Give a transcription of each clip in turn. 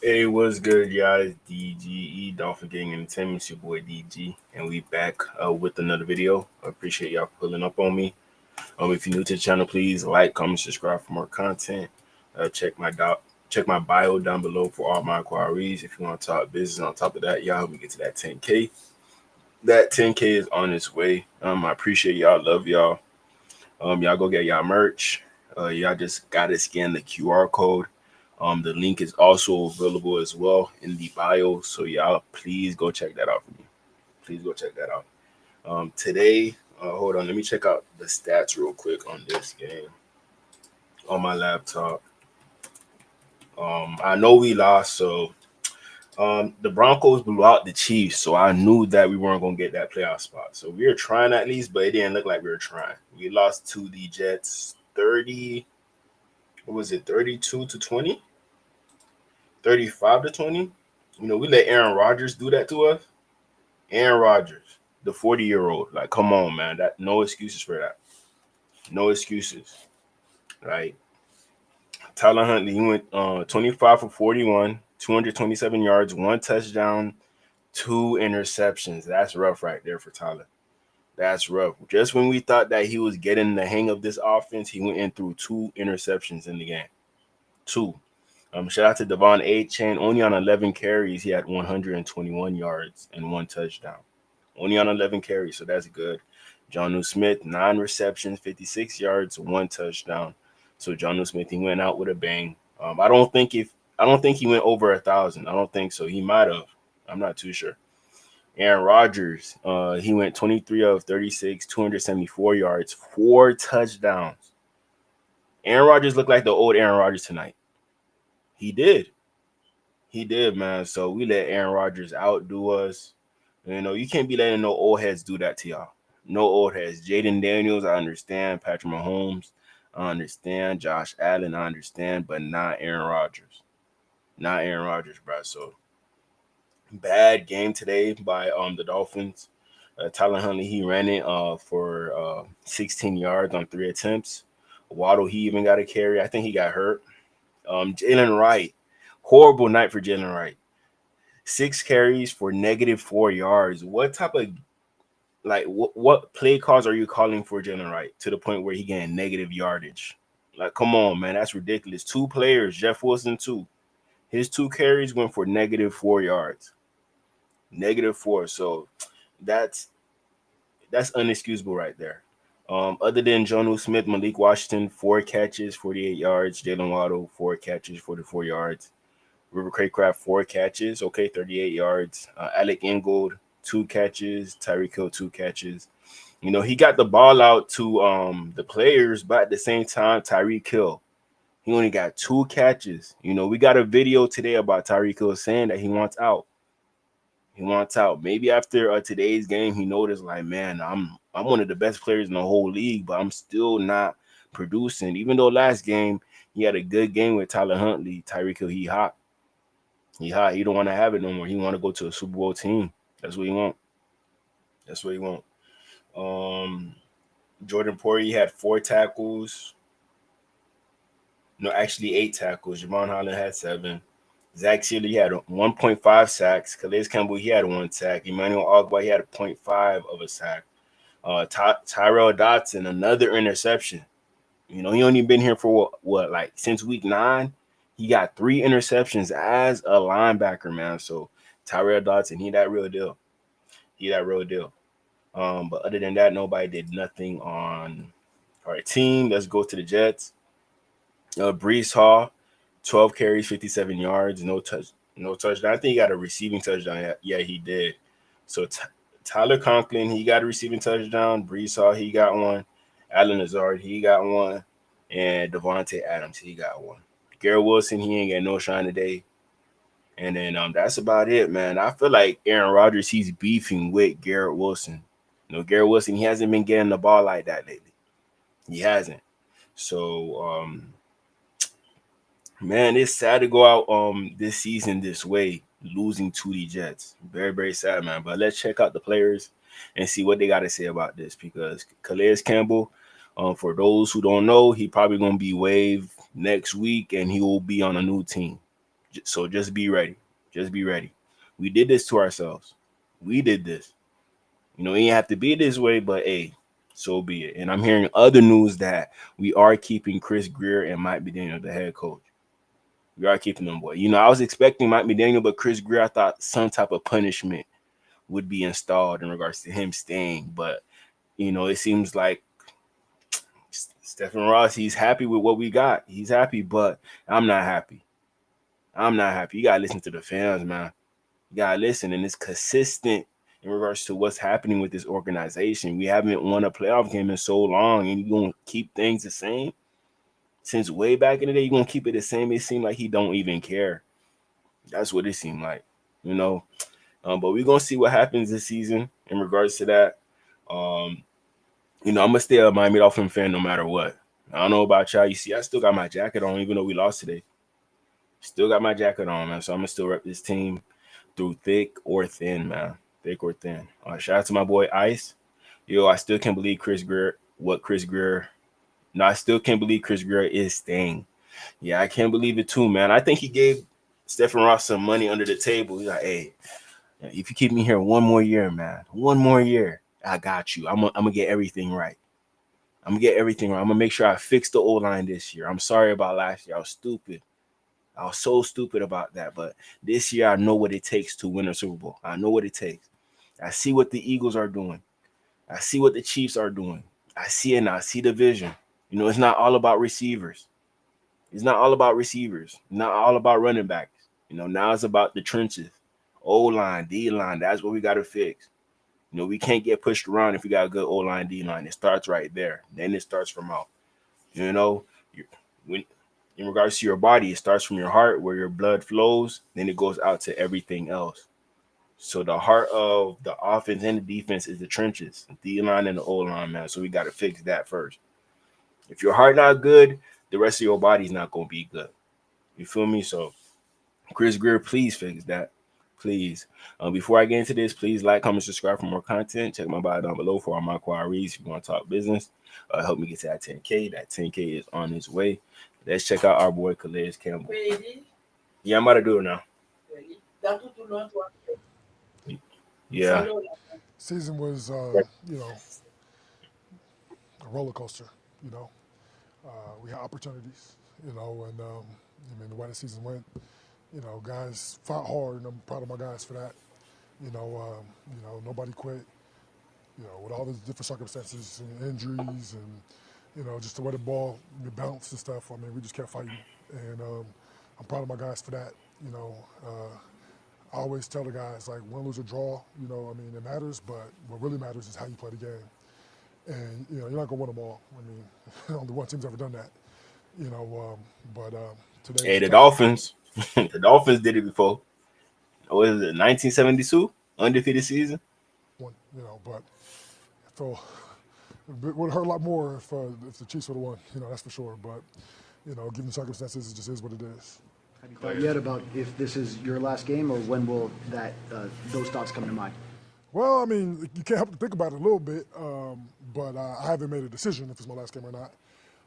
Hey, what's good, guys? DGE Dolphin Gang Entertainment. It's your boy DG, and we back with another video. I appreciate y'all pulling up on me. If you're new to the channel, please like, comment, subscribe for more content. Check my bio down below for all my inquiries. If you want to talk business, on top of that, y'all help me get to that 10K. That 10K is on its way. I appreciate y'all, love y'all. Y'all go get y'all merch. Y'all just gotta scan the QR code. The link is also available as well in the bio. So y'all please go check that out for me. Please go check that out. Today, hold on, let me check out the stats real quick on this game on my laptop. I know we lost, so the Broncos blew out the Chiefs, so I knew that we weren't gonna get that playoff spot. So we were trying at least, but it didn't look like we were trying. We lost to the Jets 30, what was it, 32 to 20? 35 to 20. We let Aaron Rodgers do that to us. Aaron Rodgers, the 40-year-old. Like, come on, man. That no excuses for that. No excuses. Right. Tyler Huntley, he went 25 for 41, 227 yards, one touchdown, two interceptions. That's rough right there for Tyler. That's rough. Just when we thought that he was getting the hang of this offense, he went in through two interceptions in the game. Two. Shout out to Devon A-Chain. Only on 11 carries, he had 121 yards and one touchdown. Only on 11 carries, so that's good. Jonnu Smith, 9 receptions, 56 yards, one touchdown. So Jonnu Smith, he went out with a bang. I don't think he went over 1,000. I don't think so. He might have. I'm not too sure. Aaron Rodgers, he went 23 of 36, 274 yards, four touchdowns. Aaron Rodgers looked like the old Aaron Rodgers tonight. He did. He did, man. So we let Aaron Rodgers outdo us. You can't be letting no old heads do that to y'all. No old heads. Jaden Daniels, I understand. Patrick Mahomes, I understand. Josh Allen, I understand. But not Aaron Rodgers. Not Aaron Rodgers, bro. So bad game today by the Dolphins. Tyler Huntley, he ran it for 16 yards on 3 attempts. Waddle, he even got a carry. I think he got hurt. Jalen Wright, horrible night for Jalen Wright. 6 carries for -4 yards. What type of what play calls are you calling for Jalen Wright to the point where he getting negative yardage? Like, come on, man, that's ridiculous. Two players, Jeff Wilson too. His 2 carries went for -4 yards. -4. So that's that's unexcusable right there. Other than Jonnu Smith, Malik Washington, 4 catches, 48 yards. Jalen Waddle, 4 catches, 44 yards. River Craycraft, 4 catches, okay, 38 yards. Alec Ingold, 2 catches. Tyreek Hill, 2 catches. He got the ball out to the players, but at the same time, Tyreek Hill, he only got 2 catches. We got a video today about Tyreek Hill saying that he wants out. He wants out. Maybe after today's game, he noticed like, man, I'm one of the best players in the whole league, but I'm still not producing. Even though last game he had a good game with Tyler Huntley, Tyreek Hill, he hot. He hot. He don't want to have it no more. He want to go to a Super Bowl team. That's what he want. That's what he want. Um, Jordan Poyer, he had 4 tackles. No, actually 8 tackles. Javon Holland had 7. Zach Sealy had 1.5 sacks. Calais Campbell, he had 1 sack. Emmanuel Ogba, he had a point 0.5 of a sack. Tyrell Dotson, another interception. He only been here for what like since week 9. He got 3 interceptions as a linebacker, man. So Tyrell Dotson, he that real deal. He that real deal. But other than that, nobody did nothing on our team. Let's go to the Jets. Brees Hall, 12 carries, 57 yards, no touchdown. I think he got a receiving touchdown. Yeah, he did. So Tyler Conklin, he got a receiving touchdown. Brees Hall, he got one. Allen Lazard, he got one. And Devontae Adams, he got one. Garrett Wilson, he ain't got no shine today. And then that's about it, man. I feel like Aaron Rodgers, he's beefing with Garrett Wilson. Garrett Wilson, he hasn't been getting the ball like that lately. He hasn't. So man, it's sad to go out this season this way, losing to the Jets. Very, very sad, man. But let's check out the players and see what they got to say about this because Calais Campbell, for those who don't know, he probably gonna be waived next week and he will be on a new team. So just be ready. Just be ready. We did this to ourselves. We did this. It ain't have to be this way, but hey, so be it. And I'm hearing other news that we are keeping Chris Greer and Mike McDaniel, the head coach. We are keeping them, boy. I was expecting Mike McDaniel, but Chris Greer, I thought some type of punishment would be installed in regards to him staying. But it seems like Stephen Ross, he's happy with what we got. He's happy, but I'm not happy. I'm not happy. You gotta listen to the fans, man. You gotta listen, and it's consistent in regards to what's happening with this organization. We haven't won a playoff game in so long, and you're gonna keep things the same since way back in the day. You're gonna keep it the same. It seemed like he don't even care. That's what it seemed like, you know. But we're gonna see what happens this season in regards to that. Um, I'm gonna stay a Miami Dolphin fan no matter what. I don't know about y'all. You see, I still got my jacket on, even though we lost today. Still got my jacket on, man. So I'm gonna still rep this team through thick or thin, man. Thick or thin. Shout out to my boy Ice. Yo, I still can't believe Chris Greer. What Chris Greer? No, I still can't believe Chris Greer is staying. Yeah, I can't believe it too, man. I think he gave Stephen Ross some money under the table. He's like, hey, if you keep me here one more year, man, one more year, I got you. I'm gonna get everything right. I'm gonna get everything right. I'm gonna make sure I fix the O line this year. I'm sorry about last year. I was stupid. I was so stupid about that. But this year, I know what it takes to win a Super Bowl. I know what it takes. I see what the Eagles are doing. I see what the Chiefs are doing. I see it now. I see the vision. It's not all about receivers. It's not all about receivers. Not all about running backs. Now it's about the trenches. O line, D line. That's what we got to fix. We can't get pushed around if we got a good O line, D line. It starts right there. Then it starts from out. When in regards to your body, it starts from your heart where your blood flows. Then it goes out to everything else. So the heart of the offense and the defense is the trenches, the D line and the O line, man. So we got to fix that first. If your heart not good, the rest of your body's not gonna be good. You feel me? So Chris Greer, please fix that. Please. Before I get into this, please like, comment, subscribe for more content. Check my bio down below for all my inquiries. If you want to talk business, help me get to that 10K. That 10K is on its way. Let's check out our boy Calais Campbell. Ready? Yeah, I'm about to do it now. Ready? That would do not want Yeah. Season was, a roller coaster. You know, we had opportunities. And I mean the way the season went. Guys fought hard, and I'm proud of my guys for that. Nobody quit. With all the different circumstances and injuries, and just the way the ball bounced and stuff. I mean, we just kept fighting, and I'm proud of my guys for that. I always tell the guys, like, win, lose, or draw, I mean, it matters, but what really matters is how you play the game. And, you're not going to win them all. I mean, only one team's ever done that, but today Hey, was the tough. Dolphins. The Dolphins did it before. What is it, 1972? Undefeated season? But I feel it would hurt a lot more if the Chiefs would have won, that's for sure. But, given the circumstances, it just is what it is. Have you thought yet about if this is your last game, or when will that those thoughts come to mind? Well, I mean, you can't help but think about it a little bit, but I haven't made a decision if it's my last game or not.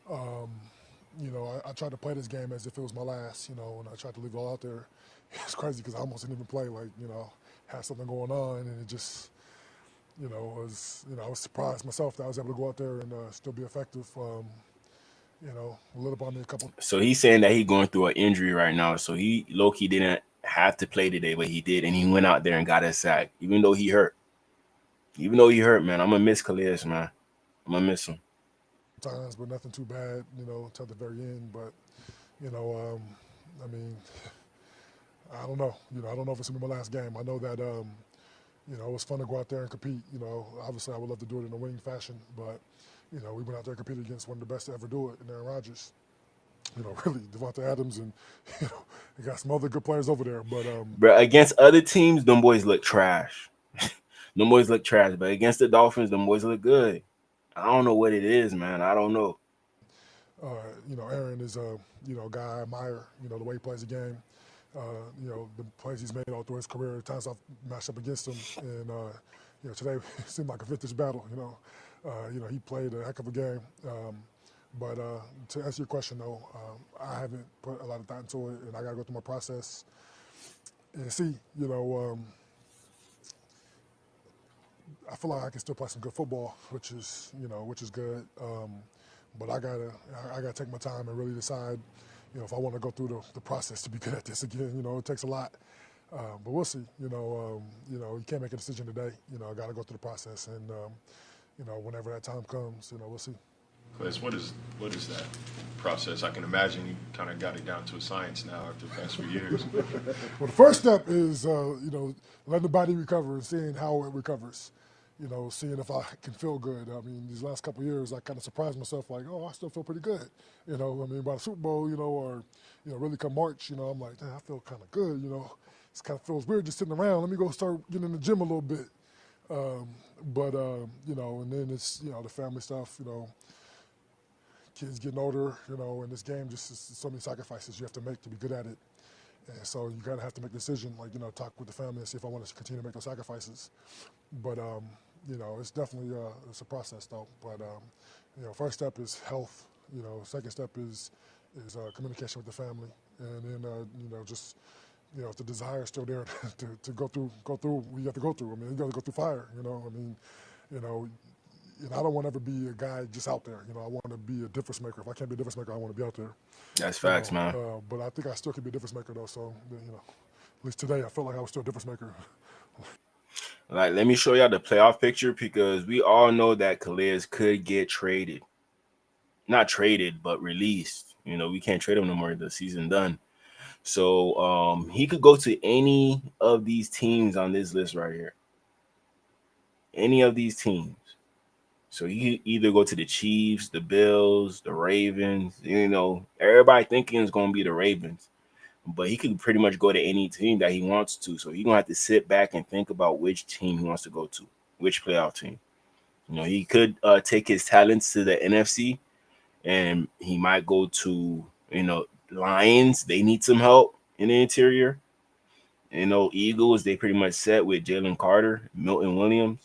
I tried to play this game as if it was my last, and I tried to leave it all out there. It's crazy because I almost didn't even play, like, had something going on, and it just, I was surprised myself that I was able to go out there and still be effective. Lit up on me a couple. So he's saying that he's going through an injury right now. So he low-key didn't have to play today, but he did, and he went out there and got a sack, even though he hurt. Even though he hurt, man, I'm gonna miss Calais, man. I'm gonna miss him. Times, but nothing too bad, until the very end. But, I mean, I don't know. I don't know if it's gonna be my last game. I know that, it was fun to go out there and compete. Obviously I would love to do it in a winning fashion, but, we went out there and competed against one of the best to ever do it, and Aaron Rodgers. Really, Devontae Adams, and you got some other good players over there. But But against other teams, them boys look trash. Them boys look trash. But against the Dolphins, them boys look good. I don't know what it is, man. I don't know. Aaron is a guy I admire. The way he plays the game. The plays he's made all through his career. At times I've matched up against him, and today it seemed like a vintage battle. He played a heck of a game. But to answer your question, though, I haven't put a lot of thought into it, and I got to go through my process and see. I feel like I can still play some good football, which is good. But I gotta take my time and really decide, if I want to go through the process to be good at this again. It takes a lot. But we'll see. You can't make a decision today. I got to go through the process, and whenever that time comes, we'll see. Class, what is that process? I can imagine you kind of got it down to a science now after the past few years. Well, the first step is letting the body recover and seeing how it recovers. Seeing if I can feel good. I mean, these last couple of years, I kind of surprised myself, like, oh, I still feel pretty good. By the Super Bowl, or really come March, I'm like, I feel kind of good. It kind of feels weird just sitting around. Let me go start getting in the gym a little bit. And then it's the family stuff. Kids getting older. In this game, just so many sacrifices you have to make to be good at it. And so you kind of have to make a decision, like, talk with the family and see if I want to continue to make those sacrifices. But, it's definitely it's a process, though. But, first step is health. Second step is communication with the family. And then, just, if the desire is still there to go through what you have to go through. I mean, you got to go through fire, I don't want to ever be a guy just out there. I want to be a difference maker. If I can't be a difference maker, I want to be out there. That's facts, man. But I think I still can be a difference maker, though. So, at least today, I felt like I was still a difference maker. Like, let me show y'all the playoff picture, because we all know that Calais could get traded. Not traded, but released. We can't trade him no more. The season done. So he could go to any of these teams on this list right here. Any of these teams. So he could either go to the Chiefs, the Bills, the Ravens. Everybody thinking it's going to be the Ravens. But he could pretty much go to any team that he wants to. So he's going to have to sit back and think about which team he wants to go to, which playoff team. He could take his talents to the NFC, and he might go to, Lions. They need some help in the interior. Eagles, they pretty much set with Jalen Carter, Milton Williams.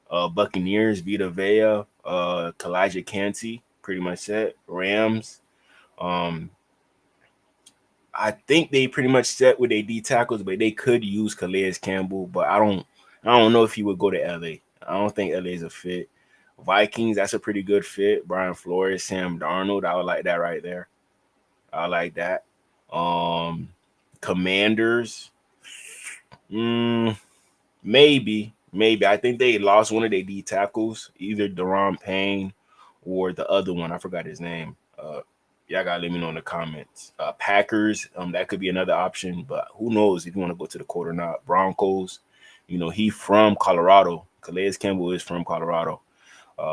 Buccaneers, Vita Vea, Kalijah Kancey, pretty much set. Rams, I think they pretty much set with their D tackles, but they could use Calais Campbell. But I don't know if he would go to LA. I don't think LA is a fit. Vikings, that's a pretty good fit. Brian Flores, Sam Darnold, I would like that right there. I like that. Commanders, maybe. I think they lost one of their D tackles, either Deron Payne or the other one. I forgot his name. Y'all gotta let me know in the comments. Packers, that could be another option, but who knows if you want to go to the court or not. Broncos, he from Colorado. Calais Campbell is from Colorado.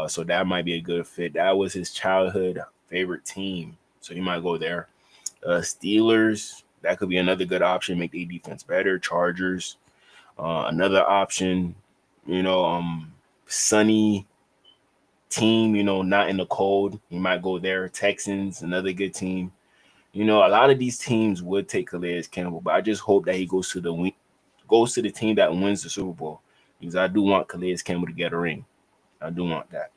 So that might be a good fit. That was his childhood favorite team, so he might go there. Steelers, that could be another good option, make their defense better. Chargers, another option, sunny team, not in the cold. He might go there. Texans, another good team. A lot of these teams would take Calais Campbell, but I just hope that he goes to the team that wins the Super Bowl, because I do want Calais Campbell to get a ring. I do want that.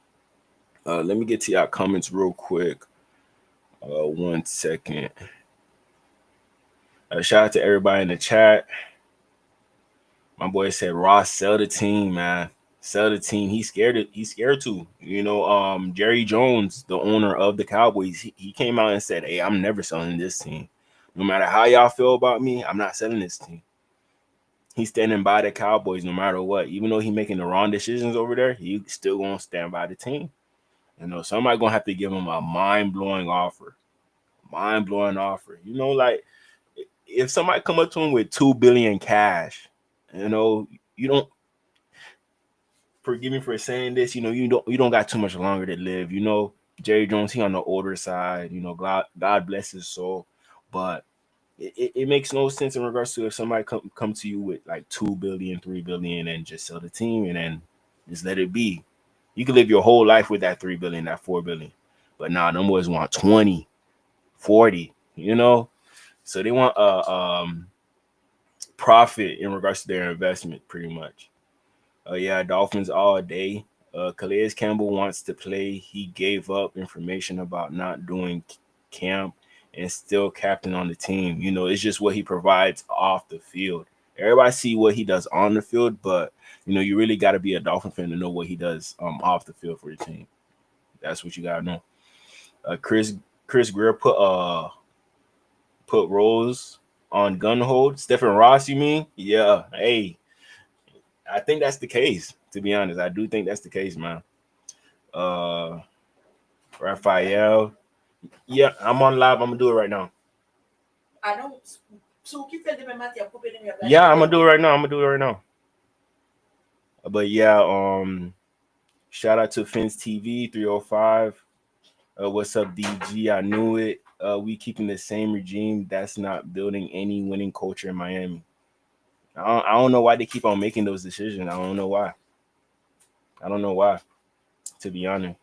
Let me get to y'all comments real quick. 1 second. Shout out to everybody in the chat. My boy said, Ross, sell the team, man. Sell the team. He's scared to. Jerry Jones, the owner of the Cowboys, he came out and said, hey, I'm never selling this team. No matter how y'all feel about me, I'm not selling this team. He's standing by the Cowboys no matter what. Even though he's making the wrong decisions over there, he still gonna stand by the team. Somebody gonna have to give him a mind-blowing offer. Like, if somebody come up to him with $2 billion cash, you don't, forgive me for saying this, you don't got too much longer to live. Jerry Jones, he on the older side, God bless his soul. But it makes no sense in regards to if somebody come to you with like $2 billion, $3 billion, and just sell the team and then just let it be. You can live your whole life with that $3 billion, that $4 billion. But nah, them boys want 20, 40, So they want profit in regards to their investment, pretty much. Yeah, Dolphins all day. Calais Campbell wants to play. He gave up information about not doing camp and still captain on the team. You know, it's just what he provides off the field. Everybody see what he does on the field, but you know, you really got to be a Dolphin fan to know what he does off the field for the team. That's what you gotta know. Chris Greer put Rose on gun hold. Stephen Ross, you mean? Yeah. Hey, I think that's the case. To be honest, I do think that's the case, man. Uh, Raphael. Yeah, I'm on live. I'm gonna do it right now. I don't. So qui fait demain matin à couper les Yeah, I'm gonna do it right now. I'm gonna do it right now. But yeah, shout out to Fins TV 305. What's up, DG? I knew it. We keeping the same regime that's not building any winning culture in Miami. I don't know why they keep on making those decisions. I don't know why. I don't know why, to be honest.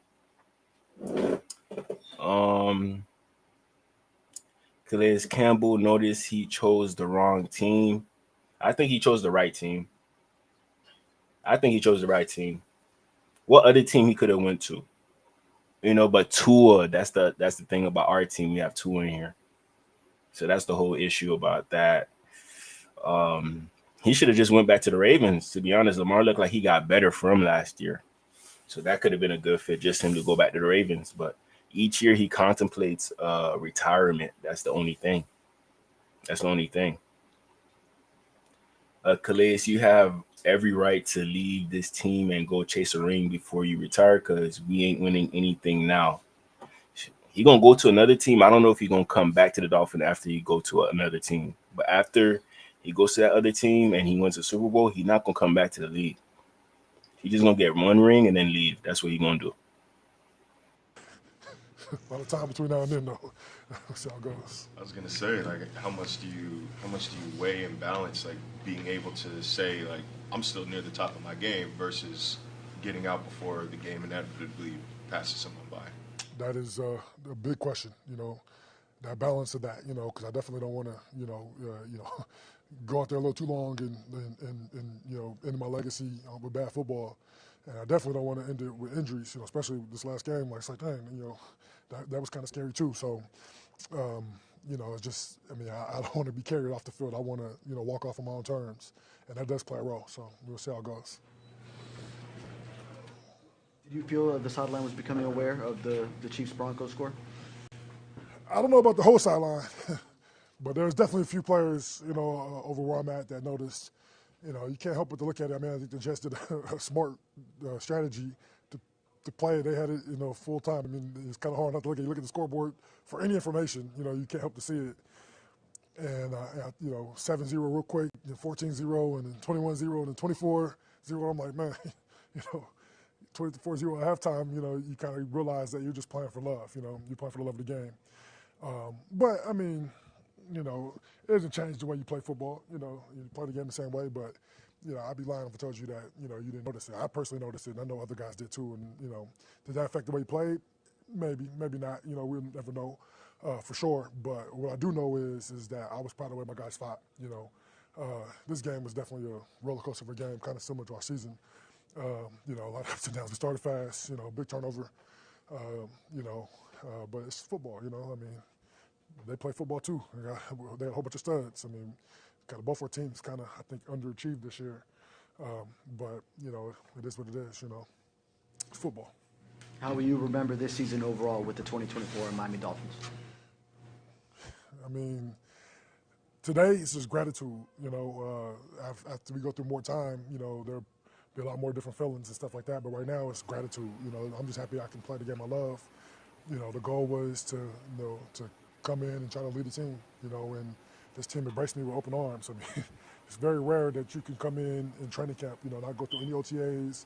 Calais Campbell noticed he chose the wrong team. I think he chose the right team. I think he chose the right team. What other team he could have went to? You know, but Tua, that's the thing about our team. We have Tua in here. So that's the whole issue about that. He should have just went back to the Ravens, to be honest. Lamar looked like he got better from last year. So that could have been a good fit, just him to go back to the Ravens. But each year he contemplates retirement. That's the only thing. That's the only thing. Calais, you have every right to leave this team and go chase a ring before you retire because we ain't winning anything now. He gonna go to another team. I don't know if he's gonna come back to the Dolphin after he go to another team. But after he goes to that other team and he wins a Super Bowl, he's not gonna come back to the league. He's just gonna get one ring and then leave. That's what he's gonna do. A lot of time between now and then, though. We'll see how it goes. I was gonna say, like, how much do you weigh and balance, like, being able to say, like, I'm still near the top of my game versus getting out before the game inevitably passes someone by? That is a big question, you know, that balance of that, you know, because I definitely don't want to, go out there a little too long and you know, end my legacy with bad football. And I definitely don't want to end it with injuries, you know, especially this last game. Like, it's like, dang, you know, that was kind of scary too. So, you know, it's just, I mean, I don't want to be carried off the field. I want to, you know, walk off on my own terms. And that does play a role. So we'll see how it goes. Did you feel the sideline was becoming aware of the Chiefs-Broncos score? I don't know about the whole sideline, but there's definitely a few players, you know, over where I'm at that noticed. You know, you can't help but to look at it. I mean, I think the Jets did a smart strategy to play it. They had it, you know, full time. I mean, it's kind of hard not to look at. You look at the scoreboard for any information. You know, you can't help to see it. And you know, 7-0 real quick, 14-0, and then 21-0, and then 24-0. I'm like, man, you know, 24-0 at halftime. You know, you kind of realize that you're just playing for love. You know, you're playing for the love of the game. But I mean, you know, it doesn't change the way you play football. You know, you play the game the same way, but, you know, I'd be lying if I told you that, you know, you didn't notice it. I personally noticed it, and I know other guys did too. And, you know, did that affect the way you played? Maybe, maybe not. You know, we'll never know for sure. But what I do know is that I was proud of the way my guys fought. You know, this game was definitely a roller coaster of a game, kind of similar to our season. You know, a lot of ups and downs. We started fast, you know, big turnover, you know, but it's football, you know. I mean, they play football too. They got a whole bunch of studs. I mean, both our teams kind of, I think, underachieved this year. But, you know, it is what it is, you know. It's football. How will you remember this season overall with the 2024 Miami Dolphins? I mean, today it's just gratitude, you know. After we go through more time, you know, there'll be a lot more different feelings and stuff like that. But right now it's gratitude. You know, I'm just happy I can play the game I love. You know, the goal was to, you know, to come in and try to lead the team, you know, and this team embraced me with open arms. I mean, it's very rare that you can come in training camp, you know, not go through any OTAs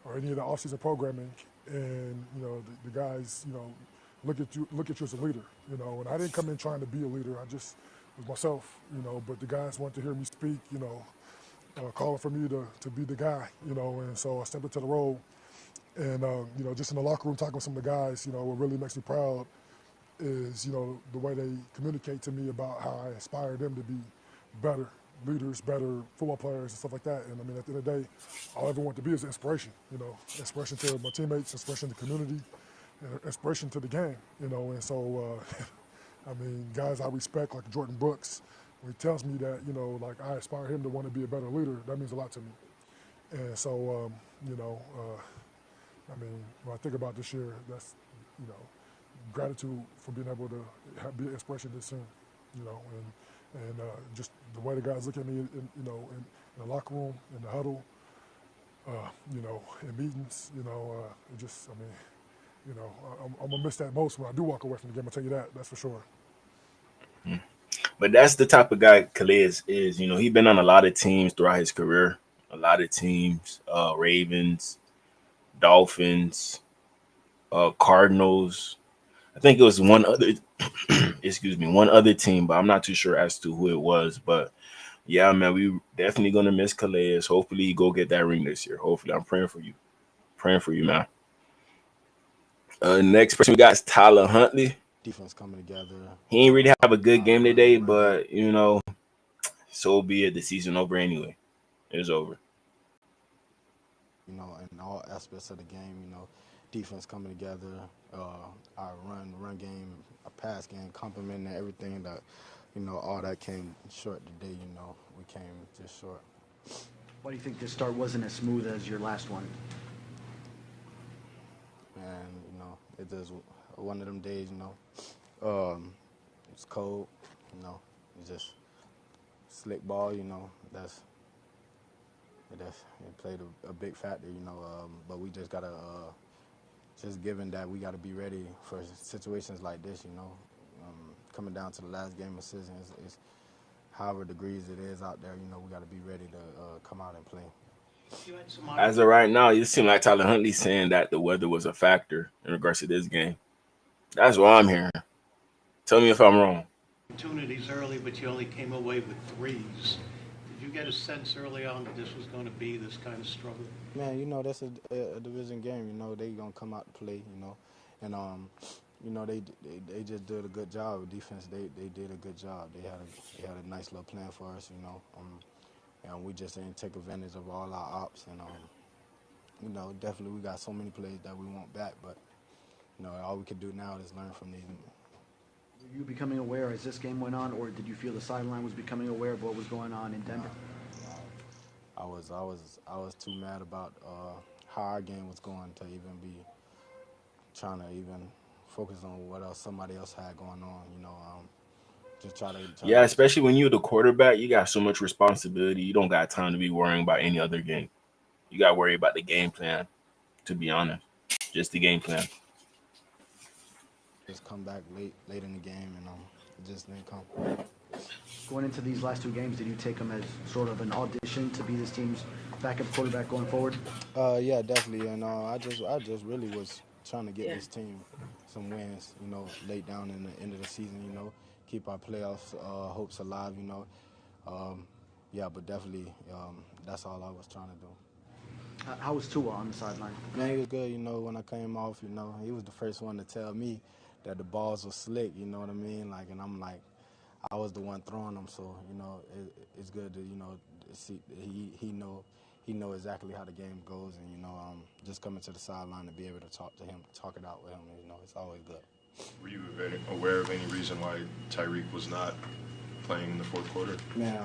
or any of the off-season programming, and, you know, the guys, you know, look at you as a leader, you know. And I didn't come in trying to be a leader. I just was myself, you know, but the guys wanted to hear me speak, you know, calling for me to be the guy, you know, and so I stepped into the role. And, you know, just in the locker room talking with some of the guys, you know, what really makes me proud is, you know, the way they communicate to me about how I inspire them to be better, leaders, better football players, and stuff like that. And I mean, at the end of the day, all I ever want to be is inspiration. You know, inspiration to my teammates, inspiration to the community, and inspiration to the game. You know, and so I mean, guys I respect like Jordan Brooks, when he tells me that, you know, like I aspire him to want to be a better leader, that means a lot to me. And so, you know, I mean, when I think about this year, that's, you know, gratitude for being able to be an inspiration to this team, you know, and just the way the guys look at me, you know, in the locker room, in the huddle, you know, in meetings, you know, it just, I mean, you know, I'm gonna miss that most when I do walk away from the game. I'll tell you that. That's for sure. But that's the type of guy Calais is. You know, he's been on a lot of teams throughout his career. A lot of teams, Ravens, Dolphins, Cardinals. I think it was one other, excuse me, one other team, but I'm not too sure as to who it was. But yeah, man, we definitely gonna miss Calais. Hopefully, you go get that ring this year. Hopefully, I'm praying for you, man. Next person we got is Tyler Huntley. Defense coming together. He ain't really have a good game today, Run game. but you know, so be it. The season over anyway. It's over. You know, in all aspects of the game, you know, defense coming together, our run game, our pass game, complementing everything that, you know, all that came short today, you know, we came just short. Why do you think this start wasn't as smooth as your last one? And, you know, it just one of them days, you know, it's cold, you know, it's just slick ball, you know, it played a big factor, you know, but we just gotta, just given that we gotta be ready for situations like this, you know, coming down to the last game of season, is however degrees it is out there, you know, we gotta be ready to come out and play. As of right now, it seemed like Tyler Huntley saying that the weather was a factor in regards to this game. That's what I'm hearing. Tell me if I'm wrong. Opportunities early, but you only came away with threes. Did you get a sense early on that this was going to be this kind of struggle? Man, you know, that's a division game, you know, they gonna come out to play, you know, and, you know, they just did a good job with defense. They did a good job. They had a nice little plan for us, you know, and we just didn't take advantage of all our ops, and, you know, definitely we got so many plays that we want back, but, you know, all we can do now is learn from these. Were you becoming aware as this game went on, or did you feel the sideline was becoming aware of what was going on in Denver? I was too mad about how our game was going to even be trying to even focus on what else somebody else had going on, you know, just try to Yeah, especially when you're the quarterback, you got so much responsibility. You don't got time to be worrying about any other game. You got to worry about the game plan, to be honest. Just the game plan. just come back late in the game, and it just didn't come. Going into these last two games, did you take them as sort of an audition to be this team's backup quarterback going forward? Yeah, definitely, and I just really was trying to get this team some wins, you know, late down in the end of the season, you know, keep our playoffs hopes alive, you know. Yeah, but definitely, that's all I was trying to do. How was Tua on the sideline? Man, he was good, you know, when I came off, you know. He was the first one to tell me that the balls were slick, you know what I mean? Like, and I'm like, I was the one throwing them, so, you know, it's good to, you know, see he know exactly how the game goes, and, you know, just coming to the sideline to be able to talk to him, talk it out with him, you know, it's always good. Were you aware of any reason why Tyreek was not playing in the fourth quarter? Man,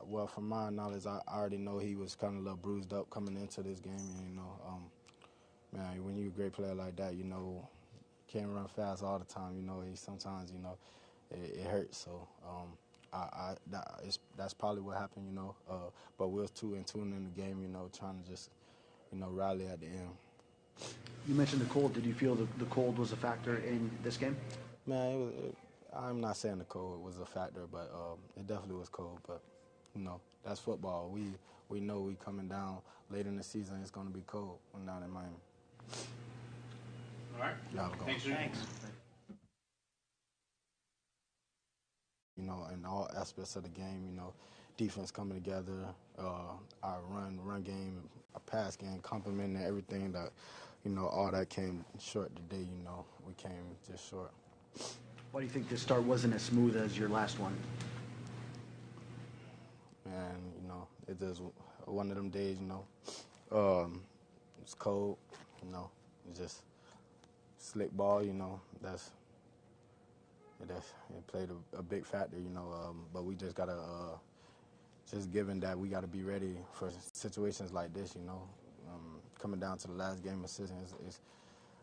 well, from my knowledge, I already know he was kind of a little bruised up coming into this game, and, you know, man, when you're a great player like that, you know, can't run fast all the time, you know, sometimes, you know, it hurts, so that's probably what happened, you know, but we was 2-2 in the game, you know, trying to just, you know, rally at the end. You mentioned the cold. Did you feel the cold was a factor in this game? Man, I'm not saying the cold was a factor, but it definitely was cold, but, you know, that's football. We know we coming down late in the season, it's going to be cold. We're not in Miami. All right. Yeah, Thanks. You know, in all aspects of the game, you know, defense coming together, our run game, our pass game, complementing everything that, you know, all that came short today, you know, we came just short. Why do you think this start wasn't as smooth as your last one? and you know, it's just one of them days. You know, it's cold. You know, it's just slick ball. You know, it played a big factor. You know, but we just gotta just given that we gotta be ready for situations like this. You know, coming down to the last game of the season is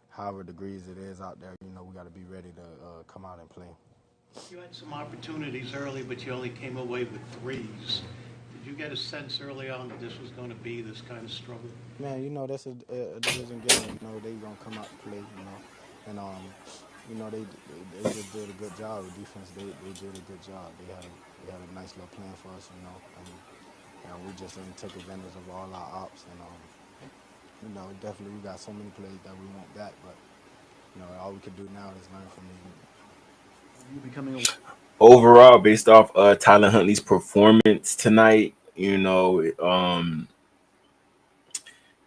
however degrees it is out there. You know, we gotta be ready to come out and play. You had some opportunities early, but you only came away with threes. Did you get a sense early on that this was going to be this kind of struggle? Man, you know, that's a division game. You know, they gonna come out to play. You know, and you know, they just did a good job. The defense, they did a good job. They had a nice little plan for us. You know, and we just didn't take advantage of all our ops. And you know, definitely we got so many plays that we want back, but you know, all we can do now is learn from these. You becoming a Overall, based off Tyler Huntley's performance tonight, you know,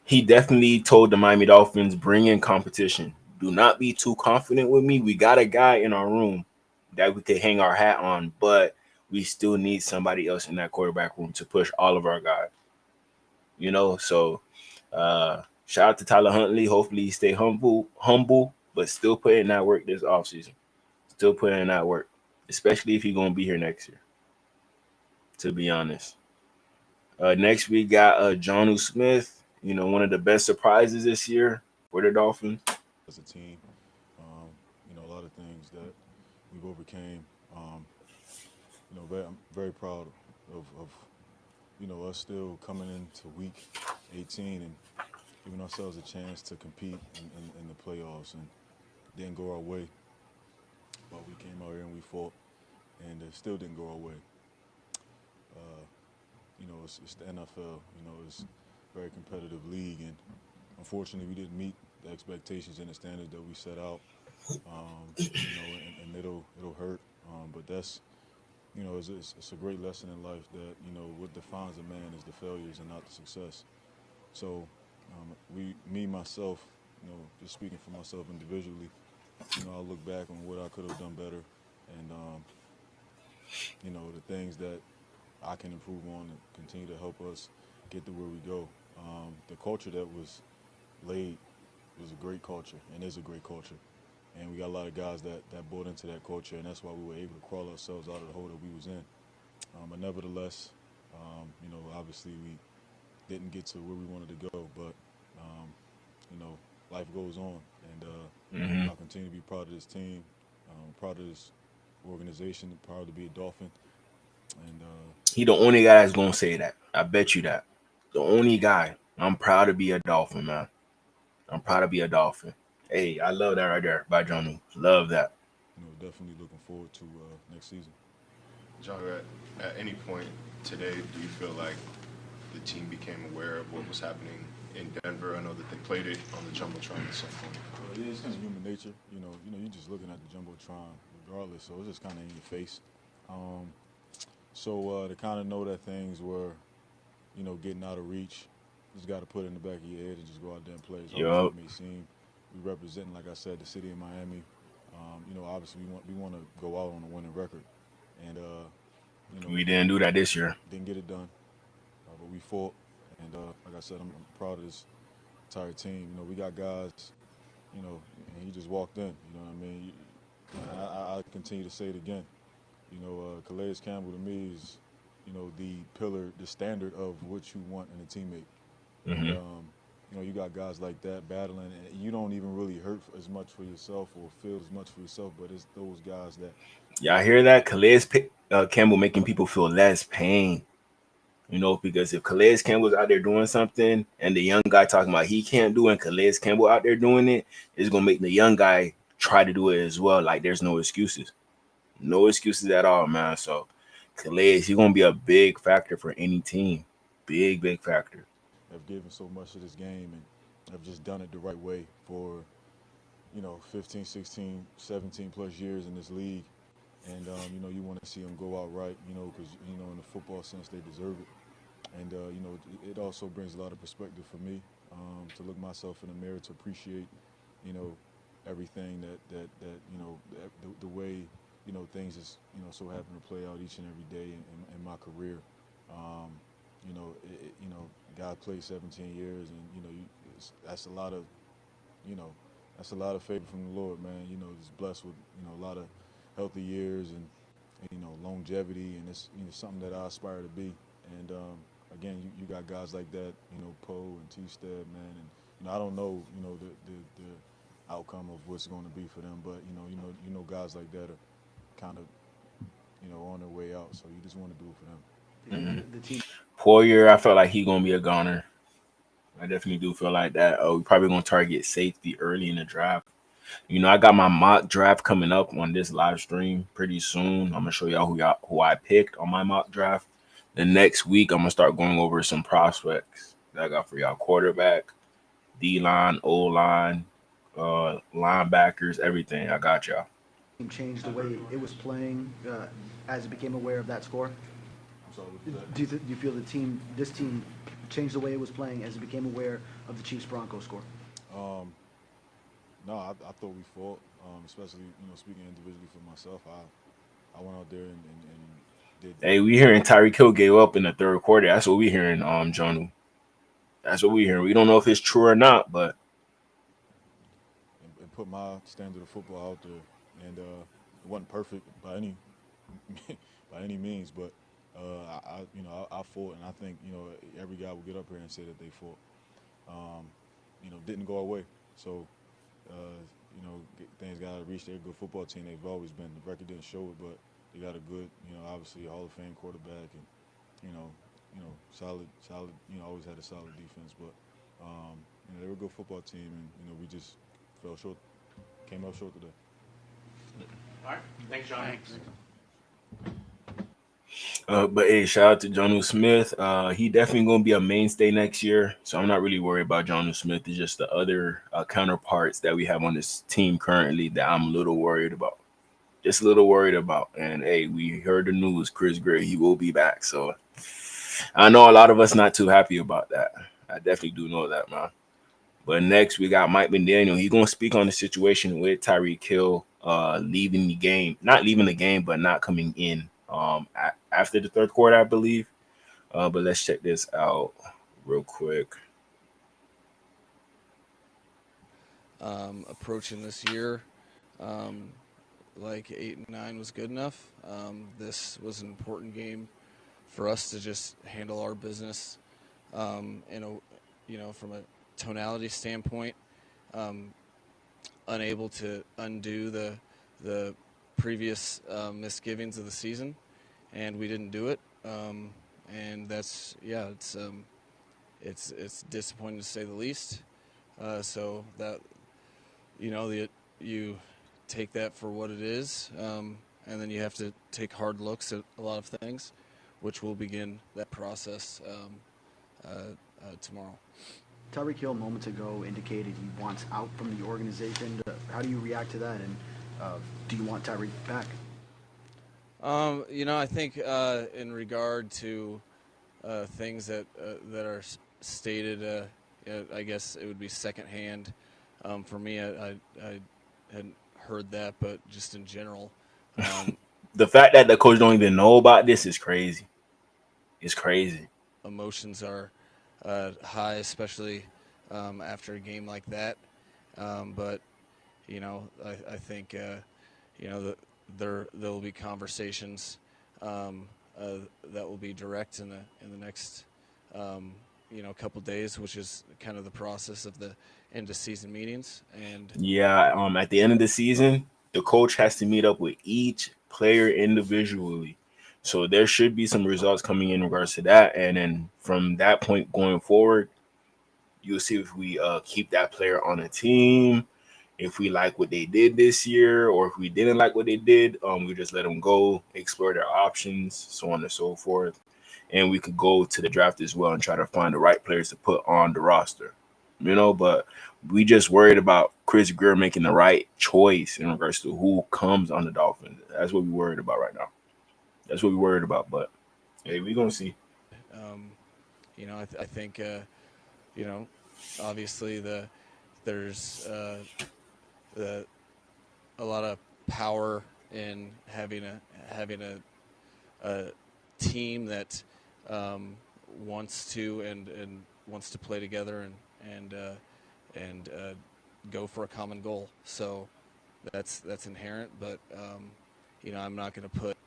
he definitely told the Miami Dolphins, bring in competition. Do not be too confident with me. We got a guy in our room that we could hang our hat on, but we still need somebody else in that quarterback room to push all of our guys. You know, so shout out to Tyler Huntley. Hopefully he stay humble, but still put in that work this offseason. Still put in that work, especially if he's gonna be here next year. To be honest. Next we got Jonnu Smith. You know, one of the best surprises this year for the Dolphins. As a team, you know, a lot of things that we've overcame. You know, I'm very proud of you know, us still coming into week 18 and giving ourselves a chance to compete in the playoffs, and didn't go our way. But we came out here and we fought, and it still didn't go our way. You know, it's the NFL. You know, it's a very competitive league, and unfortunately, we didn't meet the expectations and the standards that we set out. You know, and it'll hurt. But that's, you know, it's a great lesson in life that, you know, what defines a man is the failures and not the success. So, myself, you know, just speaking for myself individually, you know, I look back on what I could have done better, and you know, the things that I can improve on and continue to help us get to where we go. The culture that was laid was a great culture and is a great culture. And we got a lot of guys that bought into that culture, and that's why we were able to crawl ourselves out of the hole that we was in. But nevertheless, you know, obviously we didn't get to where we wanted to go, but, you know, life goes on. And I'll continue to be proud of this team, proud of this organization, proud to be a Dolphin. And He the only guy that's gonna say that. I bet you that. The only guy. I'm proud to be a Dolphin, man. I'm proud to be a Dolphin. Hey, I love that right there by Johnny. Love that. you know, definitely looking forward to next season. John, at any point today, do you feel like the team became aware of what was happening in Denver? I know that they played it on the jumbotron at some point. Yeah, it's kind of human nature. You're just looking at the jumbotron regardless, so it's just kind of in your face. So to kind of know that things were, you know, getting out of reach, just got to put it in the back of your head and just go out there and play. As hard as it may seem, we representing, like I said, the city of Miami. You know, obviously we want to go out on a winning record, and you know, We didn't do that this year. didn't get it done, but we fought, and like I said, I'm proud of this entire team. You know, we got guys, you know, and he just walked in. You know what I mean? I continue to say it again. You know, Calais Campbell to me is, you know, the pillar, the standard of what you want in a teammate. And, you know, you got guys like that battling, and you don't even really hurt as much for yourself or feel as much for yourself, but it's those guys that. Y'all hear that? Campbell making people feel less pain. You know, because if Calais Campbell's out there doing something and the young guy talking about he can't do it and Calais Campbell out there doing it, it's going to make the young guy try to do it as well. Like, there's no excuses. No excuses at all, man. So, Calais, he's going to be a big factor for any team. Big factor. Have given so much of this game and have just done it the right way for, you know, 15, 16, 17 plus years in this league. And, you know, you want to see them go out right, you know, because, you know, in the football sense, they deserve it. And, you know, it also brings a lot of perspective for me to look myself in the mirror, to appreciate, you know, everything that you know, the way, you know, things is, you know, so happen to play out each and every day in my career. You know, guy played 17 years, and that's a lot of, you know, that's a lot of favor from the Lord, man. You know, just blessed with a lot of healthy years and longevity, and it's something that I aspire to be. And again, you got guys like that, Poe and T-Stead, man, and I don't know, the outcome of what's going to be for them, but guys like that are kind of on their way out, so you just want to do it for them. The team Poyer, I felt like he gonna be a goner. I definitely do feel like that. Oh, we probably gonna target safety early in the draft. I got my mock draft coming up on this live stream pretty soon. I'm gonna show who I picked on my mock draft. The next week, I'm gonna start going over some prospects that I got for y'all: quarterback, D line, O line, linebackers, everything. I got y'all. changed the way it was playing as it became aware of that score? I'm sorry, what was that? Do you feel this team changed the way it was playing as it became aware of the Chiefs-Broncos score? No, I thought we fought, especially speaking individually for myself. I went out there and did. Hey, we hearing Tyreek Hill gave up in the third quarter. That's what we hearing, John. That's what we hearing. We don't know if it's true or not, but and put my standard of football out there, and it wasn't perfect by any by any means, but I fought, and I think every guy will get up here and say that they fought. Didn't go away, so things got to reach their good football team. They've always been. The record didn't show it, but they got a good, obviously Hall of Fame quarterback, and solid. Always had a solid defense, but they were a good football team, and we just fell short, came up short today. All right. Thanks, John. Thanks. but hey, shout out to Jonnu Smith. He definitely gonna be a mainstay next year. So I'm not really worried about Jonnu Smith. It's just the other counterparts that we have on this team currently that I'm a little worried about. Just a little worried about. And hey, we heard the news, Chris Gray, he will be back. So I know a lot of us not too happy about that. I definitely do know that, man. But next we got Mike McDaniel. He's gonna speak on the situation with Tyreek Hill leaving the game, not leaving the game, but not coming in after the third quarter, I believe. But let's check this out real quick. Approaching this year, like 8 and 9 was good enough. This was an important game for us to just handle our business, from a tonality standpoint. Unable to undo the previous misgivings of the season, and we didn't do it. And that's it's disappointing to say the least. So that you take that for what it is, and then you have to take hard looks at a lot of things, which will begin that process tomorrow. Tyreek Hill moments ago indicated he wants out from the organization. How do you react to that, and do you want Tyreek back? I think in regard to things that are stated, I guess it would be secondhand. For me, I hadn't heard that, but just in general. The fact that the coach don't even know about this is crazy. It's crazy. Emotions are high, especially after a game like that. But I think there will be conversations that will be direct in the next couple days, which is kind of the process of the end of season meetings. And Yeah, at the end of the season, the coach has to meet up with each player individually. So there should be some results coming in regards to that. And then from that point going forward, you'll see if we keep that player on the team, if we like what they did this year, or if we didn't like what they did, we just let them go, explore their options, so on and so forth. And we could go to the draft as well and try to find the right players to put on the roster. But we just worried about Chris Greer making the right choice in regards to who comes on the Dolphins. That's what we're worried about right now. That's what we're worried about. But hey, we're gonna see. I think obviously there's a lot of power in having a team that wants to and wants to play together and go for a common goal. So that's inherent, but I'm not going to put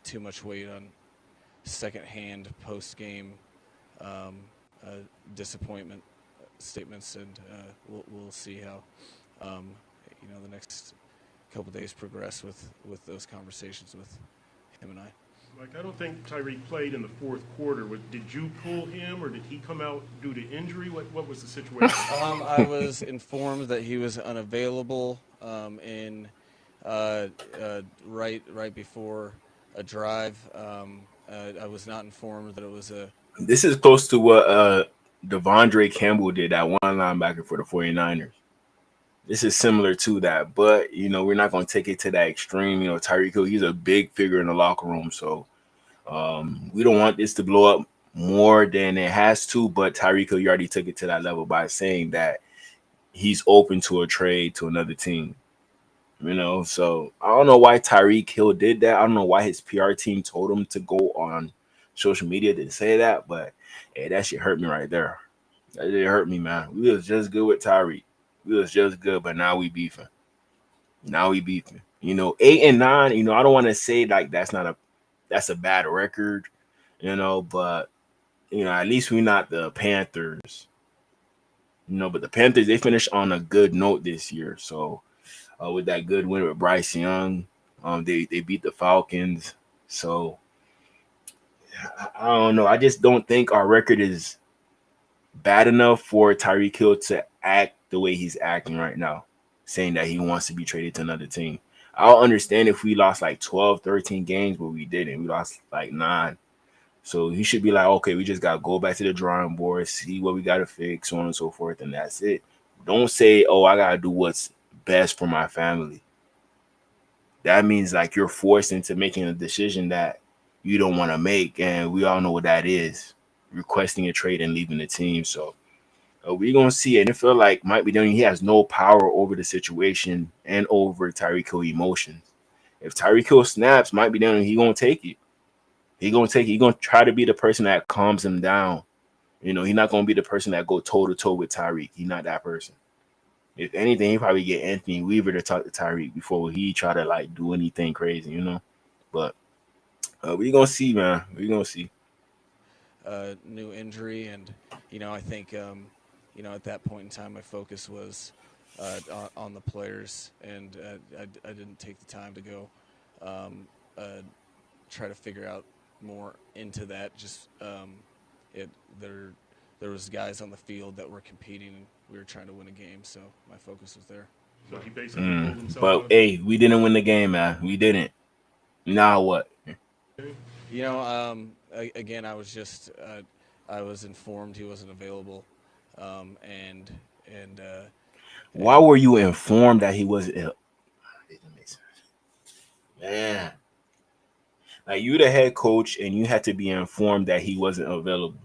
too much weight on secondhand post-game disappointment statements, and we'll see how the next couple days progress with those conversations with him and I. Like, I don't think Tyreek played in the fourth quarter. Did you pull him, or did he come out due to injury? What was the situation? I was informed that he was unavailable right before a drive. I was not informed that it was a. This is close to what Devondre Campbell did, that one linebacker for the 49ers. This is similar to that, but we're not going to take it to that extreme. Tyreek Hill, he's a big figure in the locker room, so we don't want this to blow up more than it has to. But Tyreek Hill, you already took it to that level by saying that he's open to a trade to another team. So I don't know why Tyreek Hill did that. I don't know why his PR team told him to go on social media to say that, but hey, that shit hurt me right there. That shit hurt me, man. We was just good with Tyreek. We was just good, but now we beefing. 8-9. I don't want to say like that's a bad record, but at least we're not the Panthers. But the Panthers, they finished on a good note this year. So with that good win with Bryce Young, they beat the Falcons. So I don't know. I just don't think our record is bad enough for Tyreek Hill to act the way he's acting right now, saying that he wants to be traded to another team. I'll understand if we lost like 12, 13 games, but we didn't. We lost like 9. So he should be like, okay, we just got to go back to the drawing board, see what we got to fix, so on and so forth, and that's it. Don't say, oh, I got to do what's best for my family. That means like you're forced into making a decision that you don't want to make, and we all know what that is, requesting a trade and leaving the team. So we're going to see it. And it feel like Mike McDaniel, he has no power over the situation and over Tyreek Hill emotions. If Tyreek Hill snaps, Mike McDaniel, he going to take it. He going to try to be the person that calms him down. He's not going to be the person that go toe-to-toe with Tyreek. He's not that person. If anything, he probably get Anthony Weaver to talk to Tyreek before he try to like do anything crazy, But we gonna see, man. We gonna see. New injury, and I think at that point in time, my focus was on the players, and I didn't take the time to go try to figure out more into that. Just there was guys on the field that were competing, and we were trying to win a game, so my focus was there. So he basically pulled himself But out. hey, we didn't win the game, man. We didn't. Now what? Again, I was informed he wasn't available, and why were you informed that he wasn't? It doesn't make sense, man. Like you, the head coach, and you had to be informed that he wasn't available.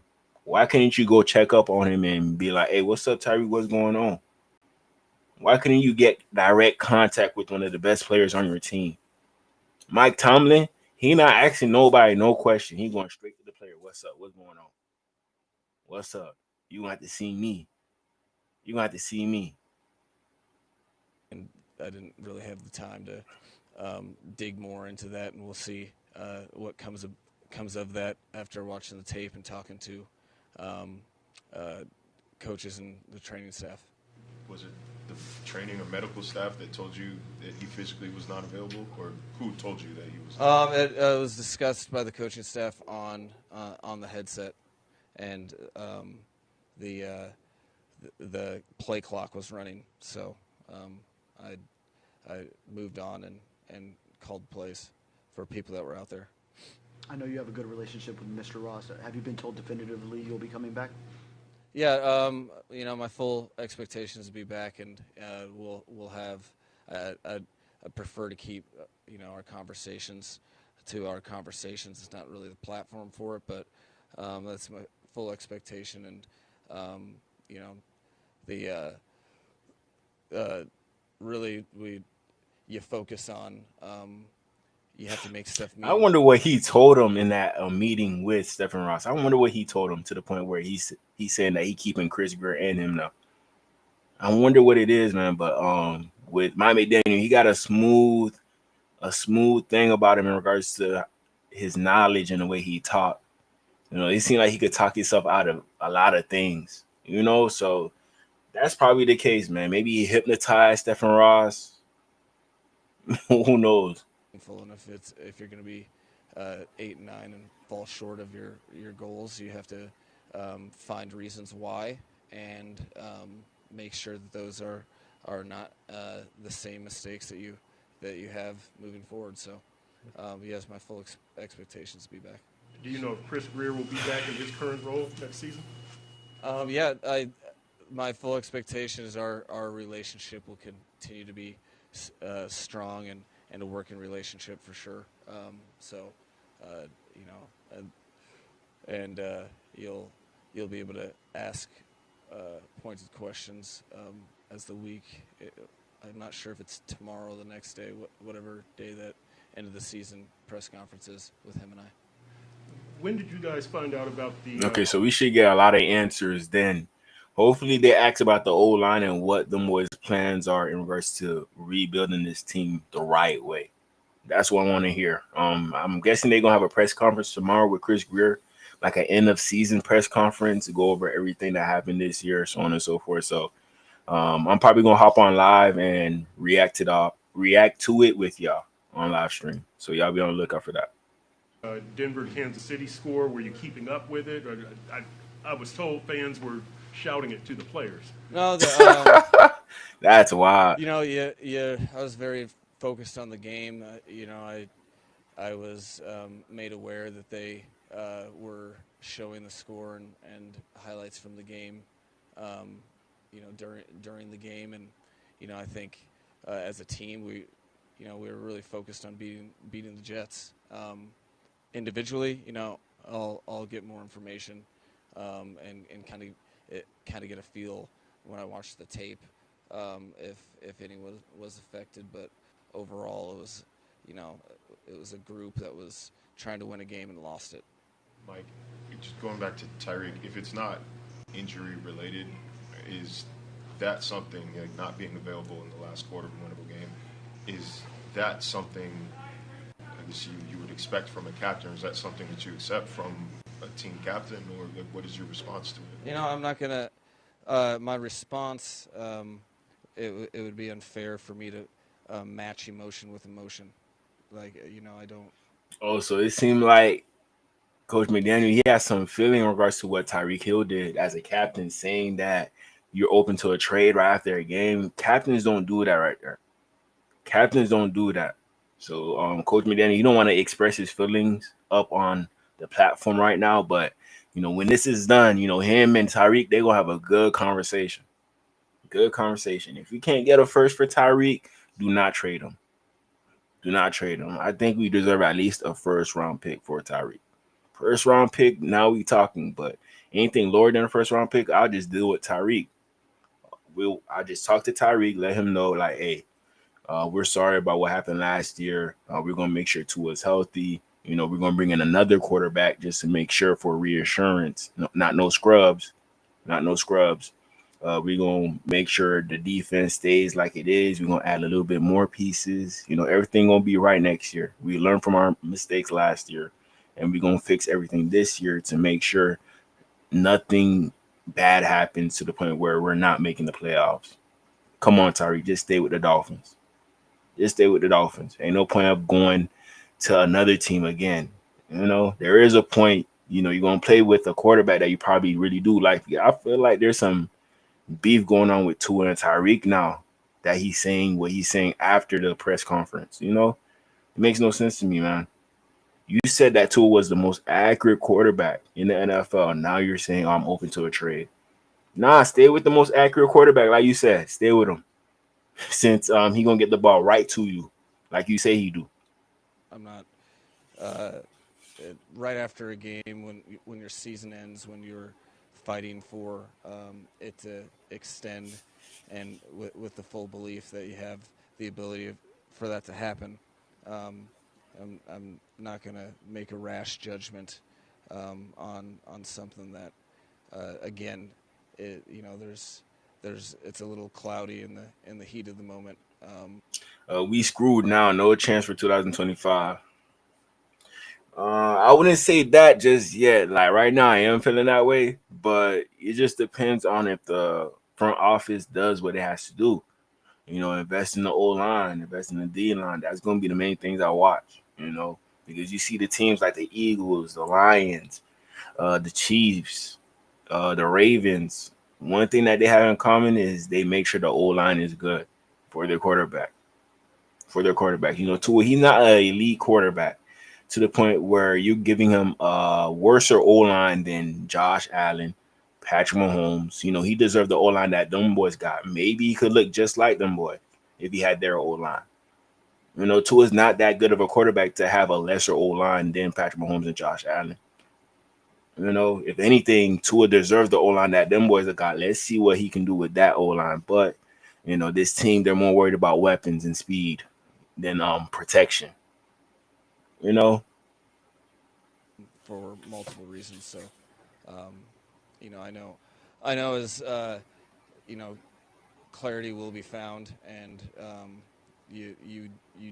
Why couldn't you go check up on him and be like, "Hey, what's up, Tyree? What's going on?" Why couldn't you get direct contact with one of the best players on your team? Mike Tomlin, he not asking nobody no question. He going straight to the player. What's up? What's going on? What's up? You gonna have to see me. You gonna have to see me. And I didn't really have the time to dig more into that, and we'll see what comes of that after watching the tape and talking to coaches and the training staff. Was it the training or medical staff that told you that he physically was not available, or who told you that he was not available? It was discussed by the coaching staff on the headset, and the play clock was running, so I moved on and called plays for people that were out there. I know you have a good relationship with Mr. Ross. Have you been told definitively you'll be coming back? Yeah, my full expectation is to be back, and we'll have. I prefer to keep our conversations to our conversations. It's not really the platform for it, but that's my full expectation, and really you focus on you have to make stuff I mean. wonder what he told him in that meeting with Stephen Ross. I wonder what he told him to the point where he's saying that he keeping Chris Greer and him now. I wonder what it is, man. But with Mike McDaniel, he got a smooth thing about him in regards to his knowledge and the way he taught. It seemed like he could talk himself out of a lot of things. So that's probably the case, man. Maybe he hypnotized Stephen Ross. Who knows? Meaningful, and if you're going to be 8 and 9 and fall short of your goals, you have to find reasons why and make sure that those are not the same mistakes that you have moving forward. So, he has my full expectations to be back. Do you know if Chris Greer will be back in his current role next season? Yeah, my full expectation is our relationship will continue to be strong and a working relationship for sure. So, you know, and you'll be able to ask pointed questions as the week. I'm not sure if it's tomorrow or the next day, whatever day that end of the season press conference is with him and I. When did you guys find out about the? Okay, so we should get a lot of answers then. Hopefully, they ask about the old line and what the boys' plans are in regards to rebuilding this team the right way. That's what I want to hear. I'm guessing they're gonna have a press conference tomorrow with Chris Greer, like an end of season press conference to go over everything that happened this year, so on and so forth. So, I'm probably gonna hop on live and react to it with y'all on live stream. So y'all be on the lookout for that. Denver Kansas City score? Were you keeping up with it? Or I was told fans were shouting it to the players. No, That's wild. yeah. I was very focused on the game. I was made aware that they were showing the score and highlights from the game, during the game, and I think as a team we were really focused on beating the Jets. Individually, I'll get more information and kind of get a feel when I watch the tape if anyone was affected, but overall it was a group that was trying to win a game and lost it. Mike, just going back to Tyreek, if it's not injury related, is that something, like not being available in the last quarter of a winnable game, is that something I guess you would expect from a captain? Is that something that you accept from a team captain, or like, what is your response to it? I'm not gonna. My response, it would be unfair for me to match emotion with emotion. Like I don't. Oh, so it seemed like Coach McDaniel, he has some feeling in regards to what Tyreek Hill did as a captain, saying that you're open to a trade right after a game. Captains don't do that right there. Captains don't do that. So, Coach McDaniel, you don't want to express his feelings up on the platform right now, but when this is done, him and Tyreek, they're gonna have a good conversation. Good conversation. If we can't get a first for Tyreek, do not trade him. Do not trade him. I think we deserve at least a first round pick for Tyreek. First round pick, now we talking, but anything lower than a first round pick, I'll just deal with Tyreek. I just talk to Tyreek, let him know, like, hey, we're sorry about what happened last year. We're gonna make sure Tua's healthy. We're gonna bring in another quarterback just to make sure for reassurance. No, not no scrubs, not no scrubs. We're gonna make sure the defense stays like it is. We're gonna add a little bit more pieces. Everything gonna be right next year. We learned from our mistakes last year, and we're gonna fix everything this year to make sure nothing bad happens to the point where we're not making the playoffs. Come on, Tyreek, just stay with the Dolphins. Just stay with the Dolphins. Ain't no point of going to another team again. There is a point, you're going to play with a quarterback that you probably really do like. I feel like there's some beef going on with Tua and Tyreek now that he's saying what he's saying after the press conference. It makes no sense to me, man. You said that Tua was the most accurate quarterback in the NFL. Now you're saying, I'm open to a trade. Nah, stay with the most accurate quarterback. Like you said, stay with him. Since he gonna get the ball right to you, like you say he do. I'm not. Uh, right after a game, when your season ends, when you're fighting for it to extend, and with the full belief that you have the ability for that to happen, I'm not gonna make a rash judgment on something that again, there's it's a little cloudy in the heat of the moment. We screwed now. No chance for 2025. I wouldn't say that just yet. Like right now, I am feeling that way, but it just depends on if the front office does what it has to do. Invest in the O line, invest in the D line. That's going to be the main things I watch. Because you see the teams like the Eagles, the Lions, the Chiefs, the Ravens. One thing that they have in common is they make sure the O line is good for their quarterback. Tua, he's not an elite quarterback to the point where you're giving him a worse O line than Josh Allen, Patrick Mahomes. He deserved the O line that them boys got. Maybe he could look just like them boy if he had their O line. Tua's not that good of a quarterback to have a lesser O line than Patrick Mahomes and Josh Allen. If anything, Tua deserves the O line that them boys have got. Let's see what he can do with that O line. But this team, they're more worried about weapons and speed than protection. You know, For multiple reasons. So, I know as you know, clarity will be found, and you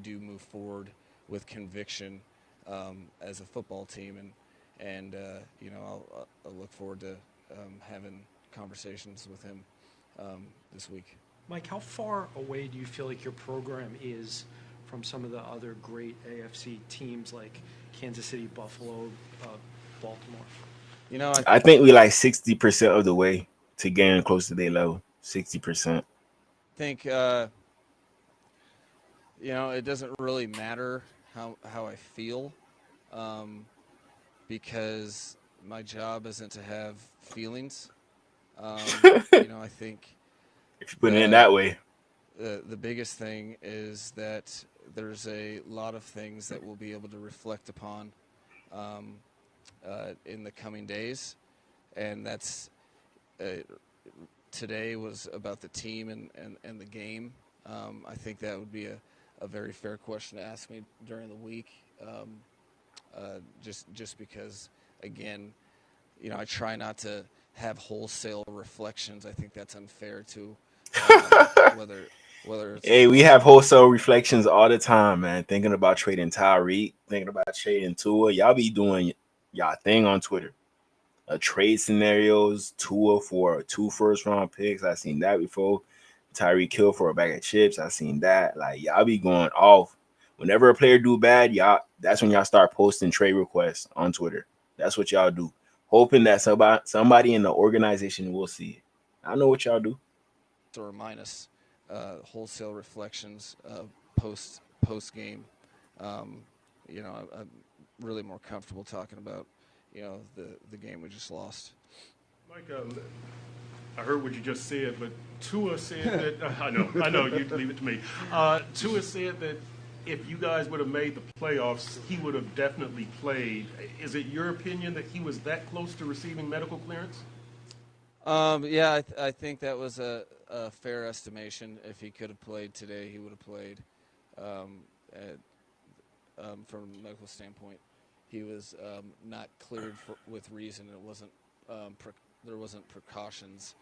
do move forward with conviction as a football team, and I'll look forward to having conversations with him this week. Mike, how far away do you feel like your program is from some of the other great AFC teams like Kansas City, Buffalo, Baltimore? I think we like 60% of the way to getting close to their level. 60%. I think it doesn't really matter how I feel, because my job isn't to have feelings. I think If you put it in that way. the biggest thing is that there's a lot of things that we'll be able to reflect upon in the coming days, and that's today was about the team and the game. I think that would be a very fair question to ask me during the week, just because, again, I try not to have wholesale reflections. I think that's unfair to whether it's Hey, we have wholesale reflections all the time, man. Thinking about trading Tyreek, thinking about trading Tua. Y'all be doing y'all thing on Twitter. Trade scenarios, Tua for 2 first-round picks. I seen that before. Tyreek Hill for a bag of chips. I seen that. Like, y'all be going off. Whenever a player do bad, that's when y'all start posting trade requests on Twitter. That's what y'all do. Hoping that somebody in the organization will see it. I know what y'all do. or minus wholesale reflections post game. I'm really more comfortable talking about the game we just lost. Mike, I heard what you just said, but Tua said that I know you leave it to me. Tua said that if you guys would have made the playoffs, he would have definitely played. Is it your opinion that he was that close to receiving medical clearance? Yeah, I think that was a fair estimation. If he could have played today, he would have played. From a medical standpoint, he was not cleared with reason. It wasn't there wasn't precautions.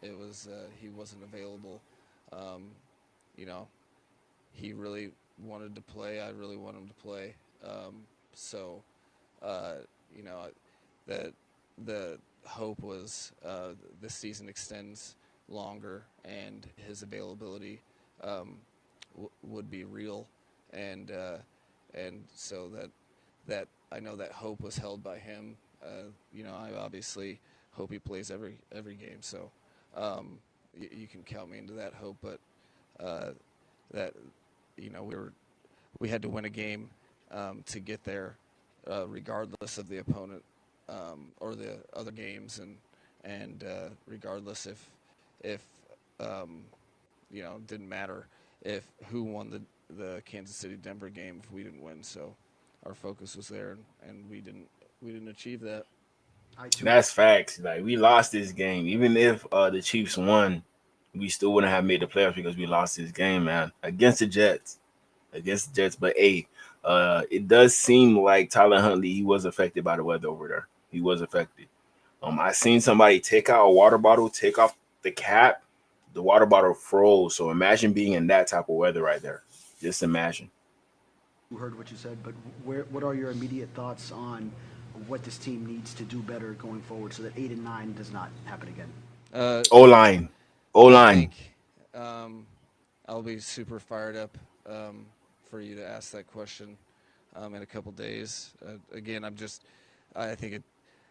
It was he wasn't available. He really wanted to play. I really want him to play. That the hope was this season extends longer and his availability would be real, and so that I know that hope was held by him. I obviously hope he plays every game, so you can count me into that hope. But that we had to win a game to get there, regardless of the opponent or the other games, and regardless if it didn't matter if who won the Kansas City Denver game if we didn't win. So our focus was there, and we didn't achieve that. That's facts. Like, we lost this game. Even if the Chiefs won, we still wouldn't have made the playoffs because we lost this game, man. Against the Jets. against the Jets. But hey, it does seem like Tyler Huntley, he was affected by the weather over there. He was affected. I seen somebody take out a water bottle, take off the cap, the water bottle froze. So imagine being in that type of weather right there. Just imagine. You heard what you said, but what are your immediate thoughts on what this team needs to do better going forward so that 8 and 9 does not happen again? O line, O I line. think I'll be super fired up for you to ask that question in a couple days. Again, I think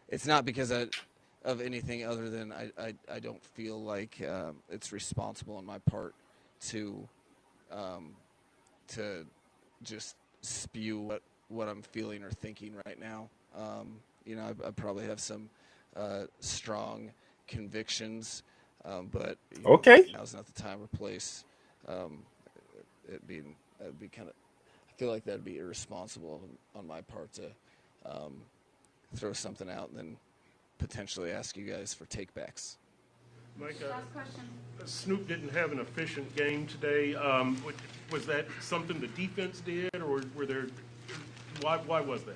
it's not because of anything other than I don't feel like it's responsible on my part to to just spew what I'm feeling or thinking right now. I probably have some strong convictions, but Okay. now's not the time or place. Um, that'd be kind of. I feel like that'd be irresponsible on my part to throw something out and then potentially ask you guys for takebacks. Mike, Snoop didn't have an efficient game today. Was that something the defense did, or were there? Why was that?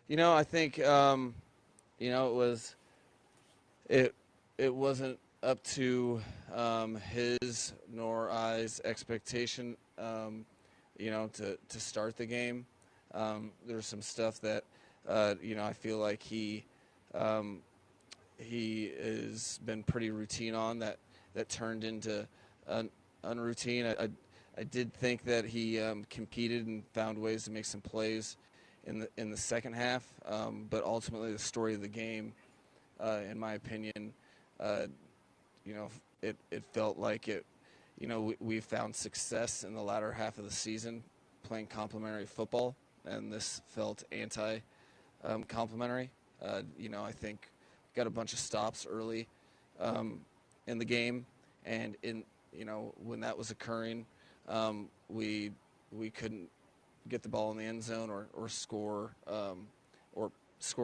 I think it wasn't up to his nor I's expectation. To start the game, there's some stuff that I feel like he has been pretty routine on that turned into unroutine. I did think that he competed and found ways to make some plays in the second half, but ultimately the story of the game, in my opinion, it felt like it. We found success in the latter half of the season playing complementary football, and this felt anti-complementary. I think got a bunch of stops early in the game, and when that was occurring, we couldn't get the ball in the end zone or score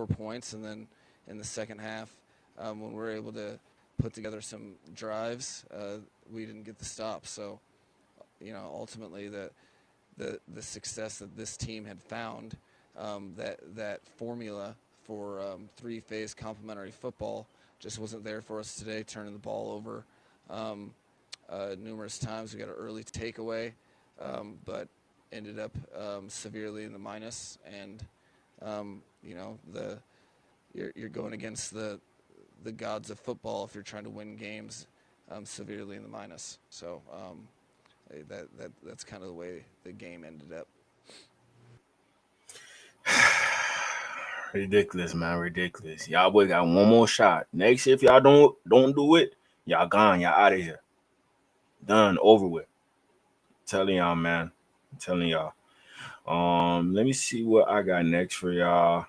points, and then in the second half, when we were able to put together some drives, we didn't get the stop. So, ultimately the success that this team had found, that formula for three-phase complementary football just wasn't there for us today, turning the ball over numerous times. We got an early takeaway, but ended up severely in the minus. And, you're going against the gods of football if you're trying to win games severely in the minus. So that's kind of the way the game ended up. Ridiculous, man. Ridiculous. Y'all boy got one more shot. Next year, if y'all don't do it, y'all gone. Y'all out of here. Done. Over with. Telling y'all, man. I'm telling y'all. Let me see what I got next for y'all.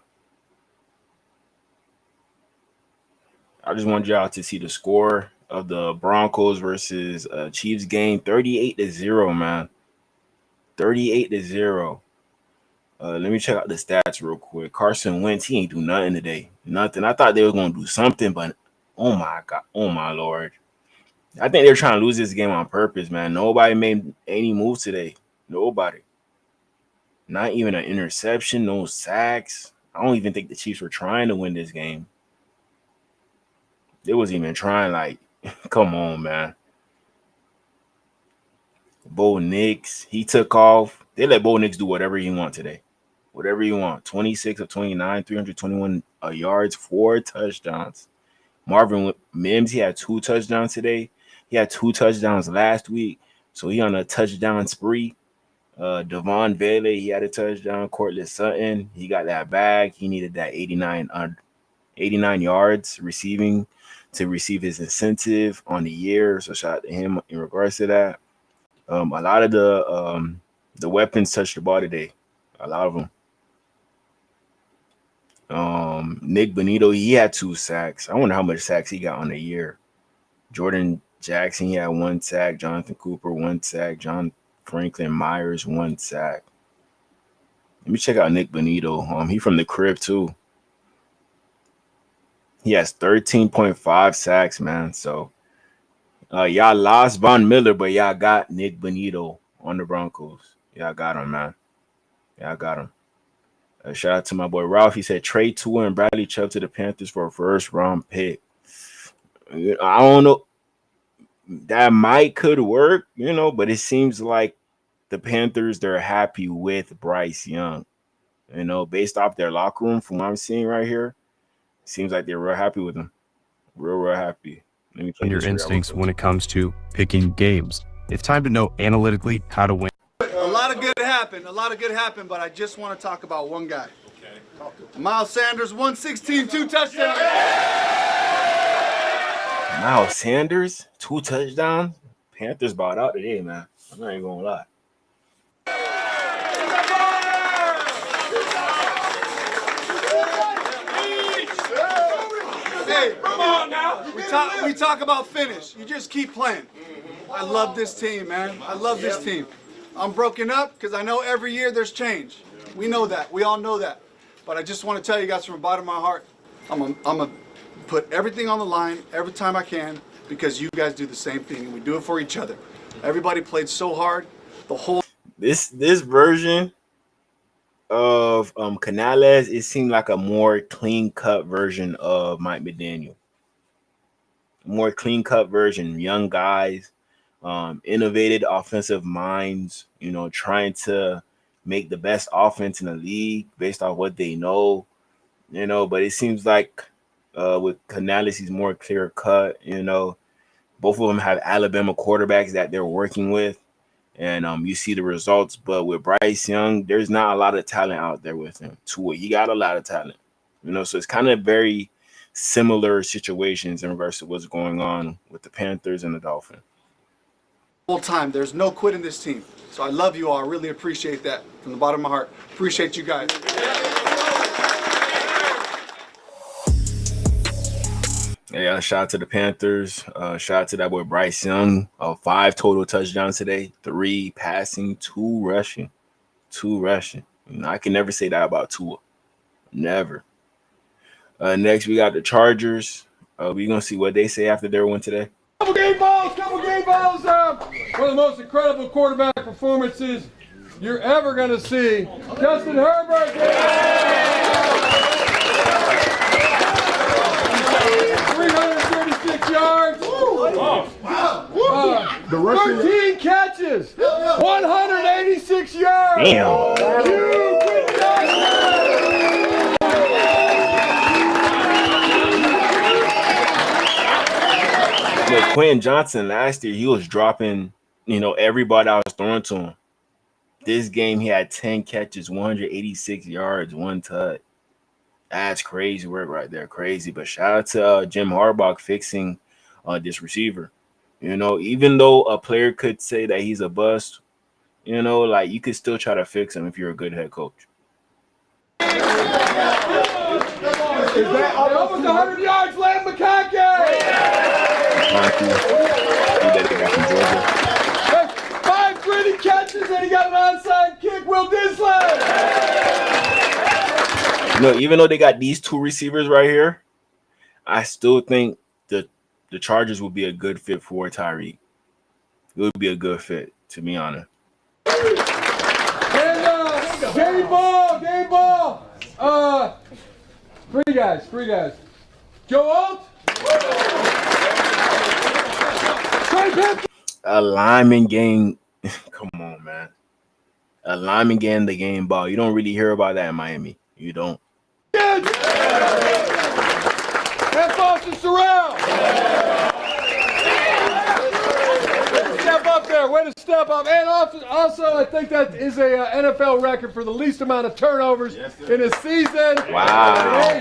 I just want y'all to see the score of the Broncos versus Chiefs game. 38-0, man. 38-0. Let me check out the stats real quick. Carson Wentz, he ain't do nothing today. Nothing. I thought they were gonna do something, but oh my god, oh my lord. I think they're trying to lose this game on purpose, man. Nobody made any moves today. Nobody. Not even an interception, no sacks. I don't even think the Chiefs were trying to win this game. They wasn't even trying, like, come on, man. Bo Nix, he took off. They let Bo Nix do whatever he want today. Whatever you want. 26 of 29, 321 yards, 4 touchdowns. Marvin Mims, he had 2 touchdowns today. He had 2 touchdowns last week. So he on a touchdown spree. Devon Vele, he had a touchdown. Cortland Sutton, he got that bag. He needed that 89 yards receiving to receive his incentive on the year. So shout out to him in regards to that. A lot of the weapons touched the ball today. A lot of them. Nick Bonito, he had 2 sacks. I wonder how much sacks he got on the year. Jordan Jackson, he had 1 sack. Jonathan Cooper, 1 sack. John Franklin Myers, 1 sack. Let me check out Nick Bonito. He from the crib too. He has 13.5 sacks, man. So y'all lost Von Miller, but y'all got Nick Bonito on the Broncos. Yeah, I got him, man. Yeah, I got him. Shout out to my boy Ralph. He said trade Tua and Bradley Chubb to the Panthers for a first round pick. I don't know. That might could work, but it seems like the Panthers, they're happy with Bryce Young. Based off their locker room, from what I'm seeing right here, it seems like they're real happy with him. Real happy. Let me play your this for y'all real instincts quick. when it comes to picking games. It's time to know analytically how to win. A lot of good happened, but I just want to talk about one guy. Okay. Miles Sanders, 116, 2 touchdowns. Miles Sanders, 2 touchdowns. Panthers bought out today, man. I'm not even gonna lie. Hey, come on now. We talk about finish. You just keep playing. I love this team, man. I love this team. I'm broken up because I know every year there's change. We know that. We all know that. But I just want to tell you guys from the bottom of my heart, I'm gonna put everything on the line every time I can because you guys do the same thing and we do it for each other. Everybody played so hard. The whole This version of Canales, it seemed like a more clean cut version of Mike McDaniel. More clean cut version, young guys, innovative offensive minds, trying to make the best offense in the league based off what they know, but it seems like with Canales, he's more clear cut, both of them have Alabama quarterbacks that they're working with, and you see the results. But with Bryce Young, there's not a lot of talent out there with him. Tua, he got a lot of talent, so it's kind of very similar situations in regards to what's going on with the Panthers and the Dolphins. whole time, there's no quit in this team. So I love you all. I really appreciate that from the bottom of my heart. Appreciate you guys. Yeah, shout out to the Panthers. Shout out to that boy Bryce Young. 5 total touchdowns today, 3 passing, 2 rushing. I can never say that about Tua. Never. Next, we got the Chargers. We're going to see what they say after their win today. Couple game balls. One of the most incredible quarterback performances you're ever going to see. Justin Herbert. 336 yards. Wow. 13 catches. 186 yards. Damn. Quentin Johnson last year, he was dropping, everybody I was throwing to him. This game, he had 10 catches, 186 yards, 1 touch. That's crazy work right there, crazy. But shout out to Jim Harbaugh fixing this receiver. Even though a player could say that he's a bust, you could still try to fix him if you're a good head coach. Is that almost 100 yards, Lamb McConkey? 5 gritty catches and he got an onside kick. Will Disley. Even though they got these 2 receivers right here, I still think the Chargers would be a good fit for Tyreek. It would be a good fit, to be honest. And game ball. 3 guys. Joe Alt. A lineman game. Come on, man. A lineman getting the game ball. You don't really hear about that in Miami. You don't. And Boston Sorrell. Step up there. Way to step up. And also, I think that is a NFL record for the least amount of turnovers in a season. Wow.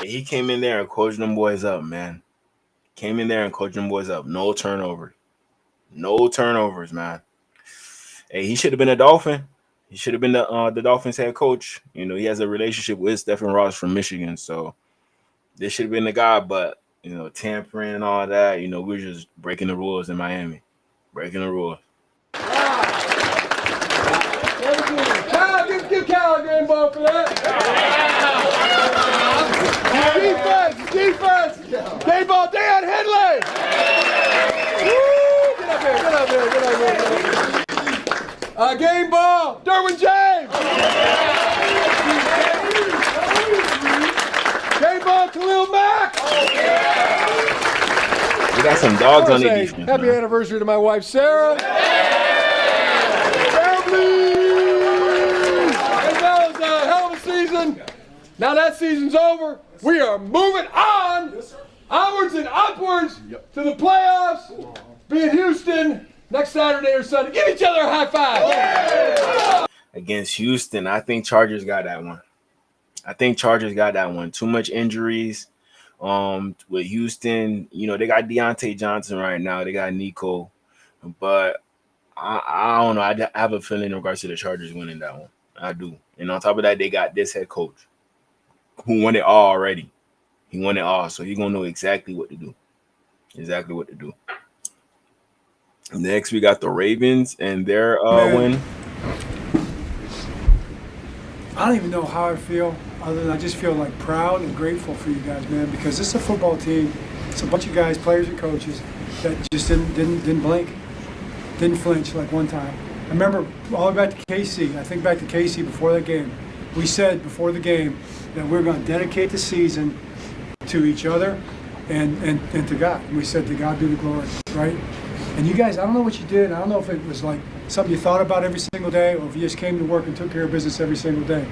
He came in there and coached them boys up, man. No turnovers. No turnovers, man. Hey, he should have been a Dolphin. He should have been the Dolphins head coach. He has a relationship with Stephen Ross from Michigan, so this should have been the guy. But tampering and all that, we're just breaking the rules in Miami. Breaking the rules. Give Cal a game ball for that. Defense. Game ball. Dan Henley. Woo! Get up here. some dogs I on wanna their say defense. happy man. anniversary to my wife, Sarah. Family! And that was a hell of a season. Now that season's over. We are moving on, onwards and upwards to the playoffs. Be in Houston next Saturday or Sunday. Give each other a high five. Against Houston, I think Chargers got that one. Too much injuries. With Houston, they got Deontay Johnson right now. They got Nico, but I don't know. I have a feeling in regards to the Chargers winning that one. I do. And on top of that, they got this head coach who won it all already. He won it all, so he's gonna know exactly what to do. Next, we got the Ravens and their win. I don't even know how I feel, other than I just feel like proud and grateful for you guys, man, because this is a football team. It's a bunch of guys, players and coaches, that just didn't blink, didn't flinch like one time. I remember all the way back to KC. I think back to KC before that game. We said before the game that we're going to dedicate the season to each other and to God. And we said, to God be the glory, right? And you guys, I don't know what you did. I don't know if it was like something you thought about every single day, or if you just came to work and took care of business every single day.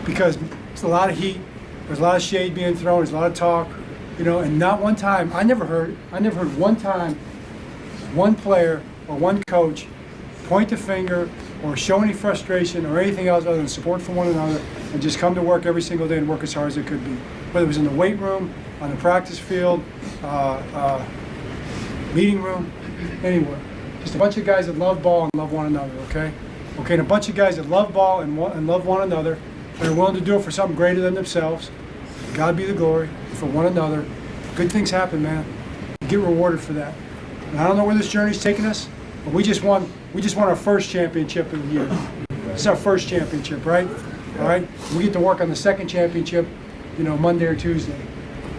Because it's a lot of heat, there's a lot of shade being thrown, there's a lot of talk, and not one time, I never heard one time one player or one coach point the finger or show any frustration or anything else other than support for one another, and just come to work every single day and work as hard as they could be. Whether it was in the weight room, on the practice field, meeting room, anywhere. Just a bunch of guys that love ball and love one another, okay? Okay, and a bunch of guys that love ball and love one another, and are willing to do it for something greater than themselves. God be the glory for one another. Good things happen, man. You get rewarded for that. And I don't know where this journey's taking us, but we just won our first championship of the year. This is our first championship, right? All right? We get to work on the second championship, Monday or Tuesday.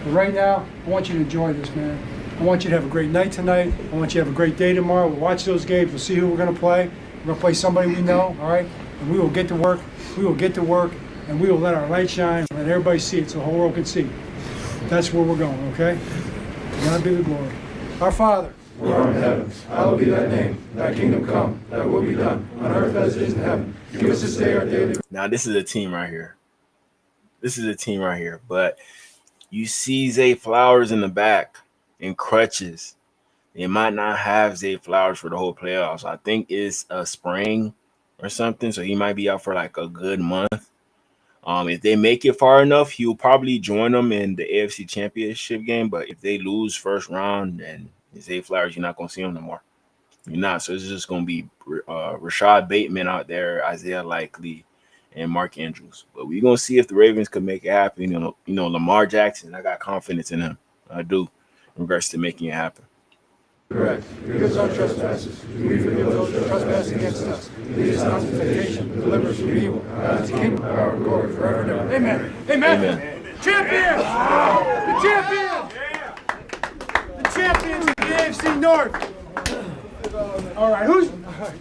But right now, I want you to enjoy this, man. I want you to have a great night tonight. I want you to have a great day tomorrow. We'll watch those games. We'll see who we're going to play. We're going to play somebody we know, all right? And we will get to work. And we will let our light shine, let everybody see it so the whole world can see. That's where we're going, okay? To God be the glory. Our Father, who art in heaven, hallowed be thy name. Thy kingdom come, thy will be done, on earth as it is in heaven. Give us this day our daily. Now, this is a team right here. But you see Zay Flowers in the back in crutches. They might not have Zay Flowers for the whole playoffs. I think it's a sprain or something, so he might be out for like a good month. If they make it far enough, he'll probably join them in the AFC Championship game. But if they lose first round, then Zay Flowers, you're not going to see him no more. You're not. So it's just going to be Rashad Bateman out there, Isaiah Likely, and Mark Andrews. But we're going to see if the Ravens could make it happen. Lamar Jackson, I got confidence in him. I do, in regards to making it happen. Correct. Forgive us our trespasses. We forgive those who trespass against us. Lead us not into temptation, but deliver us from evil. God is the kingdom, power, and glory forever and ever. Amen. Amen. Champions! The champions of the AFC North. All right, who's got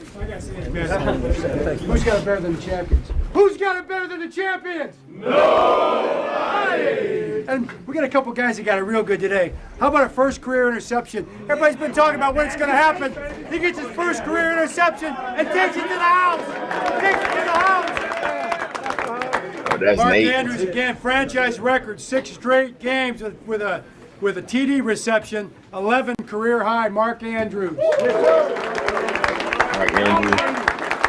it better than the champions? Who's got it better than the champions? Nobody! And we got a couple guys that got it real good today. How about a first career interception? Everybody's been talking about when it's going to happen. He gets his first career interception and takes it to the house. Oh, that's Mark Nate. Andrews again, franchise record, 6 straight games with a TD reception, 11 career high. Mark Andrews.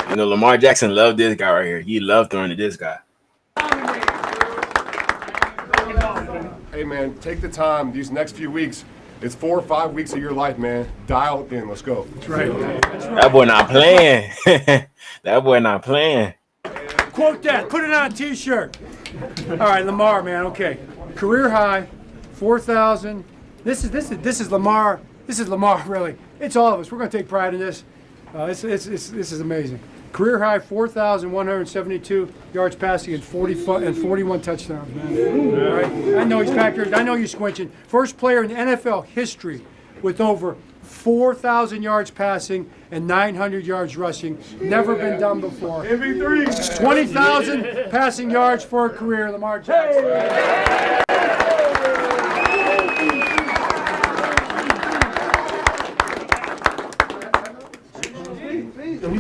Lamar Jackson loved this guy right here. He loved throwing to this guy. Hey, man, take the time these next few weeks. It's 4 or 5 weeks of your life, man. Dial it in. Let's go. That's right. That boy not playing. That boy not playing. Quote that. Put it on a T-shirt. All right, Lamar, man. Okay, career high, 4,000. This is Lamar. This is Lamar, really. It's all of us. We're going to take pride in this. This is amazing. Career high, 4,172 yards passing and 41 touchdowns, man. All right. I know he's factored. I know you're squinching. First player in NFL history with over 4,000 yards passing and 900 yards rushing. Never been done before. MVP. 20,000 passing yards for a career, Lamar Jackson.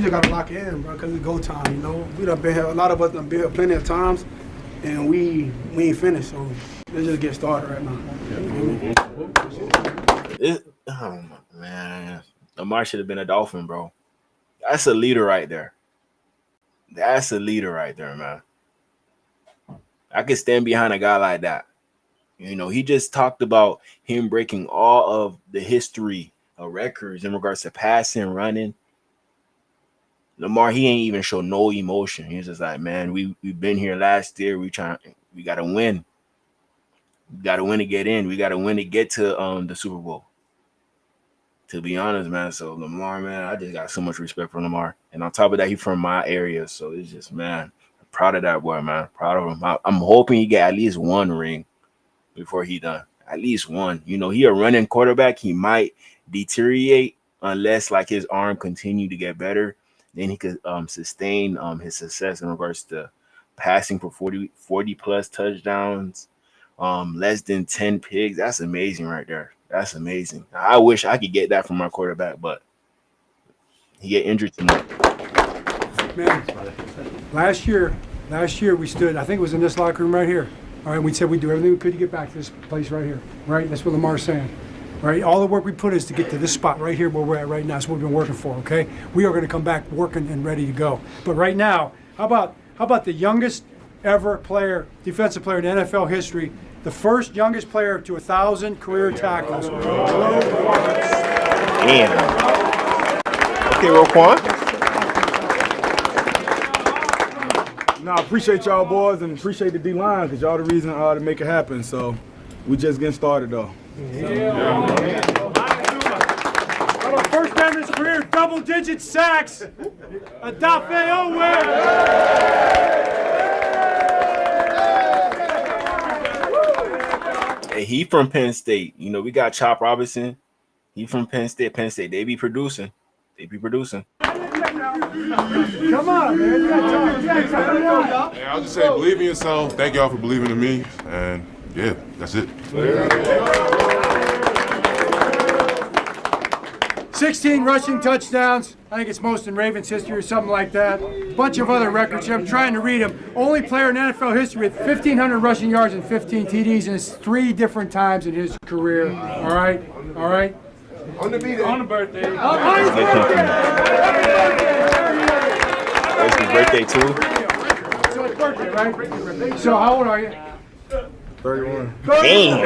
just gotta lock it in, bro, because it's go time. You know, we done been here. A lot of us done been here plenty of times, and we ain't finished. So let's just get started right now. Oh man, Lamar should have been a Dolphin, bro. That's a leader right there. That's a leader right there, man. I could stand behind a guy like that. You know, he just talked about him breaking all of the history of records in regards to passing, running. Lamar, he ain't even show no emotion. He's just like, man, we've been here last year. We gotta win. We gotta win to get in. We gotta win to get to the Super Bowl. To be honest, man. So Lamar, man, I just got so much respect for Lamar. And on top of that, he's from my area. So it's just, man, I'm proud of that boy, man. Proud of him. I'm hoping he get at least one ring before he done. At least one. You know, he a running quarterback. He might deteriorate unless like his arm continue to get better. Then he could sustain his success in regards to passing for 40 plus touchdowns, less than 10 picks. That's amazing right there. That's amazing. I wish I could get that from my quarterback, but he get injured too much. Man, last year we stood, I think it was in this locker room right here. All right, we said we'd do everything we could to get back to this place right here. Right? That's what Lamar's saying. Right? All the work we put is to get to this spot right here where we're at right now. That's what we've been working for, okay? We are going to come back working and ready to go. But right now, how about the youngest ever player, defensive player in NFL history, the first youngest player to 1,000 career tackles. Damn. Okay, Roquan. No, I appreciate y'all boys and appreciate the D-line because y'all the reason to make it happen. So we just getting started though. Our first time in his career, double-digit sacks. A Dolphin win. Hey, he from Penn State. You know, we got Chop Robinson. He from Penn State. Penn State, they be producing. Come on, man. You got Hey, I'll just say, believe in yourself. Thank y'all for believing in me. And yeah, that's it. 16 rushing touchdowns. I think it's most in Ravens history or something like that. A bunch of other records here. I'm trying to read them. Only player in NFL history with 1,500 rushing yards and 15 TDs, and it's 3 different times in his career. All right? On the birthday. On his birthday. It's his birthday too. So it's birthday, right? So how old are you? 31. Damn.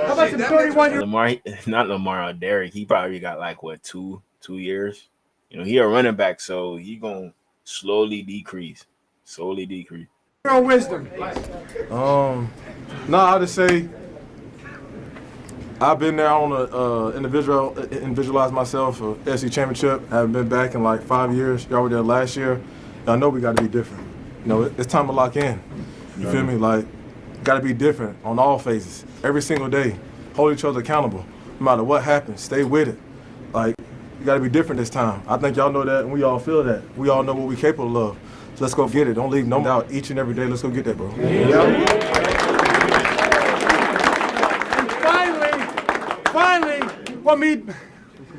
How about some 31 years? Lamar, not Lamar, Derek. He probably got like what 2 years. You know, he a running back, so he gonna slowly decrease. Wisdom. No, I'll just say I've been there on a individualize myself for SC Championship. I haven't been back in like 5 years. Y'all were there last year. I know we got to be different. You know, it's time to lock in. You feel me? Like, got to be different on all phases. Every single day. Hold each other accountable. No matter what happens, stay with it. Like, you got to be different this time. I think y'all know that and we all feel that. We all know what we're capable of. So let's go get it. Don't leave no doubt each and every day. Let's go get that, bro. Finally,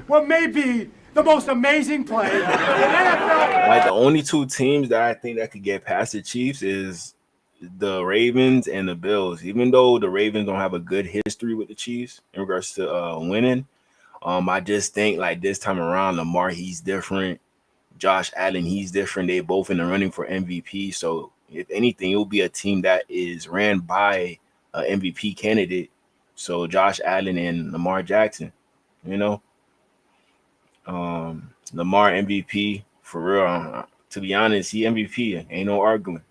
what may be the most amazing play in NFL. Like the only 2 teams that I think that could get past the Chiefs is the Ravens and the Bills. Even though the Ravens don't have a good history with the Chiefs in regards to winning, I just think like this time around, Lamar, he's different. Josh Allen, he's different. They both in the running for MVP. So if anything, it will be a team that is ran by an MVP candidate. So Josh Allen and Lamar Jackson, you know. Lamar MVP for real. To be honest, he MVP. Ain't no arguing.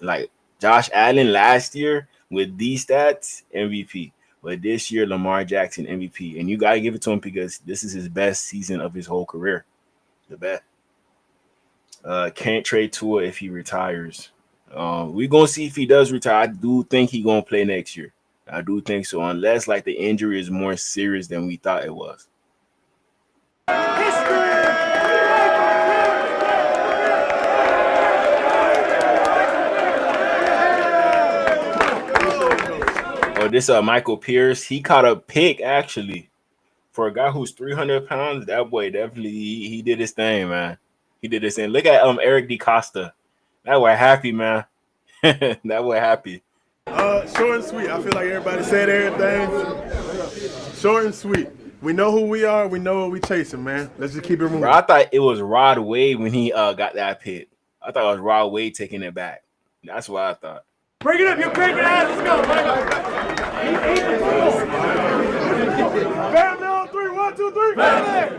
Like Josh Allen last year with these stats, MVP. But this year, Lamar Jackson MVP. And you gotta give it to him because this is his best season of his whole career. The best. Can't trade Tua if he retires. We're gonna see if he does retire. I do think he gonna play next year. I do think so, unless like the injury is more serious than we thought it was. Oh, this Michael Pierce, he caught a pick actually. For a guy who's 300 pounds, that boy definitely he did his thing, man. He did his thing. Look at Eric DeCosta. That boy happy, man. That boy happy. Short and sweet. I feel like everybody said everything. Short and sweet. We know who we are. We know what we chasing, man. Let's just keep it moving. Bro, I thought it was Rod Wade when he got that pick. I thought it was Rod Wade taking it back. That's what I thought. Bring it up, you crazy ass. Let's go. Family on 3. 1, 2, 3. Family.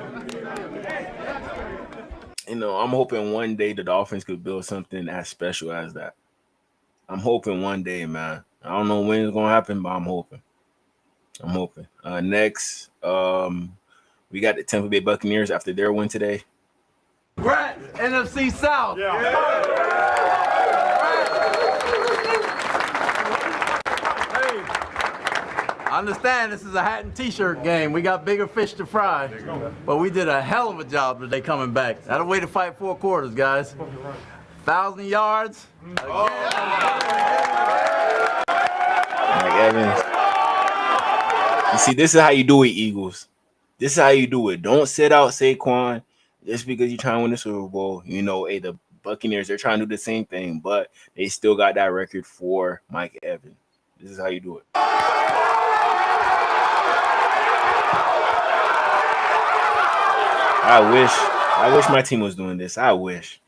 You know, I'm hoping one day the Dolphins could build something as special as that. I'm hoping one day, man. I don't know when it's gonna happen, but I'm hoping. Next, we got the Tampa Bay Buccaneers after their win today. Congrats, NFC South. I understand this is a hat and t-shirt game. We got bigger fish to fry. But we did a hell of a job today coming back. That'll way to fight 4 quarters, guys. 1,000 yards. Mike Evans. You see, this is how you do it, Eagles. This is how you do it. Don't sit out Saquon just because you're trying to win the Super Bowl. You know, hey, the Buccaneers, they're trying to do the same thing, but they still got that record for Mike Evans. This is how you do it. I wish my team was doing this. I wish.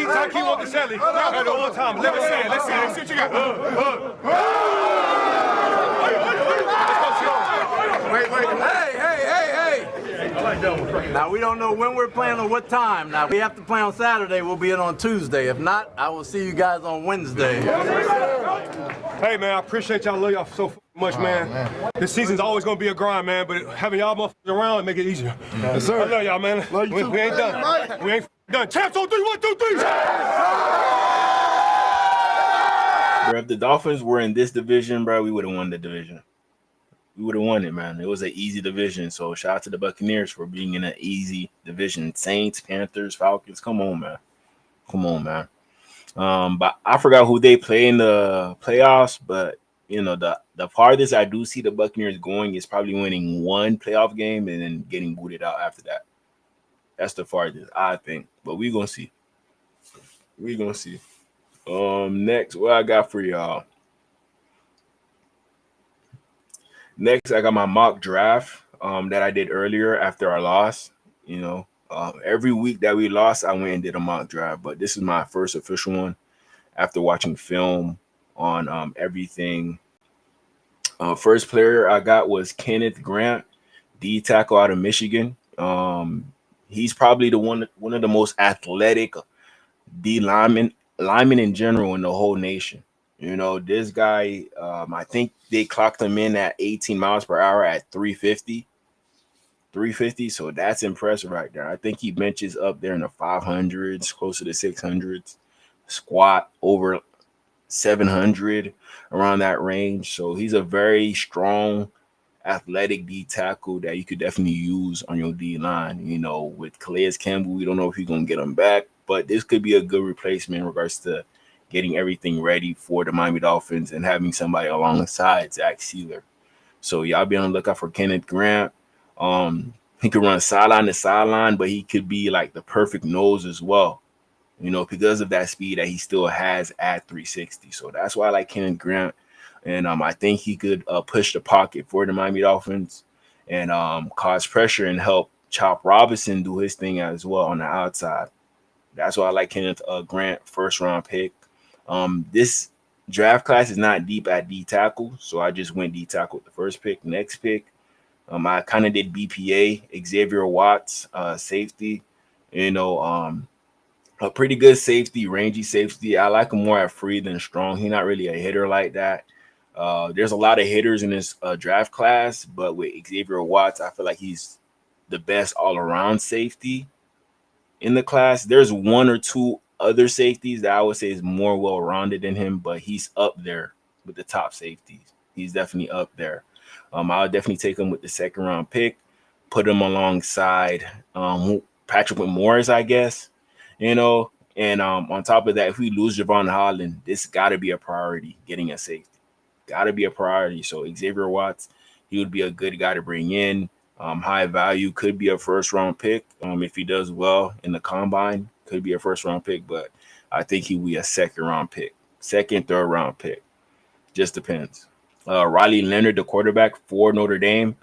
Taki want the Shelly. The whole time. Let me see it. Let's see what you got. Wait. Hey. I like that one. Now, we don't know when we're playing or what time. Now, we have to play on Saturday. We'll be in on Tuesday. If not, I will see you guys on Wednesday. Hey, man, I appreciate y'all. Love y'all so much, man. This season's always going to be a grind, man, but having y'all motherfuckers around and make it easier. Yes, sir. I love y'all, man. Love you too. We ain't done. We ain't done. Champs on 3, 1, 2, 3. Bro, if the Dolphins were in this division, bro, we would have won the division. We would have won it, man. It was an easy division. So shout out to the Buccaneers for being in an easy division. Saints, Panthers, Falcons. Come on, man. But I forgot who they play in the playoffs. But you know, the farthest I do see the Buccaneers going is probably winning one playoff game and then getting booted out after that. That's the farthest, I think. But we're gonna see. Next, what I got for y'all. Next, I got my mock draft that I did earlier after our loss. You know, every week that we lost, I went and did a mock draft. But this is my first official one after watching film on everything. First player I got was Kenneth Grant, D tackle out of Michigan. He's probably one of the most athletic D linemen in general in the whole nation. You know, this guy, I think they clocked him in at 18 miles per hour at 350. So that's impressive right there. I think he benches up there in the 500s, closer to 600s, squat over 700, around that range. So he's a very strong, athletic D tackle that you could definitely use on your D line. You know, with Calais Campbell, we don't know if he's going to get him back, but this could be a good replacement in regards to getting everything ready for the Miami Dolphins and having somebody alongside Zach Sealer. So y'all be on the lookout for Kenneth Grant. He could run sideline to sideline, but he could be like the perfect nose as well, you know, because of that speed that he still has at 360. So that's why I like Kenneth Grant. And I think he could push the pocket for the Miami Dolphins and cause pressure and help Chop Robinson do his thing as well on the outside. That's why I like Kenneth Grant, first round pick. This draft class is not deep at D tackle, so I just went D tackle with the first pick. Next pick, I kind of did BPA, Xavier Watts, safety. You know, a pretty good safety, rangy safety. I like him more at free than strong. He's not really a hitter like that. There's a lot of hitters in this draft class, but with Xavier Watts, I feel like he's the best all-around safety in the class. There's one or two other safeties that I would say is more well-rounded than him, but he's up there with the top safeties. He's definitely up there. I'll definitely take him with the second-round pick, put him alongside Patrick Morris, I guess. You know, And on top of that, if we lose Javon Holland, this got to be a priority. Getting a safety got to be a priority. So Xavier Watts, he would be a good guy to bring in. High value, could be a first round pick. If he does well in the combine, could be a first round pick, but I think he will be a second round pick, second, third round pick. Just depends. Riley Leonard, the quarterback for Notre Dame,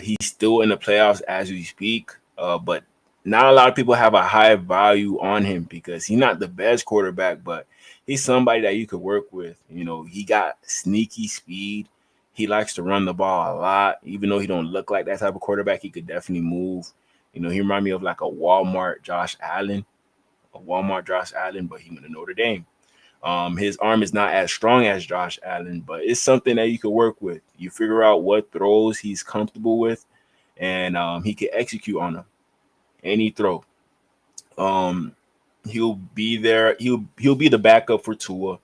he's still in the playoffs as we speak, but not a lot of people have a high value on him because he's not the best quarterback, but he's somebody that you could work with. He got sneaky speed. He likes to run the ball a lot. Even though he don't look like that type of quarterback, he could definitely move. He remind me of like a Walmart Josh Allen, but he went to Notre Dame. His arm is not as strong as Josh Allen, but it's something that you could work with. You figure out what throws he's comfortable with, and he can execute on them. Any throw. He'll be there. He'll be the backup for Tua.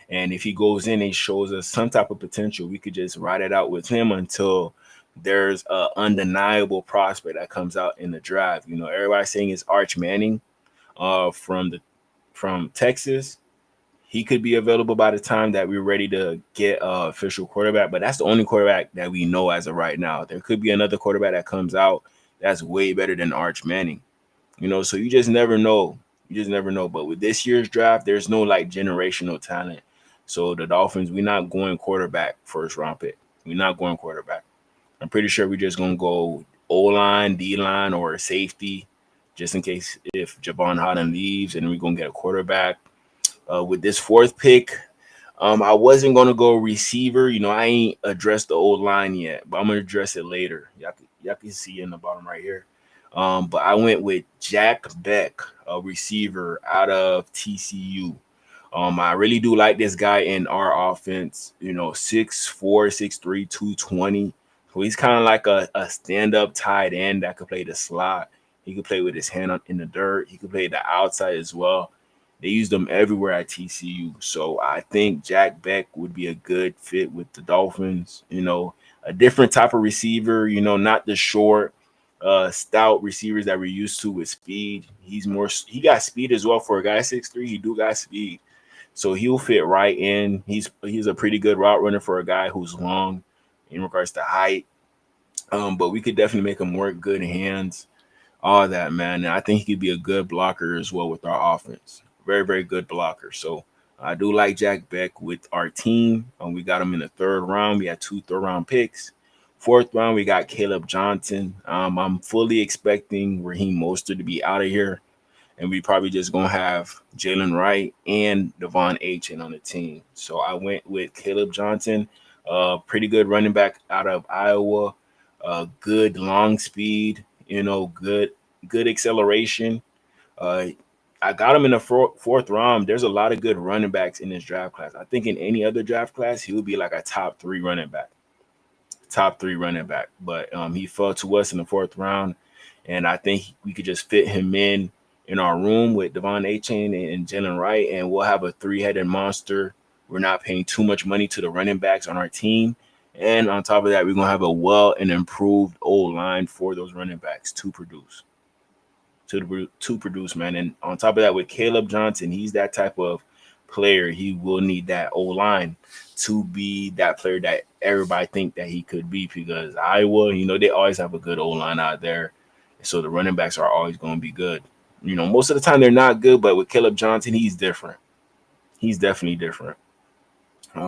And if he goes in and shows us some type of potential, we could just ride it out with him until there's a undeniable prospect that comes out in the draft. Everybody's saying it's Arch Manning from Texas. He could be available by the time that we're ready to get official quarterback, but that's the only quarterback that we know as of right now. There could be another quarterback that comes out that's way better than Arch Manning. So you just never know. You just never know. But with this year's draft, there's no like generational talent. So the Dolphins, we're not going quarterback first round pick. We're not going quarterback. I'm pretty sure we're just gonna go O-line, D-line, or safety, just in case if Javon Holland leaves, and we're gonna get a quarterback. With this fourth pick, I wasn't gonna go receiver. I ain't addressed the old line yet, but I'm gonna address it later. Y'all can see in the bottom right here. But I went with Jack Beck, a receiver out of TCU. I really do like this guy in our offense. 6'4", 6'3", 220. So he's kind of like a stand-up tight end that could play the slot. He could play with his hand in the dirt. He could play the outside as well. They use them everywhere at TCU. So I think Jack Beck would be a good fit with the Dolphins. A different type of receiver, not the short, stout receivers that we're used to with speed. He got speed as well for a guy 6'3". He do got speed. So he'll fit right in. He's a pretty good route runner for a guy who's long in regards to height. But we could definitely make him work, good hands, all that, man. And I think he could be a good blocker as well with our offense. Very, very good blocker. So I do like Jack Beck with our team. We got him in the third round. We had 2 third-round picks. Fourth round, we got Caleb Johnson. I'm fully expecting Raheem Mostert to be out of here. And we probably just going to have Jalen Wright and Devon Achane on the team. So I went with Caleb Johnson, pretty good running back out of Iowa, good long speed, good acceleration. I got him in the fourth round. There's a lot of good running backs in this draft class. I think in any other draft class, he would be like a top 3 running back. But he fell to us in the fourth round. And I think we could just fit him in our room with Devon Achane and Jalen Wright, and we'll have a 3-headed monster. We're not paying too much money to the running backs on our team. And on top of that, we're going to have a well and improved O-line for those running backs to produce. To produce, man. And on top of that, with Caleb Johnson, he's that type of player. He will need that O-line to be that player that everybody think that he could be, because Iowa, they always have a good O-line out there. So the running backs are always going to be good. Most of the time they're not good, but with Caleb Johnson, he's different. He's definitely different.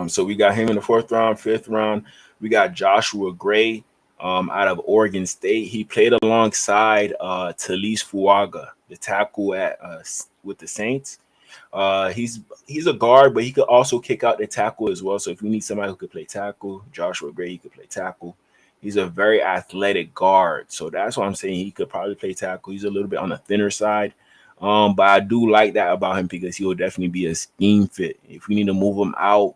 So we got him in the fourth round. Fifth round, we got Joshua Gray out of Oregon State. He played alongside Talise Fuaga, the tackle with the Saints. He's a guard, but he could also kick out the tackle as well. So if we need somebody who could play tackle, Joshua Gray, he could play tackle. He's a very athletic guard. So that's why I'm saying he could probably play tackle. He's a little bit on the thinner side. But I do like that about him because he will definitely be a scheme fit. If we need to move him out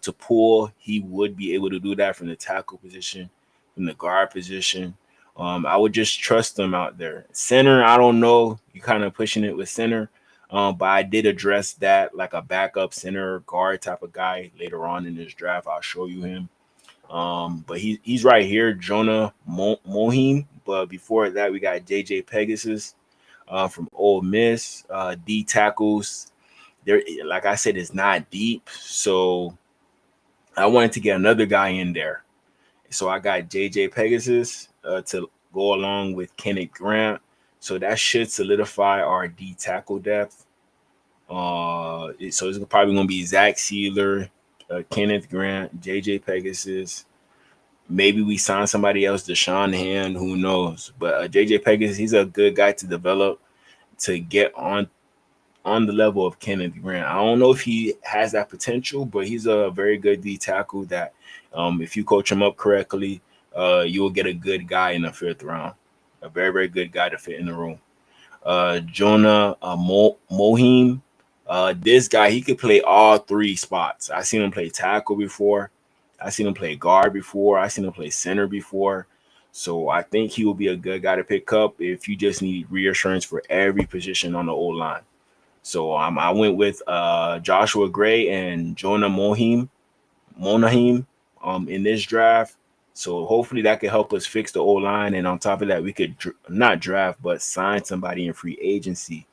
to pull, he would be able to do that from the tackle position, from the guard position. I would just trust him out there. Center, I don't know. You're kind of pushing it with center. But I did address that like a backup center guard type of guy later on in this draft. I'll show you him. But he's right here, Jonah Moheen. But before that, we got JJ Pegasus. from Ole Miss. D tackles, there, like I said, it's not deep. So I wanted to get another guy in there. So I got JJ Pegasus to go along with Kenneth Grant. So that should solidify our D tackle depth. So it's probably going to be Zach Sealer, Kenneth Grant, JJ Pegasus. Maybe we sign somebody else, Deshaun Hand, who knows? But JJ Pegasus, he's a good guy to develop to get on the level of Kenneth Grant. I don't know if he has that potential, but he's a very good D tackle that if you coach him up correctly, you will get a good guy in the 5th round. A very, very good guy to fit in the room. Jonah Mohim. This guy, he could play all 3 spots. I seen him play tackle before. I seen him play guard before. I seen him play center before. So I think he will be a good guy to pick up if you just need reassurance for every position on the O line. So I went with Joshua Gray and Jonah Monahim in this draft. So hopefully that could help us fix the O line, and on top of that, we could not draft but sign somebody in free agency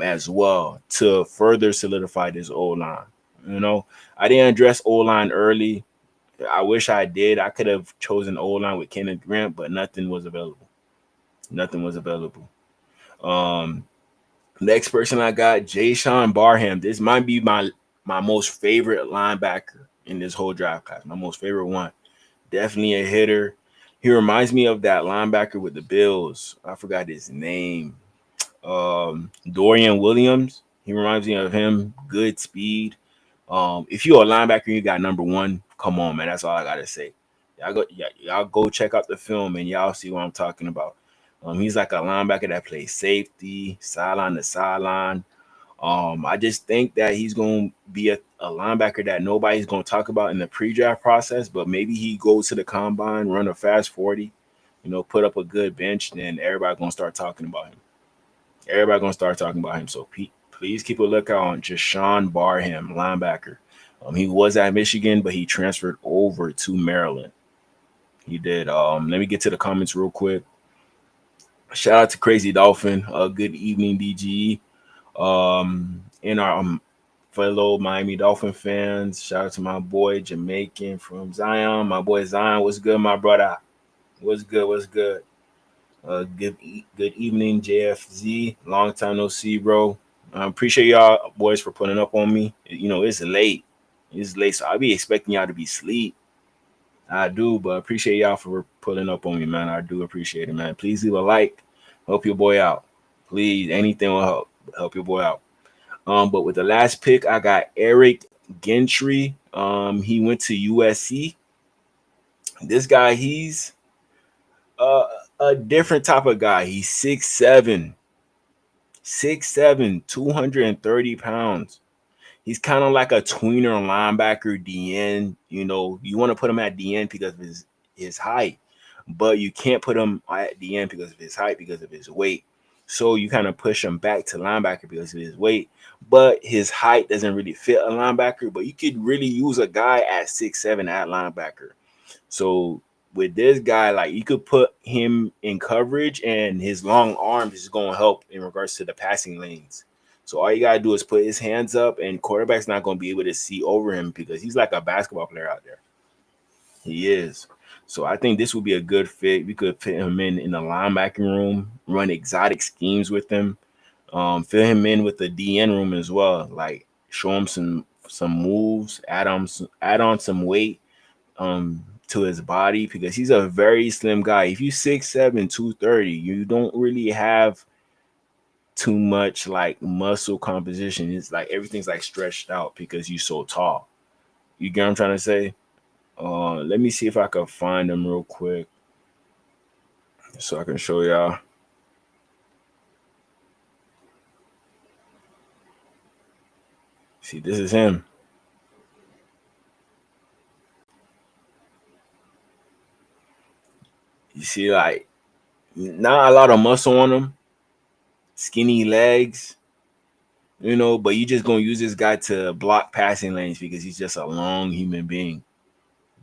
as well to further solidify this O line. You know, I didn't address O line early. I wish I did. I could have chosen O line with Kenneth Grant, but nothing was available. Nothing was available. Next person I got, Jay-Sean Barham. This might be my most favorite linebacker in this whole draft class. My most favorite one. Definitely a hitter. He reminds me of that linebacker with the Bills. I forgot his name. Dorian Williams. He reminds me of him. Good speed. If you're a linebacker and you got number 1, come on, man. That's all I gotta say. Y'all go check out the film and y'all see what I'm talking about. He's like a linebacker that plays safety, sideline to sideline. I just think that he's going to be a linebacker that nobody's going to talk about in the pre-draft process, but maybe he goes to the combine, run a fast 40, put up a good bench, then everybody's going to start talking about him. Everybody's going to start talking about him. So please keep a lookout on Ja'Shawn Barham, linebacker. He was at Michigan, but he transferred over to Maryland. He did. Let me get to the comments real quick. Shout out to Crazy Dolphin. Good evening, DGE. In our fellow Miami Dolphin fans, shout out to my boy Jamaican from Zion. My boy Zion, what's good, my brother? What's good? What's good? Good evening, JFZ. Long time no see, bro. I appreciate y'all boys for putting up on me. It's late. It's late, so I'll be expecting y'all to be asleep. I do, but I appreciate y'all for pulling up on me, man. I do appreciate it, man. Please leave a like. Help your boy out. Please, anything will help your boy out. But with the last pick, I got Eric Gentry. He went to USC. This guy, he's a different type of guy. He's 6'7", 230 pounds. He's kind of like a tweener linebacker DN. You want to put him at DN because of his height, but you can't put him at DN because of his height, because of his weight. So you kind of push him back to linebacker because of his weight, but his height doesn't really fit a linebacker. But you could really use a guy at 6'7" at linebacker. So with this guy, like, you could put him in coverage, and his long arms is going to help in regards to the passing lanes. So all you got to do is put his hands up, and quarterback's not going to be able to see over him because he's like a basketball player out there. He is. So I think this would be a good fit. We could fit him in the linebacking room, run exotic schemes with him, fill him in with the DN room as well. Like, show him some moves, add on some weight to his body, because he's a very slim guy. If you 6'7", 230, you don't really have too much like muscle composition. It's like everything's like stretched out because you're so tall. You get what I'm trying to say? Let me see if I can find him real quick so I can show y'all. See, this is him. You see, like, not a lot of muscle on him, skinny legs, but you just gonna use this guy to block passing lanes because he's just a long human being.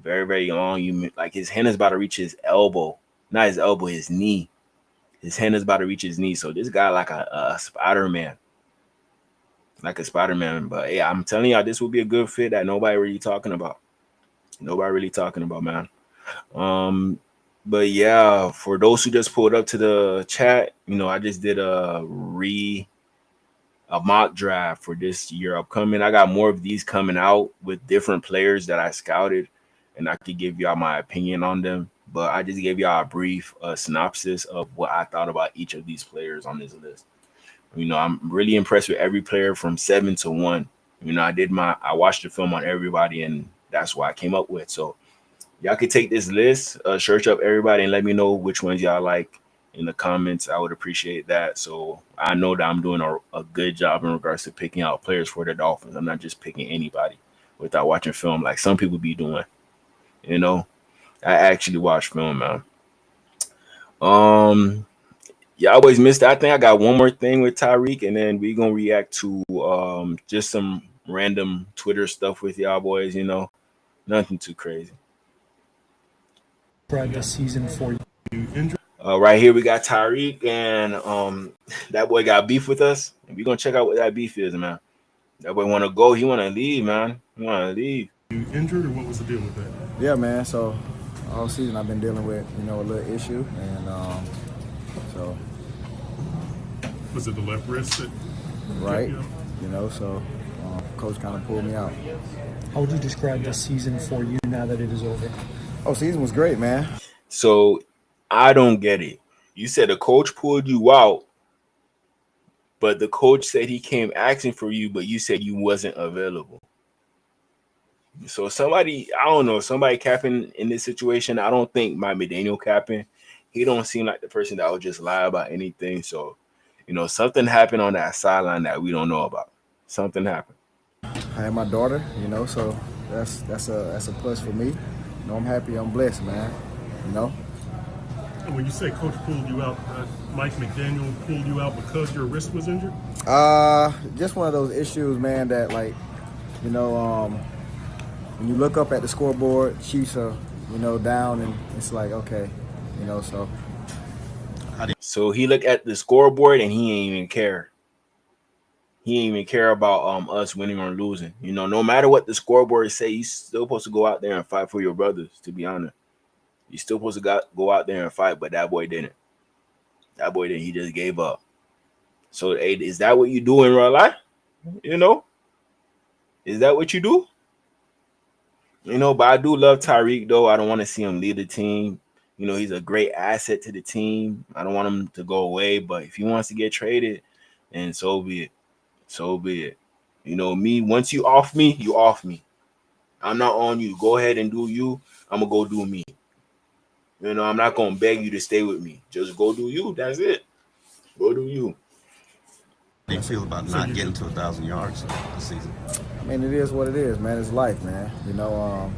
Very, very long human. Like, his hand is about to reach his elbow. Not his elbow, his knee. His hand is about to reach his knee. So this guy like a Spider-Man. Like a Spider-Man. But yeah, I'm telling y'all, this will be a good fit that nobody really talking about. Nobody really talking about, man. But yeah, for those who just pulled up to the chat, I just did a mock draft for this year upcoming. I got more of these coming out with different players that I scouted, and I could give y'all my opinion on them. But I just gave y'all a brief synopsis of what I thought about each of these players on this list. I'm really impressed with every player from 7 to 1. I watched the film on everybody, and that's what I came up with. So y'all could take this list, search up everybody, and let me know which ones y'all like in the comments. I would appreciate that. So I know that I'm doing a good job in regards to picking out players for the Dolphins. I'm not just picking anybody without watching film like some people be doing. I actually watch film, man. Yeah, I always missed it. I think I got one more thing with Tyreek, and then we're gonna react to just some random Twitter stuff with y'all boys, Nothing too crazy. This season for you. Right here we got Tyreek, and that boy got beef with us. And we're gonna check out what that beef is, man. That boy wanna go, he wanna leave, man. He wanna leave. You injured, or what was the deal with that? Yeah, man. So all season I've been dealing with, a little issue, and so. Was it the left wrist that? Right. So coach kind of pulled me out. How would you describe this season for you now that it is over? Oh, season was great, man. So I don't get it. You said the coach pulled you out, but the coach said he came asking for you, but you said you wasn't available. So somebody capping in this situation. I don't think Mike McDaniel capping. He don't seem like the person that would just lie about anything. So, something happened on that sideline that we don't know about. Something happened. I had my daughter, so that's a plus for me. I'm happy, I'm blessed, man. When you say coach pulled you out, Mike McDaniel pulled you out because your wrist was injured? Just one of those issues, man, that when you look up at the scoreboard, Chiefs are, down, and it's like, okay, so. So he looked at the scoreboard and he ain't even care. He ain't even care about us winning or losing. No matter what the scoreboard say, you're still supposed to go out there and fight for your brothers, to be honest. You're still supposed to go out there and fight, but that boy didn't. That boy didn't. He just gave up. So, hey, is that what you do in real life? Is that what you do? But I do love Tyreek, though. I don't want to see him lead the team. He's a great asset to the team. I don't want him to go away, but if he wants to get traded, then so be it. So be it. Me, once you off me, you off me. I'm not on you. Go ahead and do you. I'm going to go do me. I'm not going to beg you to stay with me. Just go do you. That's it. Go do you. How do you feel about not getting to 1,000 yards this season? I mean, it is what it is, man. It's life, man. I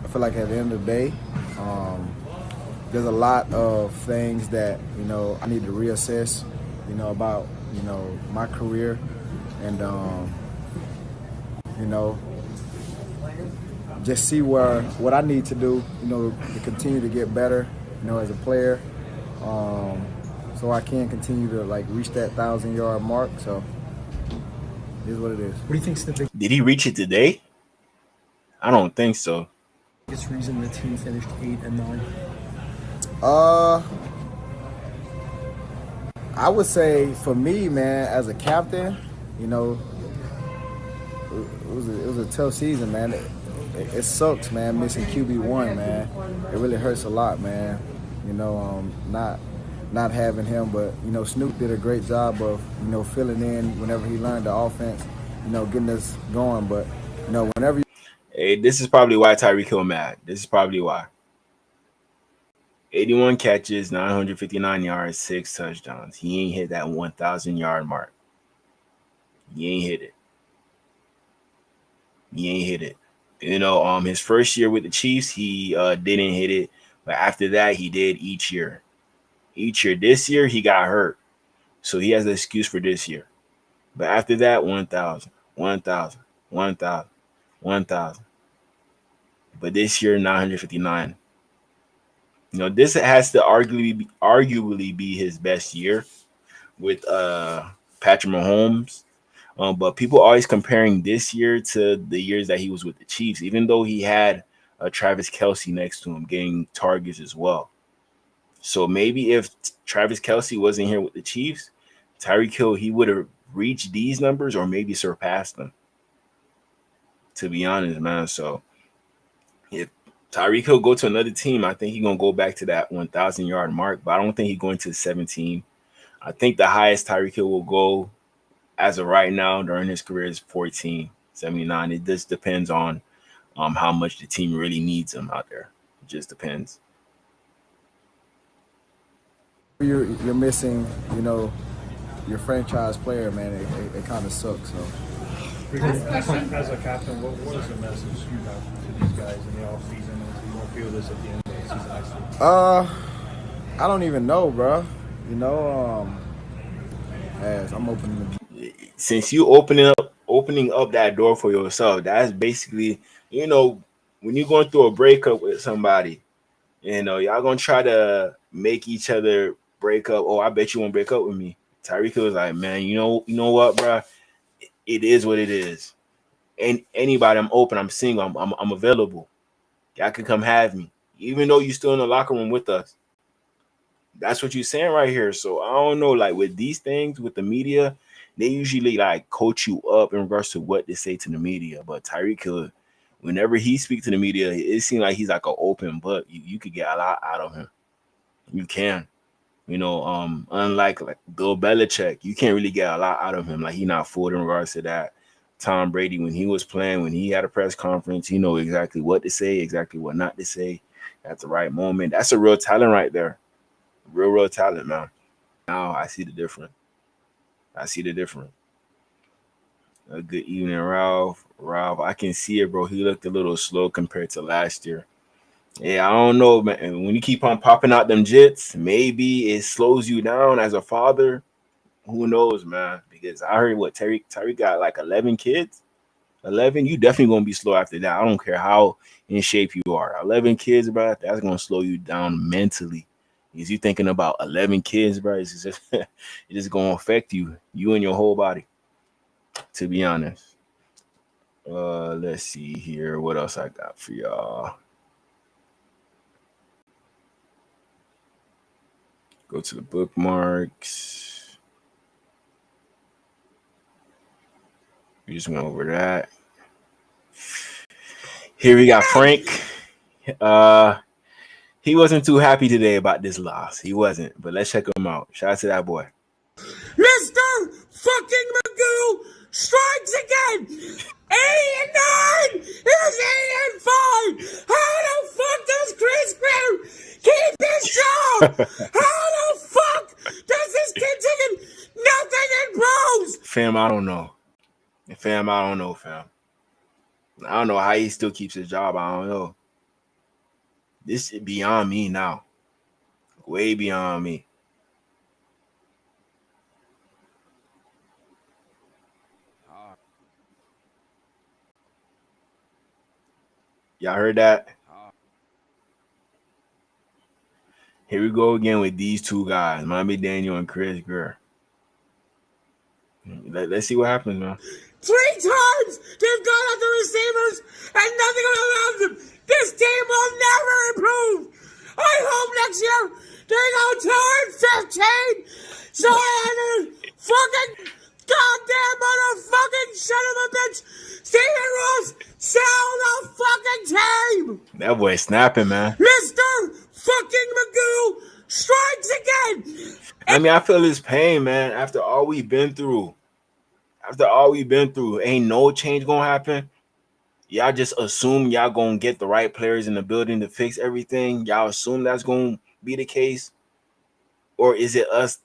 feel like at the end of the day, there's a lot of things that, I need to reassess, about, my career and, just see what I need to do, to continue to get better, as a player, so I can continue to reach that 1,000-yard mark. So it is what it is. What do you think's the biggest Did he reach it today? I don't think so. reason the team finished 8 and 9? I would say for me, man, as a captain, it was a tough season, man. It sucks, man, missing QB1, man. It really hurts a lot, man. Not having him, but Snoop did a great job of filling in whenever he learned the offense, getting us going. But whenever Hey, this is probably why Tyreek Hill mad. This is probably why. 81 catches, 959 yards, 6 touchdowns. He ain't hit that 1,000-yard mark. He ain't hit it. He ain't hit it. His first year with the Chiefs, he didn't hit it. But after that, he did each year. This year, he got hurt. So he has an excuse for this year. But after that, 1,000, 1,000, 1,000, 1,000. But this year, 959. This has to arguably be his best year with Patrick Mahomes. But people always comparing this year to the years that he was with the Chiefs, even though he had Travis Kelce next to him getting targets as well. So maybe if Travis Kelce wasn't here with the Chiefs, Tyreek Hill, he would have reached these numbers or maybe surpassed them. To be honest, man. So if Tyreek Hill go to another team, I think he's gonna go back to that 1,000-yard mark. But I don't think he's going to 17. I think the highest Tyreek Hill will go as of right now during his career is 1479. It just depends on how much the team really needs him out there. It just depends. You're missing, your franchise player, man. It kind of sucks. So. As a captain, what is the message you have to these guys in the offseason? And you won't feel this at the end of the season next week? I don't even know, bro. As I'm opening since you opening up that door for yourself, that's basically, when you're going through a breakup with somebody, y'all gonna try to make each other break up. Oh, I bet you won't break up with me. Tyreek was like, man, you know what, bro? It is what it is. And anybody, I'm open, I'm single, I'm available. Y'all can come have me, even though you're still in the locker room with us. That's what you're saying right here. So I don't know, like with these things with the media, they usually like coach you up in regards to what they say to the media. But Tyreek Hill, whenever he speaks to the media, it seems like he's like an open book. You could get a lot out of him. You can. Unlike like Bill Belichick, you can't really get a lot out of him. Like, he's not fooled in regards to that. Tom Brady, when he was playing, when he had a press conference, he know exactly what to say, exactly what not to say at the right moment. That's a real talent right there. Real talent, man. Now I see the difference. A good evening, Ralph. I can see it, bro. He looked a little slow compared to last year. Yeah, I don't know, man. When you keep on popping out them jits, maybe it slows you down as a father. Who knows, man? Because I heard what Terry got like 11 kids. 11, you definitely gonna be slow after that. I don't care how in shape you are. 11 kids, bro, that's gonna slow you down mentally. Because you thinking about 11 kids, bro, it's just it's just gonna affect you and your whole body. To be honest. Let's see here. What else I got for y'all? Go to the bookmarks. We just went over that. Here we got Frank. He wasn't too happy today about this loss. He wasn't, but let's check him out. Shout out to that boy. Mr. fucking Magoo strikes again. 8-9 is 8-5. How the fuck does Chris Greer keep his job? How the fuck does this kid taking nothing improves? Fam, I don't know, fam. I don't know how he still keeps his job. I don't know. This is beyond me now. Way beyond me. Y'all heard that? Here we go again with these two guys, Miami Daniel and Chris Greer. Let's see what happens, man. 3 times they've gone at the receivers and nothing will allow them. This team will never improve. I hope next year they go 2-15. So I fucking goddamn motherfucking son of a bitch, Steven Ross, sell the fucking team. That boy snapping, man. Mr. fucking Magoo strikes again. I mean, I feel his pain, man. After all we've been through, ain't no change gonna happen. Y'all just assume y'all gonna get the right players in the building to fix everything. Y'all assume that's gonna be the case, or is it us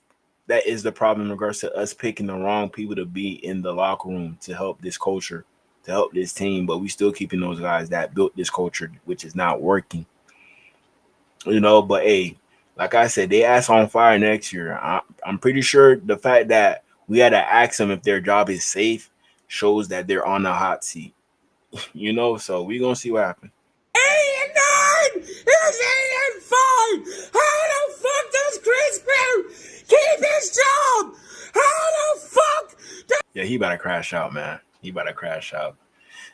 that is the problem in regards to us picking the wrong people to be in the locker room to help this culture, to help this team, but we still keeping those guys that built this culture, which is not working. But hey, like I said, they ass on fire next year. I'm pretty sure the fact that we had to ask them if their job is safe shows that they're on the hot seat. So we're gonna see what happens. 8-9 is 8-5. How the fuck does Chris Greer keep his job? How the fuck? Yeah, he about to crash out, man. He about to crash out.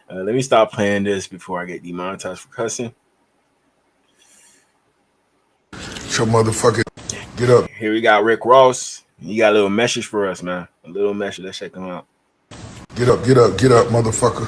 Let me stop playing this before I get demonetized for cussing. Your motherfucking get up. Here we got Rick Ross. He got a little message for us, man. A little message. Let's check him out. Get up, motherfucker.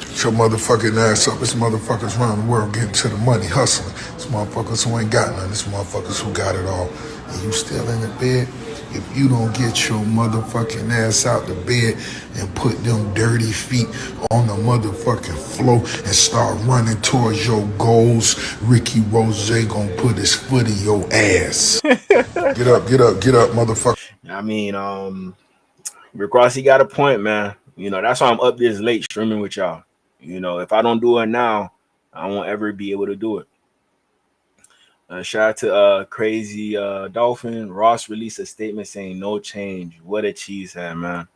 Get your motherfucking ass up. It's motherfuckers around the world getting to the money, hustling. It's motherfuckers who ain't got none. It's motherfuckers who got it all. And you still in the bed? If you don't get your motherfucking ass out the bed and put them dirty feet on the motherfucking floor and start running towards your goals, Ricky Rose gonna put his foot in your ass. Get up, motherfucker. I mean, Rick Ross, he got a point, man. You know, that's why I'm up this late streaming with y'all. You know, if I don't do it now, I won't ever be able to do it. Shout out to Crazy Dolphin. Ross released a statement saying no change. What a cheesehead, man.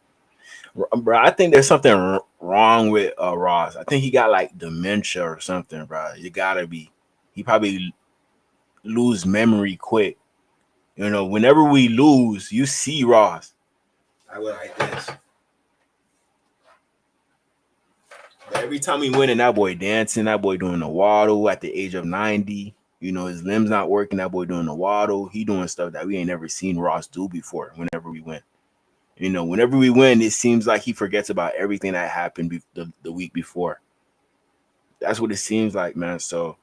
Bro, I think there's something wrong with Ross. I think he got like dementia or something, bro. You gotta be. He probably lose memory quick. You know, whenever we lose, you see Ross. I went like this. But every time we win, and that boy dancing, that boy doing the waddle at the age of 90. You know, his limbs not working. That boy doing the waddle. He doing stuff that we ain't never seen Ross do before whenever we win. You know, whenever we win, it seems like he forgets about everything that happened the week before. That's what it seems like, man. So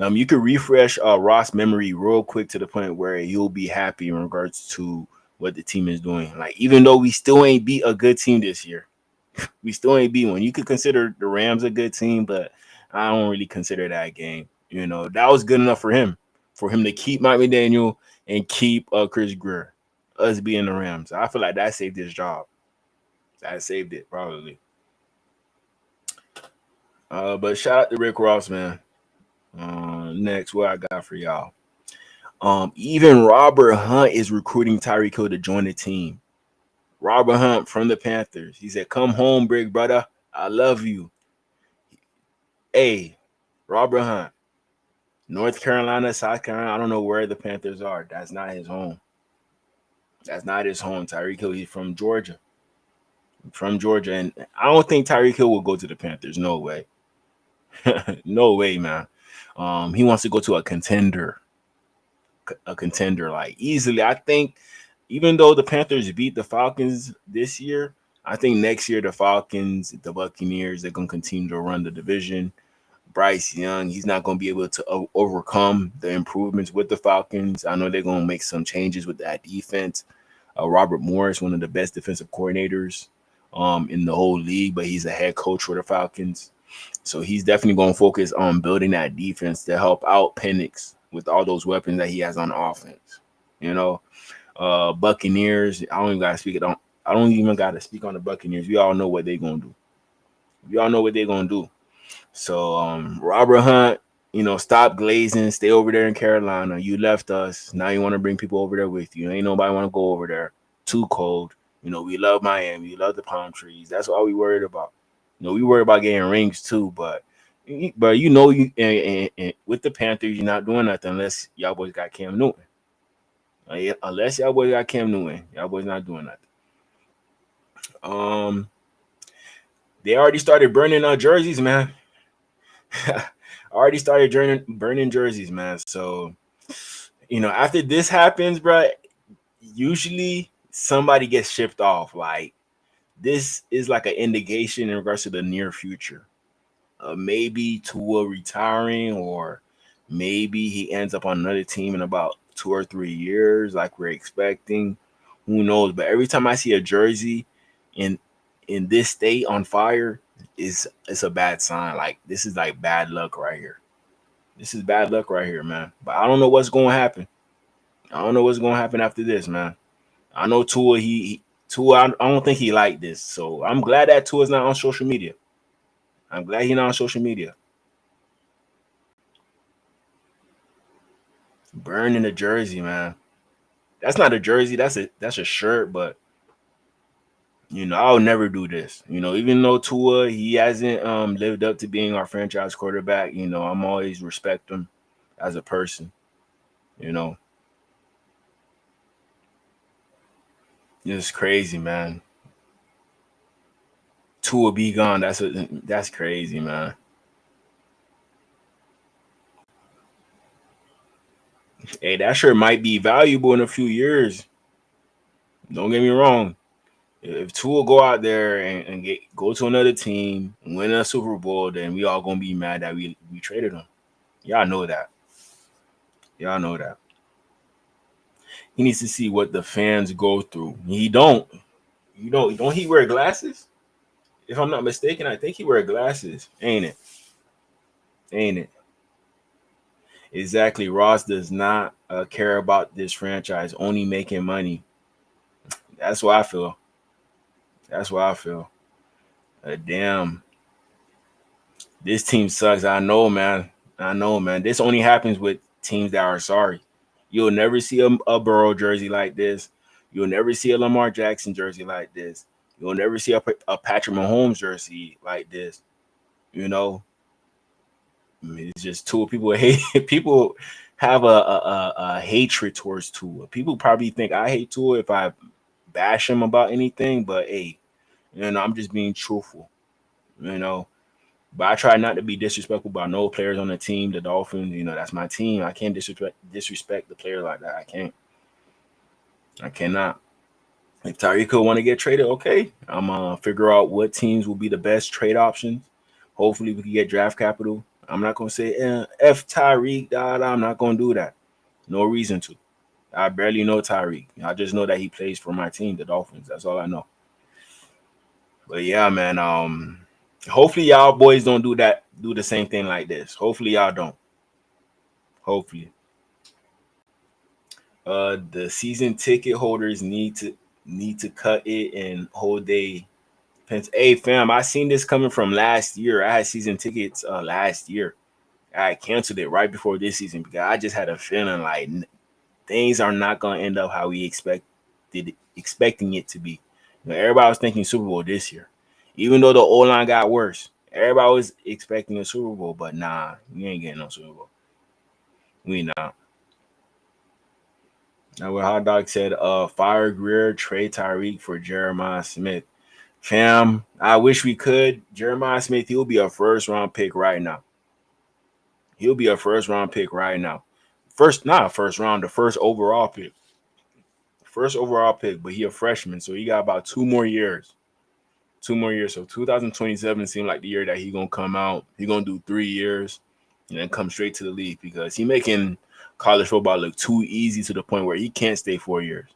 you could refresh Ross' memory real quick to the point where you'll be happy in regards to what the team is doing. Like, even though we still ain't beat a good team this year, we still ain't beat one. You could consider the Rams a good team, but I don't really consider that game. You know, that was good enough for him to keep Mike McDaniel and keep Chris Greer, us being the Rams. I feel like that saved his job. That saved it, probably. But shout out to Rick Ross, man. Next, what I got for y'all. Even Robert Hunt is recruiting Tyreek Hill to join the team. Robert Hunt from the Panthers. He said, "Come home, big brother. I love you." Hey, Robert Hunt. North Carolina, South Carolina, I don't know where the Panthers are. That's not his home. That's not his home. Tyreek Hill, he's from Georgia. And I don't think Tyreek Hill will go to the Panthers. No way. No way, man. He wants to go to a contender. Like, easily. I think even though the Panthers beat the Falcons this year, I think next year the Falcons, the Buccaneers, they're going to continue to run the division. Bryce Young, he's not going to be able to overcome the improvements with the Falcons. I know they're going to make some changes with that defense. Robert Morris, one of the best defensive coordinators in the whole league, but he's a head coach for the Falcons. So he's definitely going to focus on building that defense to help out Penix with all those weapons that he has on offense. You know, Buccaneers, I don't even got to speak on the Buccaneers. We all know what they're going to do. So Robert Hunt, you know, stop glazing, stay over there in Carolina. You left us. Now you want to bring people over there with you. Ain't nobody want to go over there. Too cold. You know, we love Miami. We love the palm trees. That's all we worried about. You know, we worry about getting rings too, but you know, and with the Panthers, you're not doing nothing unless y'all boys got Cam Newton. Unless y'all boys got Cam Newton, y'all boys not doing nothing. They already started burning jerseys, man. Already started burning jerseys, man. So, you know, after this happens, bro, usually somebody gets shipped off. Like, this is like an indication in regards to the near future. Maybe Tua retiring, or maybe he ends up on another team in about 2 or 3 years, like we're expecting. Who knows? But every time I see a jersey in this state on fire, it's a bad sign. Like, this is like bad luck right here. This is bad luck right here, man. But I don't know what's going to happen. I don't know what's going to happen after this, man. I know Tua, Tua, I don't think he liked this. So I'm glad that Tua's not on social media. I'm glad he's not on social media. Burning a jersey, man. That's not a jersey. That's a shirt, but you know, I'll never do this. You know, even though Tua, he hasn't lived up to being our franchise quarterback, you know, I'm always respect him as a person. You know, it's crazy, man. Two will be gone. That's crazy, man. Hey, that shirt might be valuable in a few years. Don't get me wrong. If Tua will go out there and go to another team, win a Super Bowl, then we all gonna be mad that we traded him. Y'all know that. Y'all know that. He needs to see what the fans go through. He don't. You don't he wear glasses? If I'm not mistaken, I think he wear glasses. Ain't it? Ain't it? Exactly. Ross does not care about this franchise, only making money. That's what I feel. That's what I feel. Damn. This team sucks. I know, man. I know, man. This only happens with teams that are sorry. You'll never see a Burrow jersey like this. You'll never see a Lamar Jackson jersey like this. You'll never see a Patrick Mahomes jersey like this. You know, I mean, it's just Tua. People hate. People have a hatred towards Tua. People probably think I hate Tua if I bash him about anything. But hey, I'm just being truthful. You know, but I try not to be disrespectful about no players on the team. The Dolphins, that's my team. I can't disrespect the player like that. I can't. I cannot. If Tyreek could want to get traded, okay. I'm gonna figure out what teams will be the best trade options. Hopefully, we can get draft capital. I'm not gonna say F Tyreek. I'm not gonna do that. No reason to. I barely know Tyreek. I just know that he plays for my team, the Dolphins. That's all I know. But yeah, man. Hopefully y'all boys don't do the same thing like this. Hopefully y'all don't. Hopefully. The season ticket holders need to cut it and hold they pens. Hey fam, I seen this coming from last year. I had season tickets last year. I canceled it right before this season because I just had a feeling like things are not gonna end up how we expecting it to be. Everybody was thinking Super Bowl this year. Even though the O-line got worse, everybody was expecting a Super Bowl, but nah, we ain't getting no Super Bowl. We not. Now, what Hot Dog said, fire Greer, trade Tyreek for Jeremiah Smith. Fam, I wish we could. Jeremiah Smith, he'll be a first-round pick right now. He'll be a first-round pick right now. Not a first round, the first overall pick. First overall pick, but he a freshman, so he got about 2 more years. 2 more years. So 2027 seemed like the year that he gonna come out. He gonna do 3 years and then come straight to the league because he making college football look too easy to the point where he can't stay 4 years.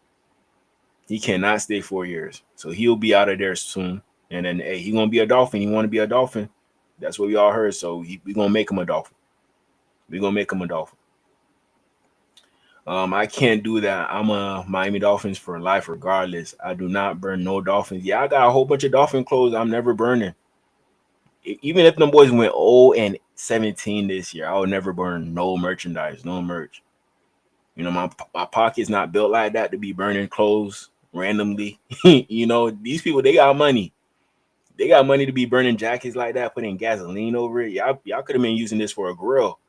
He cannot stay 4 years. So he'll be out of there soon. And then hey, he gonna be a Dolphin. He want to be a Dolphin. That's what we all heard. So we gonna make him a Dolphin. We gonna make him a Dolphin. I can't do that. I'm a Miami Dolphins for life, regardless. I do not burn no Dolphins. Yeah, I got a whole bunch of Dolphin clothes I'm never burning. Even if them boys went 0-17 this year, I would never burn no merchandise, no merch. My pocket's not built like that to be burning clothes randomly. These people, they got money. They got money to be burning jackets like that, putting gasoline over it. Y'all could have been using this for a grill.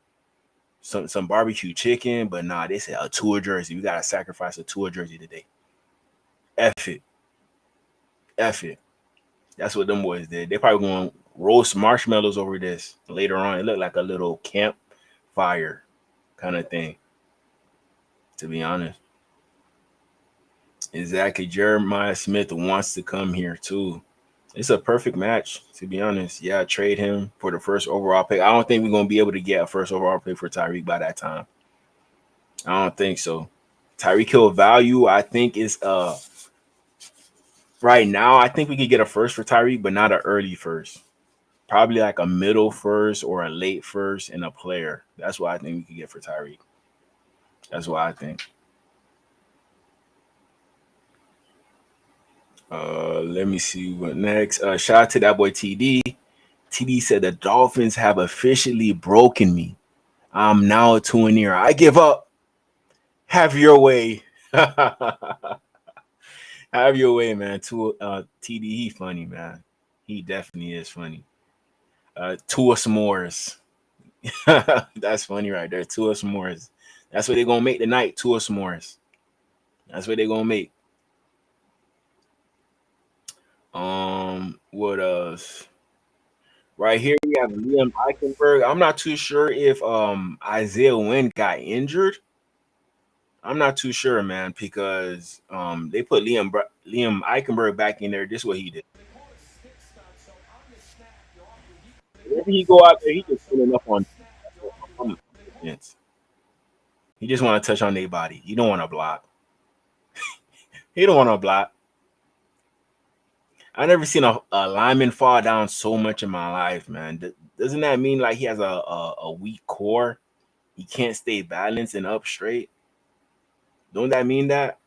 Some barbecue chicken, but nah, they said a Tua jersey. We gotta sacrifice a Tua jersey today. F it. F it. That's what them boys did. They probably gonna roast marshmallows over this later on. It looked like a little campfire kind of thing, to be honest. Exactly. Jeremiah Smith wants to come here too. It's a perfect match, to be honest. Yeah, trade him for the first overall pick. I don't think we're going to be able to get a first overall pick for Tyreek by that time. I don't think so. Tyreek Hill value, I think, is right now, I think we could get a first for Tyreek, but not an early first. Probably like a middle first or a late first and a player. That's what I think we could get for Tyreek. That's what I think. Let me see what next. Shout out to that boy TD. TD said the Dolphins have officially broken me. I'm now a 2-0. I give up. Have your way. Have your way, man. TD, he funny, man. He definitely is funny. Tua S'mores. That's funny right there. Tua S'mores. That's what they're gonna make tonight. 2 s'mores. That's what they're gonna make. What else? Right here we have Liam Eichenberg. I'm not too sure if Isaiah Wynn got injured. I'm not too sure, man, because they put Liam Eichenberg back in there. This is what he did. Whenever he go out there, he just pulling up on defense. He just want to touch on their body. He don't want to block. He don't want to block. I never seen a lineman fall down so much in my life, man. Doesn't that mean like he has a weak core? He can't stay balanced and up straight. Don't that mean that?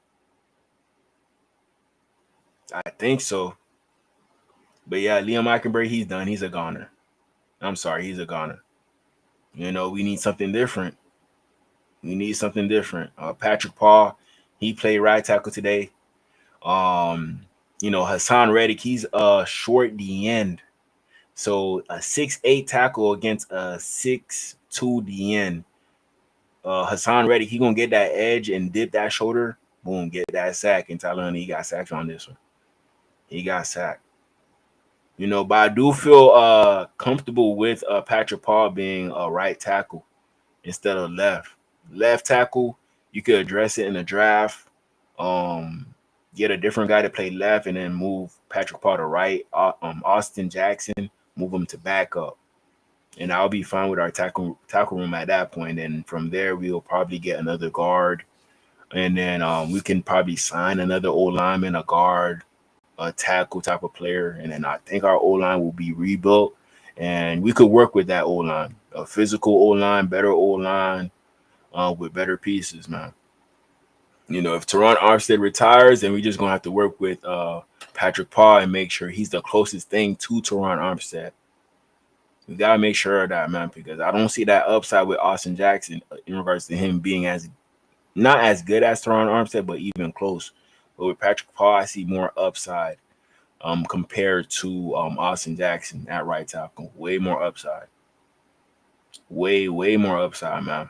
I think so. But yeah, Liam Eichenberg, he's done. He's a goner. I'm sorry, he's a goner. You know, we need something different. We need something different. Patrick Paul, he played right tackle today. You know, Hassan Reddick, he's short the end. So a 6'8" tackle against a 6'2" the end. Hassan Reddick, he gonna get that edge and dip that shoulder. Boom, get that sack. And Tyler Huntley, he got sacked on this one. He got sacked. You know, but I do feel comfortable with Patrick Paul being a right tackle instead of left. Left tackle, you could address it in the draft. Get a different guy to play left and then move Patrick Paul to right. Austin Jackson, move him to backup. And I'll be fine with our tackle room at that point. And from there, we'll probably get another guard. And then we can probably sign another O-lineman, a guard, a tackle type of player. And then I think our O-line will be rebuilt. And we could work with that O-line. A physical O-line, better O-line with better pieces, man. You know, if Teron Armstead retires, then we're just going to have to work with Patrick Paul and make sure he's the closest thing to Teron Armstead. We got to make sure of that, man, because I don't see that upside with Austin Jackson in regards to him being not as good as Teron Armstead, but even close. But with Patrick Paul, I see more upside compared to Austin Jackson at right tackle. Way more upside. Way more upside, man.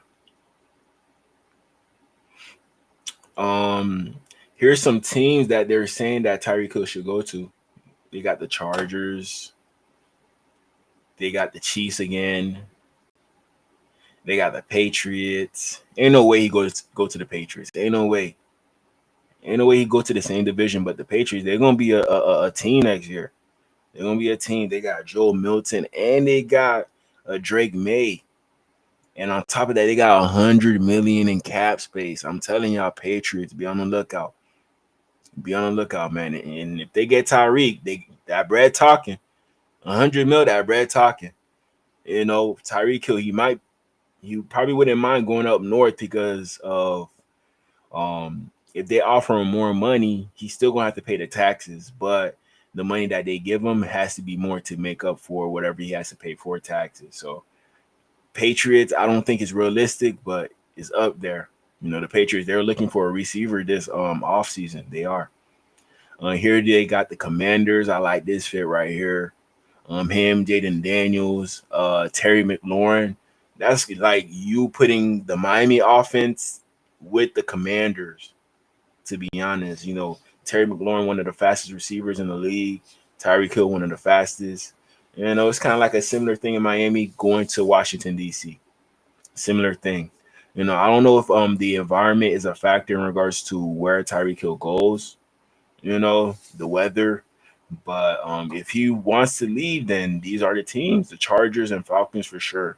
Here's some teams that they're saying that Tyreek Hill should go to. They got the Chargers. They got the Chiefs again. They got the Patriots. Ain't no way he go to the Patriots. Ain't no way. Ain't no way he go to the same division, but the Patriots, they're gonna be a team next year. They're gonna be a team. They got Joe Milton and they got Drake May. And on top of that, they got $100 million in cap space. I'm telling y'all, Patriots, be on the lookout. Be on the lookout, man. And if they get Tyreek, that bread talking. $100 million, that bread talking. You know, Tyreek Hill, you probably wouldn't mind going up north because of if they offer him more money, he's still gonna have to pay the taxes. But the money that they give him has to be more to make up for whatever he has to pay for taxes. So Patriots, I don't think it's realistic, but it's up there. You know, the Patriots, they're looking for a receiver this offseason. They are. Here they got the Commanders. I like this fit right here. Him, Jaden Daniels, Terry McLaurin. That's like you putting the Miami offense with the Commanders, to be honest. You know, Terry McLaurin, one of the fastest receivers in the league. Tyreek Hill, one of the fastest. You know, it's kind of like a similar thing in Miami going to Washington, D.C. Similar thing. You know, I don't know if the environment is a factor in regards to where Tyreek Hill goes, you know, the weather. But if he wants to leave, then these are the teams, the Chargers and Falcons for sure.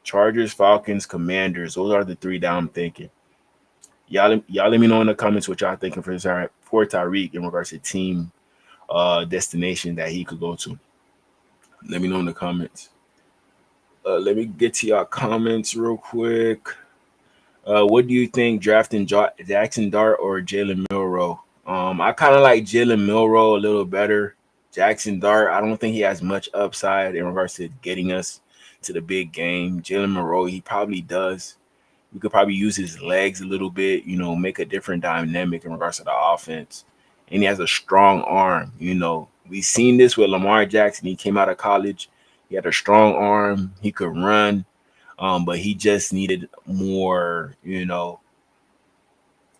Chargers, Falcons, Commanders. Those are the three that I'm thinking. Y'all let me know in the comments what y'all thinking for Tyreek in regards to team destination that he could go to. Let me know in the comments. Let me get to y'all comments real quick. What do you think drafting Jackson Dart or Jalen Milroe? I kind of like Jalen Milroe a little better. Jackson Dart, I don't think he has much upside in regards to getting us to the big game. Jalen Milroe, he probably does. We could probably use his legs a little bit, you know, make a different dynamic in regards to the offense. And he has a strong arm, you know. We've seen this with Lamar Jackson. He came out of college. He had a strong arm. He could run. But he just needed more,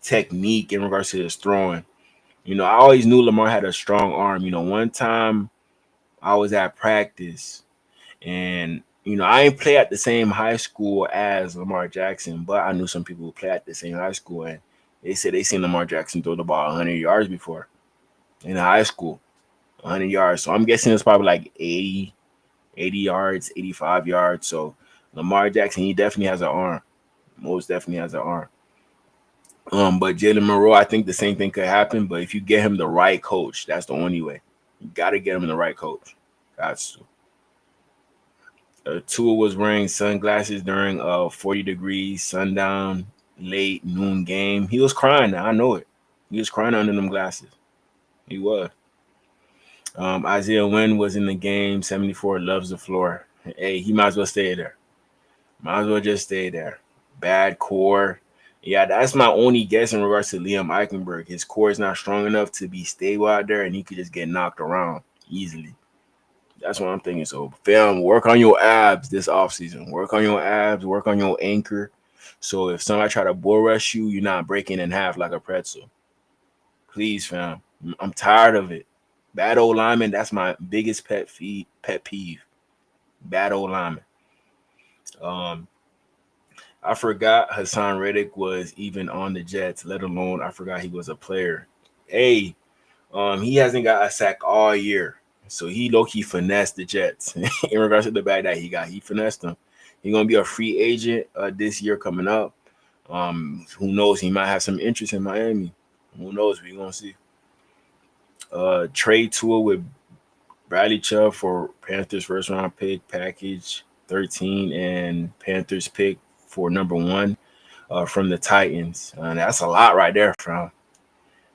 technique in regards to his throwing. I always knew Lamar had a strong arm. One time I was at practice and I ain't play at the same high school as Lamar Jackson, but I knew some people who play at the same high school and they said they seen Lamar Jackson throw the ball 100 yards before in high school. 100 yards. So I'm guessing it's probably like 80 yards, 85 yards. So Lamar Jackson, he definitely has an arm. Most definitely has an arm. But Jalen Monroe, I think the same thing could happen. But if you get him the right coach, that's the only way. You got to get him the right coach. Got to. Tua was wearing sunglasses during a 40 degrees sundown late noon game. He was crying. Now I know it. He was crying under them glasses. He was. Isaiah Wynn was in the game. 74 loves the floor. Hey, he might as well stay there. Might as well just stay there. Bad core. Yeah, that's my only guess in regards to Liam Eichenberg. His core is not strong enough to be stable out there, and he could just get knocked around easily. That's what I'm thinking. So, fam, work on your abs this offseason. Work on your abs. Work on your anchor. So if somebody try to bull rush you, you're not breaking in half like a pretzel. Please, fam. I'm tired of it. Bad old lineman, that's my biggest pet peeve. Bad old lineman. I forgot Hassan Reddick was even on the Jets, let alone I forgot he was a player. Hey, he hasn't got a sack all year. So he low-key finessed the Jets in regards to the bag that he got. He finessed them. He's gonna be a free agent this year coming up. Who knows? He might have some interest in Miami. Who knows? We're gonna see. Trade tour with Bradley Chubb for Panthers first round pick package 13 and Panthers pick for number 1 from the Titans. That's a lot right there, fam.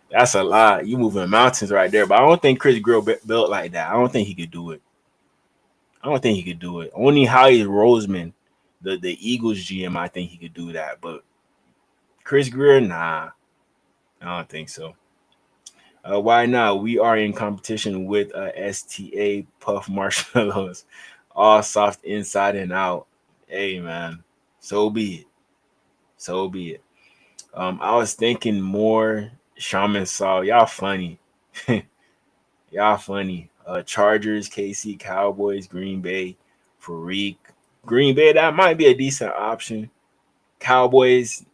That's a lot. You moving mountains right there. But I don't think Chris Grill built like that. I don't think he could do it. Only Howie Roseman, the Eagles GM, I think he could do that. But Chris Greer, nah. I don't think so. Why not? We are in competition with STA Puff Marshmallows, all soft inside and out. Hey, man, so be it. I was thinking more Shaman Saul. Y'all funny. Y'all funny. Chargers, KC, Cowboys, Green Bay, Fareek. Green Bay, that might be a decent option. Cowboys,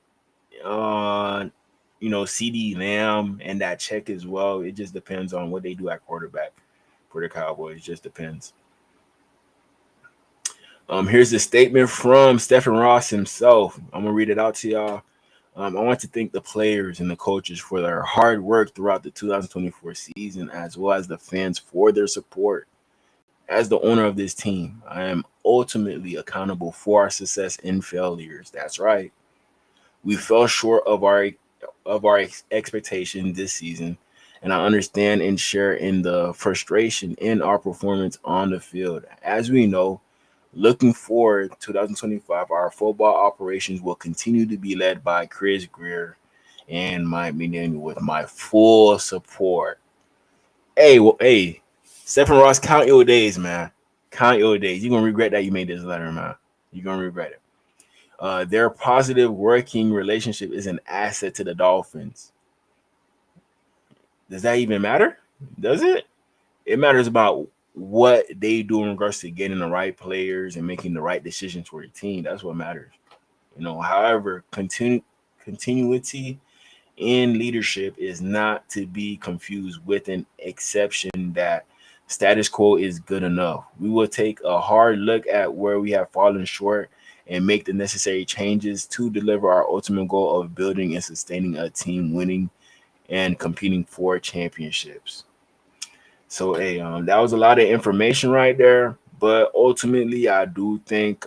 CD Lamb and that check as well. It just depends on what they do at quarterback for the Cowboys. It just depends. Here's a statement from Stephen Ross himself. I'm gonna read it out to y'all. I want to thank the players and the coaches for their hard work throughout the 2024 season, as well as the fans for their support. As the owner of this team, I am ultimately accountable for our success and failures. That's right. We fell short of our expectation this season, and I understand and share in the frustration in our performance on the field. As we know, looking forward to 2025, our football operations will continue to be led by Chris Grier and my opinion with my full support. Hey, Stephen Ross, count your days, man. Count your days. You're going to regret that you made this letter, man. You're going to regret it. Their positive working relationship is an asset to the Dolphins. Does that even matter? Does it? It matters about what they do in regards to getting the right players and making the right decisions for your team. That's what matters. However, continuity in leadership is not to be confused with an exception that status quo is good enough. We will take a hard look at where we have fallen short and make the necessary changes to deliver our ultimate goal of building and sustaining a team winning and competing for championships. So, that was a lot of information right there. But ultimately, I do think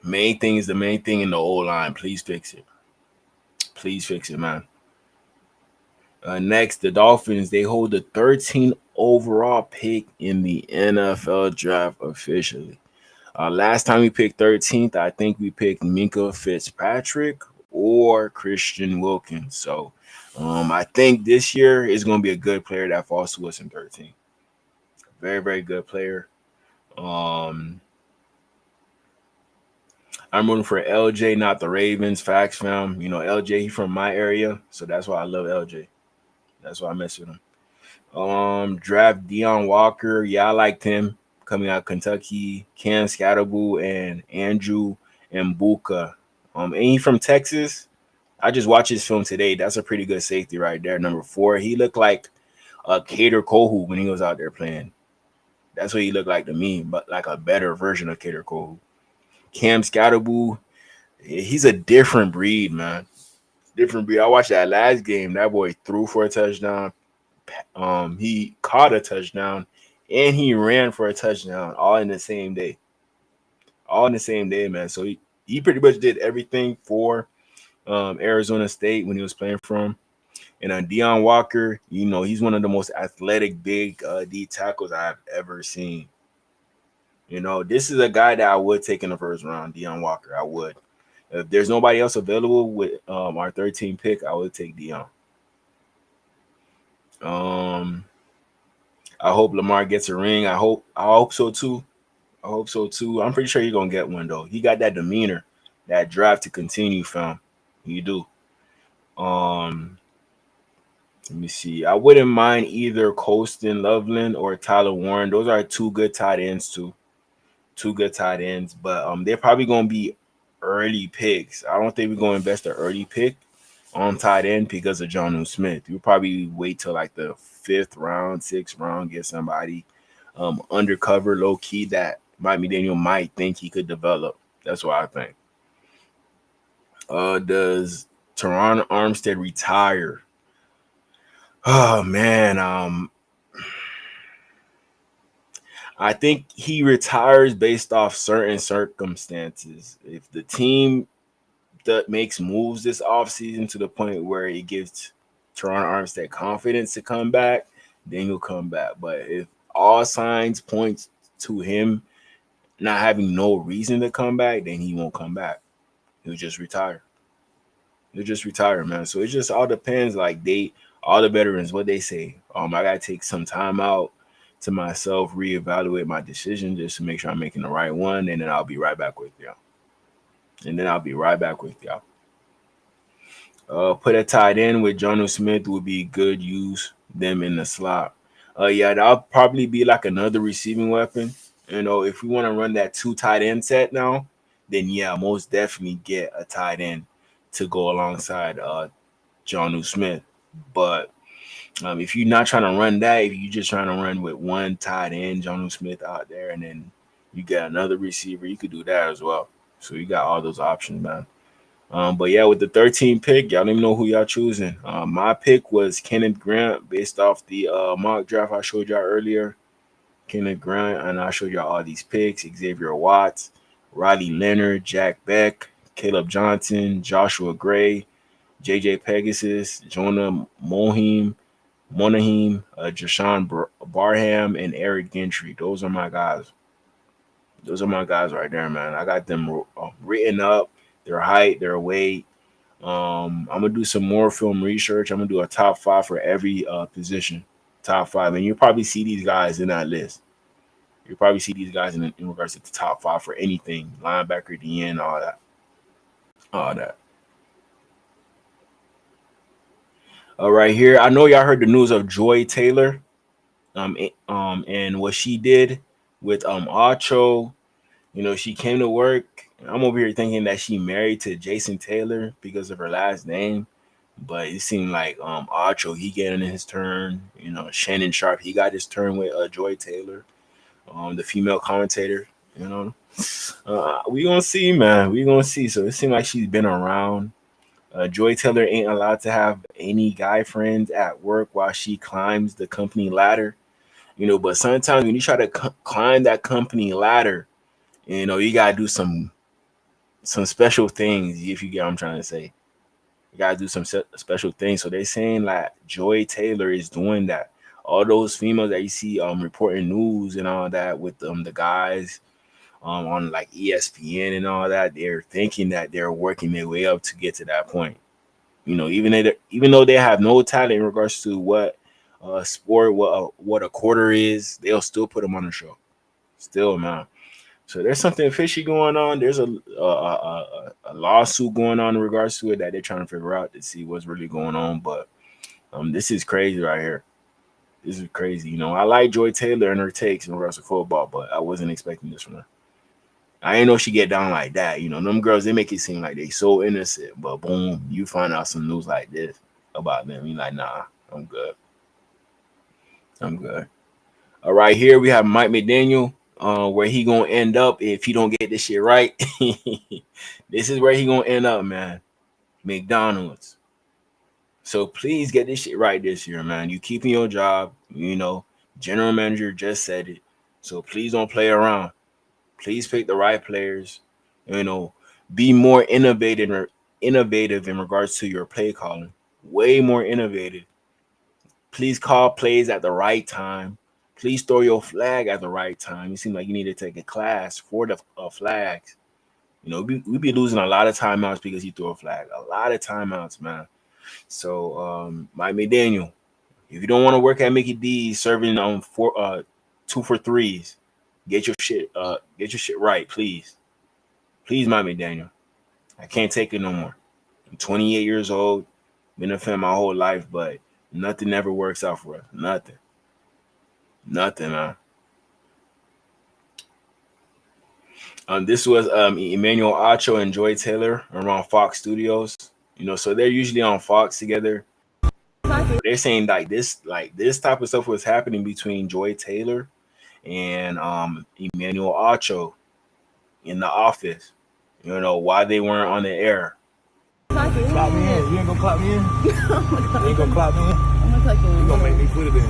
main thing is the main thing in the O-line. Please fix it. Please fix it, man. Next, the Dolphins, they hold the 13th overall pick in the NFL draft officially. Last time we picked 13th, I think we picked Minka Fitzpatrick or Christian Wilkins. So I think this year is going to be a good player that falls to us in 13. Very, very good player. I'm rooting for LJ, not the Ravens. Facts, fam. You know, LJ, he from my area, so that's why I love LJ. That's why I mess with him. Draft Deion Walker. Yeah, I liked him coming out of Kentucky. Cam Scatterboo and Andrew Mbuka. And he from Texas. I just watched his film today. That's a pretty good safety right there. Number 4. He looked like a Cater Kohu when he was out there playing. That's what he looked like to me, but like a better version of Cater Kohu. Cam Scatterboo, he's a different breed, man. Different breed. I watched that last game. That boy threw for a touchdown. He caught a touchdown, and he ran for a touchdown, all in the same day. All in the same day, man. So he pretty much did everything for Arizona State when he was playing for him. And Deion Walker, you know, he's one of the most athletic big D tackles I've ever seen. You know, this is a guy that I would take in the first round, Deion Walker. I would. If there's nobody else available with our 13th pick, I would take Deion. I hope Lamar gets a ring. I hope so too. I hope so too. I'm pretty sure he's gonna get one though. He got that demeanor, that drive to continue, fam. You do. Let me see. I wouldn't mind either Colston Loveland or Tyler Warren. Those are two good tight ends too. Two good tight ends, but they're probably gonna be early picks. I don't think we're gonna invest an early pick on tight end because of Jonnu Smith. You'll probably wait till like the 5th round, 6th round, get somebody undercover, low key that Mike McDaniel might think he could develop. That's what I think. Does Teron Armstead retire? Oh man, I think he retires based off certain circumstances. If the team that makes moves this offseason to the point where it gives Teron Armstead confidence to come back, then he'll come back. But if all signs point to him not having no reason to come back, then he won't come back. He'll just retire. He'll just retire, man. So it just all depends. Like all the veterans, what they say. I gotta take some time out to myself, reevaluate my decision just to make sure I'm making the right one, and then I'll be right back with y'all. Put a tight end with Jonnu Smith would be good. Use them in the slot. Yeah, that'll probably be like another receiving weapon. You know, if we want to run that 2 tight end set now, then yeah, most definitely get a tight end to go alongside Jonnu Smith. But if you're not trying to run that, if you're just trying to run with one tight end, Jonnu Smith out there, and then you get another receiver, you could do that as well. So you got all those options, man. But yeah, with the 13th pick, y'all don't even know who y'all choosing. My pick was Kenneth Grant based off the mock draft I showed y'all earlier. Kenneth Grant, and I showed y'all all these picks: Xavier Watts, Riley Leonard, Jack Beck, Caleb Johnson, Joshua Gray, JJ Pegasus, Jonah Monaheim, Jashawn Barham, and Eric Gentry. Those are my guys. Those are my guys right there, man. I got them written up, their height, their weight. I'm gonna do some more film research. I'm gonna do a top 5 for every position. Top 5, and you'll probably see these guys in that list. You'll probably see these guys in regards to the top 5 for anything, linebacker, DN, all that. Right here, I know y'all heard the news of Joy Taylor, and what she did with Acho. You know, she came to work. I'm over here thinking that she married to Jason Taylor because of her last name, but it seemed like Acho, he getting his turn. You know, Shannon Sharp, he got his turn with Joy Taylor, the female commentator. You know, we gonna see, man. We gonna see. So it seemed like she's been around. Joy Taylor ain't allowed to have any guy friends at work while she climbs the company ladder. You know, but sometimes when you try to climb that company ladder, you know, you gotta do some special things. If you get what I'm trying to say, you gotta do some special things. So they're saying like Joy Taylor is doing that. All those females that you see reporting news and all that with the guys on like ESPN and all that, they're thinking that they're working their way up to get to that point. You know, even though they have no talent in regards to what sport, what a quarter is, they'll still put them on the show. Still, man. So there's something fishy going on. There's a lawsuit going on in regards to it that they're trying to figure out to see what's really going on. But this is crazy right here. This is crazy. You know, I like Joy Taylor and her takes in regards to football, but I wasn't expecting this from her. I ain't know she get down like that. You know, them girls, they make it seem like they so innocent, but boom, you find out some news like this about them. You're like, nah, I'm good. I'm good. All right, here we have Mike McDaniel. Where he gonna end up if he don't get this shit right. This is where he gonna end up, man. McDonald's. So please get this shit right this year, man. You keeping your job, you know. General manager just said it. So please don't play around. Please pick the right players. You know, be more innovative in regards to your play calling. Way more innovative. Please call plays at the right time. Please throw your flag at the right time. You seem like you need to take a class for the flags. You know, we be losing a lot of timeouts because you throw a flag. A lot of timeouts, man. So, Mike McDaniel, if you don't want to work at Mickey D's serving on 2 for 3s, get your shit right, please. Please, Mike McDaniel. I can't take it no more. I'm 28 years old, been a fan my whole life, but nothing ever works out for us. Nothing, man. This was Emmanuel Acho and Joy Taylor around Fox Studios. You know, so they're usually on Fox together. They're saying like this type of stuff was happening between Joy Taylor and Emmanuel Acho in the office. You know, why they weren't on the air. Clap me in. You ain't gonna clap me in? You ain't gonna clap me in? I'm gonna clap you in. You gonna make me put it in.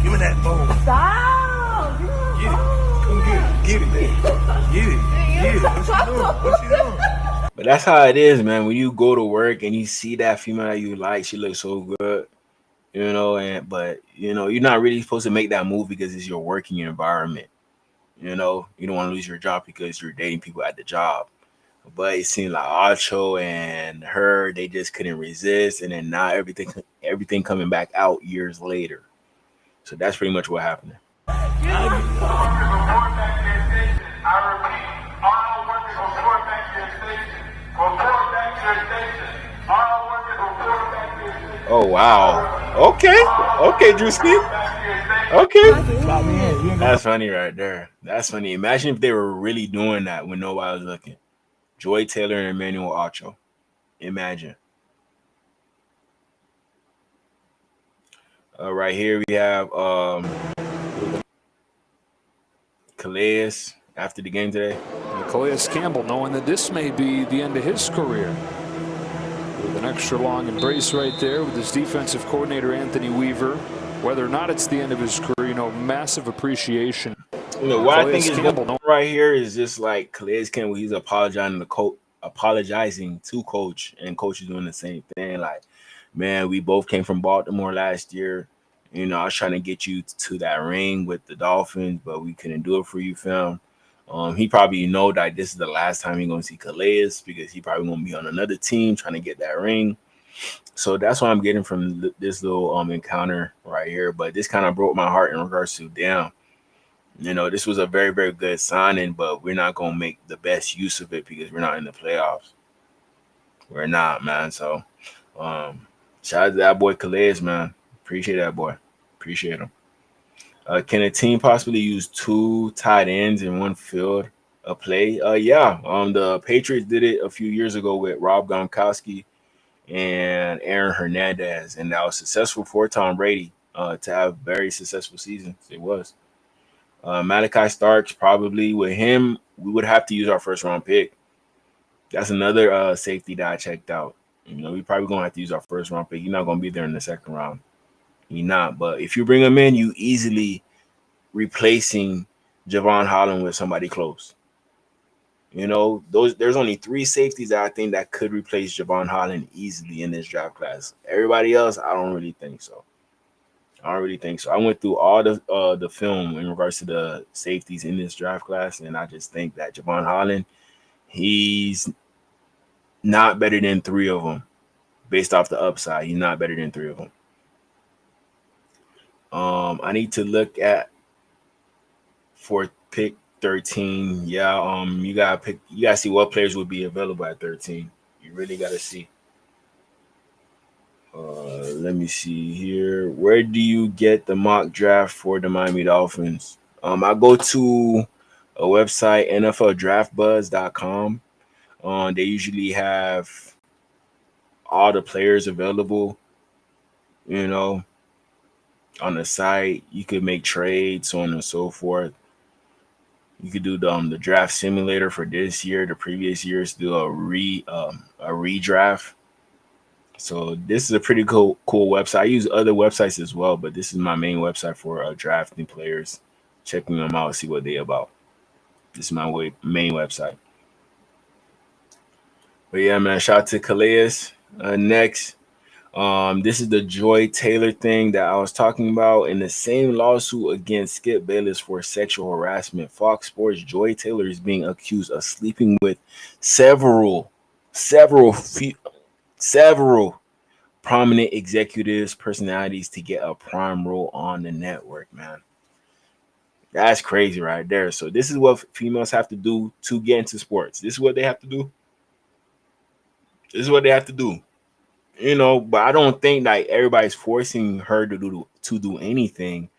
Give me that phone. Stop! Get it. Come get it. Get it, man. Get it. Get it. What you doing? What you doing? But that's how it is, man. When you go to work and you see that female that you like, she looks so good, you know, but you know, you're not really supposed to make that move because it's your working environment. You know, you don't want to lose your job because you're dating people at the job. But it seemed like Acho and her, they just couldn't resist, and then now everything coming back out years later. So that's pretty much what happened. Oh wow. Okay, Drewski. Okay. That's funny right there. That's funny. Imagine if they were really doing that when nobody was looking. Joy Taylor and Emmanuel Acho. Imagine. Right here we have Calais after the game today. Calais Campbell knowing that this may be the end of his career. With an extra long embrace right there with his defensive coordinator, Anthony Weaver. Whether or not it's the end of his career, you know, massive appreciation. You know, what I think is going right here is just like Calais Campbell, he's apologizing to coach, and coach is doing the same thing. Like, man, we both came from Baltimore last year. You know, I was trying to get you to that ring with the Dolphins, but we couldn't do it for you, fam. He probably know that this is the last time he's going to see Calais because he probably going to be on another team trying to get that ring. So that's what I'm getting from this little encounter right here. But this kind of broke my heart in regards to, damn, you know, this was a very, very good signing, but we're not going to make the best use of it because we're not in the playoffs. We're not, man. So shout out to that boy Calais, man. Appreciate that boy. Appreciate him. Can a team possibly use 2 tight ends in one field of play? Yeah. The Patriots did it a few years ago with Rob Gronkowski and Aaron Hernandez, and that was successful for Tom Brady to have very successful seasons. It was. Malachi Starks, probably with him, we would have to use our first round pick. That's another safety that I checked out. You know, we probably gonna have to use our first round pick. He's not gonna be there in the second round. He's not. But if you bring him in, you easily replacing Javon Holland with somebody close. You know, there's only 3 safeties that I think that could replace Javon Holland easily in this draft class. Everybody else, I don't really think so. I went through all the film in regards to the safeties in this draft class, and I just think that Javon Holland, he's not better than 3 of them. Based off the upside, he's not better than 3 of them. I need to look at for pick 13. Yeah, you gotta pick. You gotta see what players would be available at 13. You really gotta see. Let me see here. Where do you get the mock draft for the Miami Dolphins? I go to a website, NFLDraftBuzz.com. They usually have all the players available, you know, on the site. You could make trades, so on and so forth. You could do the draft simulator for this year, the previous years, do a redraft. So this is a pretty cool website. I use other websites as well, but this is my main website for drafting players, checking them out, see what they about. This is my main website. But yeah, man, shout out to Calais. Next, this is the Joy Taylor thing that I was talking about. In the same lawsuit against Skip Bayless for sexual harassment, Fox Sports' Joy Taylor is being accused of sleeping with several prominent executives, personalities to get a prime role on the network, man. That's crazy right there. So this is what females have to do to get into sports. This is what they have to do. This is what they have to do. You know, but I don't think like everybody's forcing her to do anything.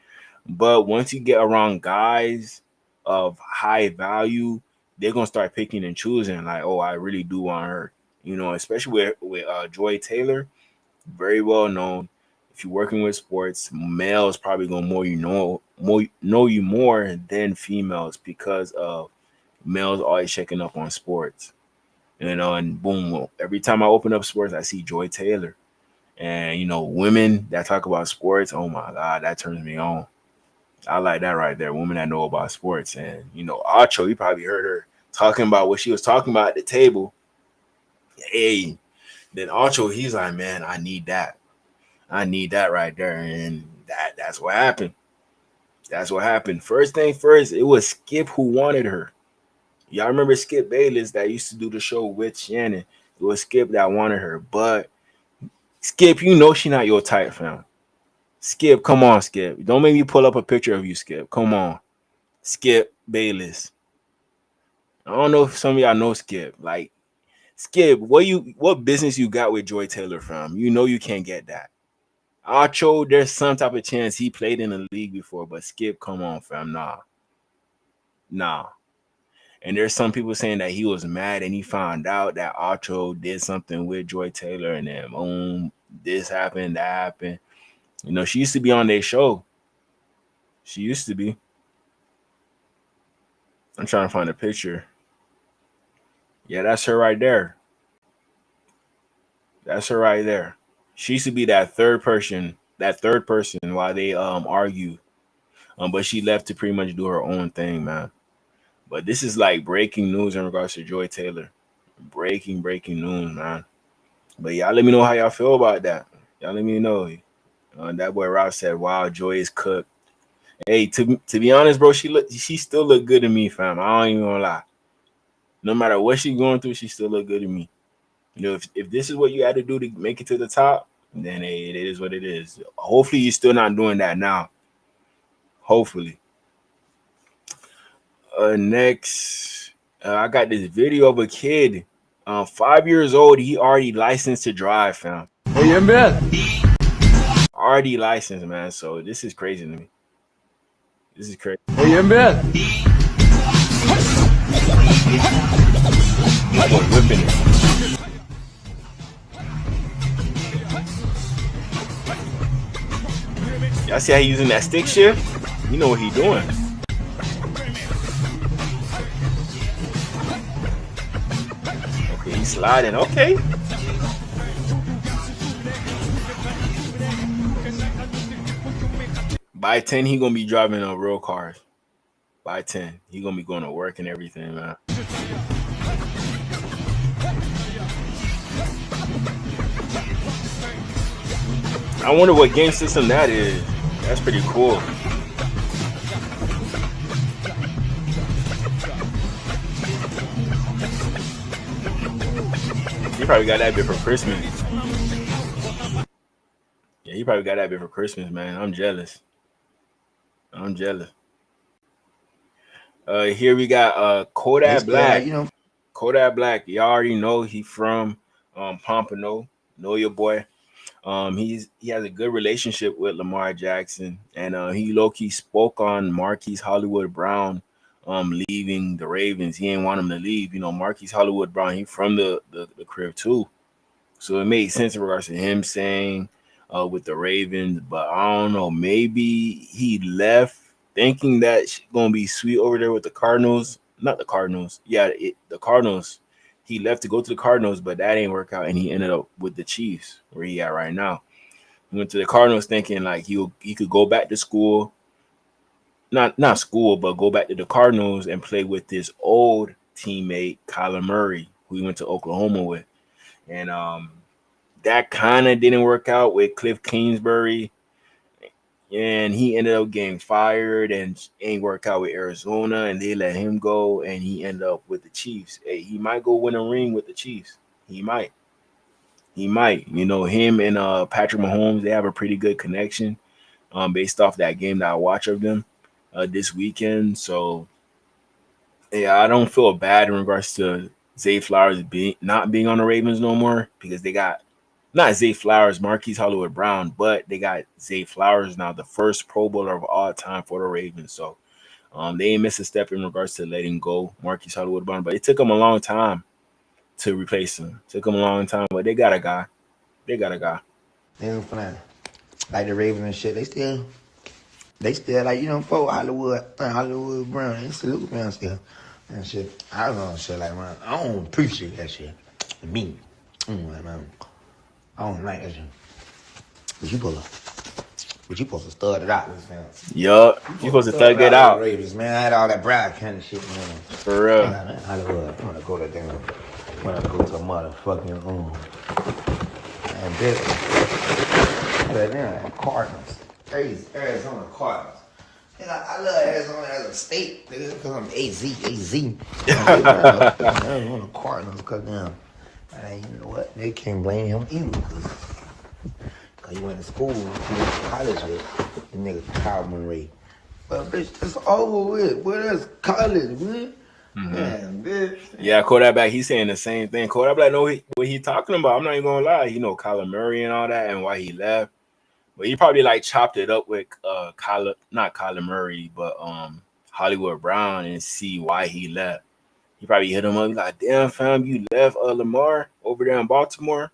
But once you get around guys of high value, they're gonna start picking and choosing. Like, oh, I really do want her. You know, especially with Joy Taylor, very well known. If you're working with sports, males probably gonna know you more than females because of males always checking up on sports. You know, and boom, every time I open up sports, I see Joy Taylor. And, you know, women that talk about sports, oh my God, that turns me on. I like that right there. Women that know about sports. And, you know, Acho, you probably heard her talking about what she was talking about at the table. Hey, then Acho, he's like, man, I need that. I need that right there. And that's what happened. That's what happened. First thing first, it was Skip who wanted her. Y'all remember Skip Bayless that used to do the show with Shannon? It was Skip that wanted her. But Skip, you know she not your type, fam. Skip, come on, Skip. Don't make me pull up a picture of you, Skip. Come on. Skip Bayless. I don't know if some of y'all know Skip. Like, Skip, what business you got with Joy Taylor, fam? You know you can't get that. Acho, there's some type of chance he played in the league before, but Skip, come on, fam. Nah. And there's some people saying that he was mad and he found out that Acho did something with Joy Taylor and then boom, this happened, that happened. You know, she used to be on their show. She used to be. I'm trying to find a picture. Yeah, that's her right there. That's her right there. She used to be that third person while they argue. But she left to pretty much do her own thing, man. But this is like breaking news in regards to Joy Taylor. Breaking news, man. But y'all let me know how y'all feel about that. Y'all let me know. That boy Rob said, wow, Joy is cooked. Hey, to be honest, bro, she still look good to me, fam. I don't even gonna lie. No matter what she's going through, she still look good to me. You know, if this is what you had to do to make it to the top, then hey, it is what it is. Hopefully you're still not doing that now. Hopefully. Next, I got this video of a kid, 5 years old. He already licensed to drive, fam. Hey, in bed. Already licensed, man. So this is crazy to me. This is crazy. Hey, in bed. That boy whipping it. Y'all see how he using that stick shift? You know what he doing. Okay, he's sliding. Okay. By 10, he gonna be driving real cars. By 10, he gonna be going to work and everything, man. I wonder what game system that is. That's pretty cool. He probably got that bit for Christmas. Yeah, he probably got that bit for Christmas, man. I'm jealous. Here we got Kodak Black. You know, Kodak Black. You already know he from Pompano. Know your boy. He has a good relationship with Lamar Jackson, and he low key spoke on Marquise Hollywood Brown leaving the Ravens. He didn't want him to leave. You know, Marquise Hollywood Brown, he from the crib too, so it made sense in regards to him saying with the Ravens. But I don't know, maybe he left thinking that gonna be sweet over there with the Cardinals. Not the Cardinals, yeah, the Cardinals. He left to go to the Cardinals, but that didn't work out, and he ended up with the Chiefs, where he at right now. He went to the Cardinals thinking like he could go back to school, not school, but go back to the Cardinals and play with his old teammate Kyler Murray, who he went to Oklahoma with, and that kind of didn't work out with Cliff Kingsbury, and he ended up getting fired and ain't work out with Arizona, and they let him go, and he ended up with the Chiefs. Hey, he might go win a ring with the Chiefs. He might. You know, him and Patrick Mahomes, they have a pretty good connection based off that game that I watch of them this weekend. So, yeah, I don't feel bad in regards to Zay Flowers not being on the Ravens no more, because they got not Zay Flowers, Marquise Hollywood Brown, but they got Zay Flowers now, the first Pro Bowler of all time for the Ravens. So they ain't missed a step in regards to letting go Marquise Hollywood Brown, but it took them a long time to replace him. Took them a long time, but they got a guy. They ain't fun. Like the Ravens and shit, they still like, you know, for Hollywood Brown, they salute me still and shit. I don't know shit like, man, I don't appreciate that shit. Me, man. I don't like that shit. But you supposed to stud it out with fam. Yup. You supposed to thug it out. Ravens, man. I had all that Brad kind of shit, man. For real. Hollywood. I wanna go to them. I wanna go to a motherfucking and this Cardinals. Arizona Cardinals. And I love Arizona as a state, nigga, because I'm AZ. Arizona Cardinals, cause them. And you know what? They can't blame him either, because he went to school, he went to college with the nigga Kyle Murray. But bitch, it's over with. Where that's college, man? Man, bitch. Yeah, Kodak Black, he's saying the same thing. Kodak Black know what he talking about. I'm not even gonna lie. You know, Kyler Murray and all that, and why he left. But he probably like chopped it up with not Kyler Murray, but Hollywood Brown, and see why he left. He probably hit him up like, damn, fam, you left Lamar over there in Baltimore.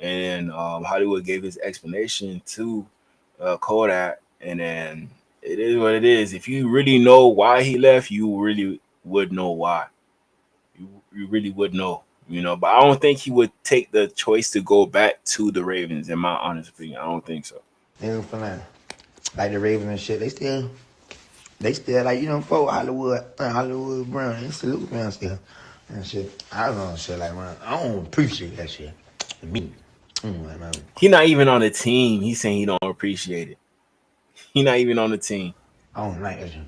And Hollywood gave his explanation to Kodak. And then it is what it is. If you really know why he left, you really would know why. You really would know, you know. But I don't think he would take the choice to go back to the Ravens, in my honest opinion. I don't think so. Ain't fun. Like the Ravens and shit, they still like, you know, for Hollywood Brown, they salute me still and shit. I don't know shit like, man, I don't appreciate that shit. Me, man. He not even on the team. He's saying he don't appreciate it. He not even on the team. I don't like that shit.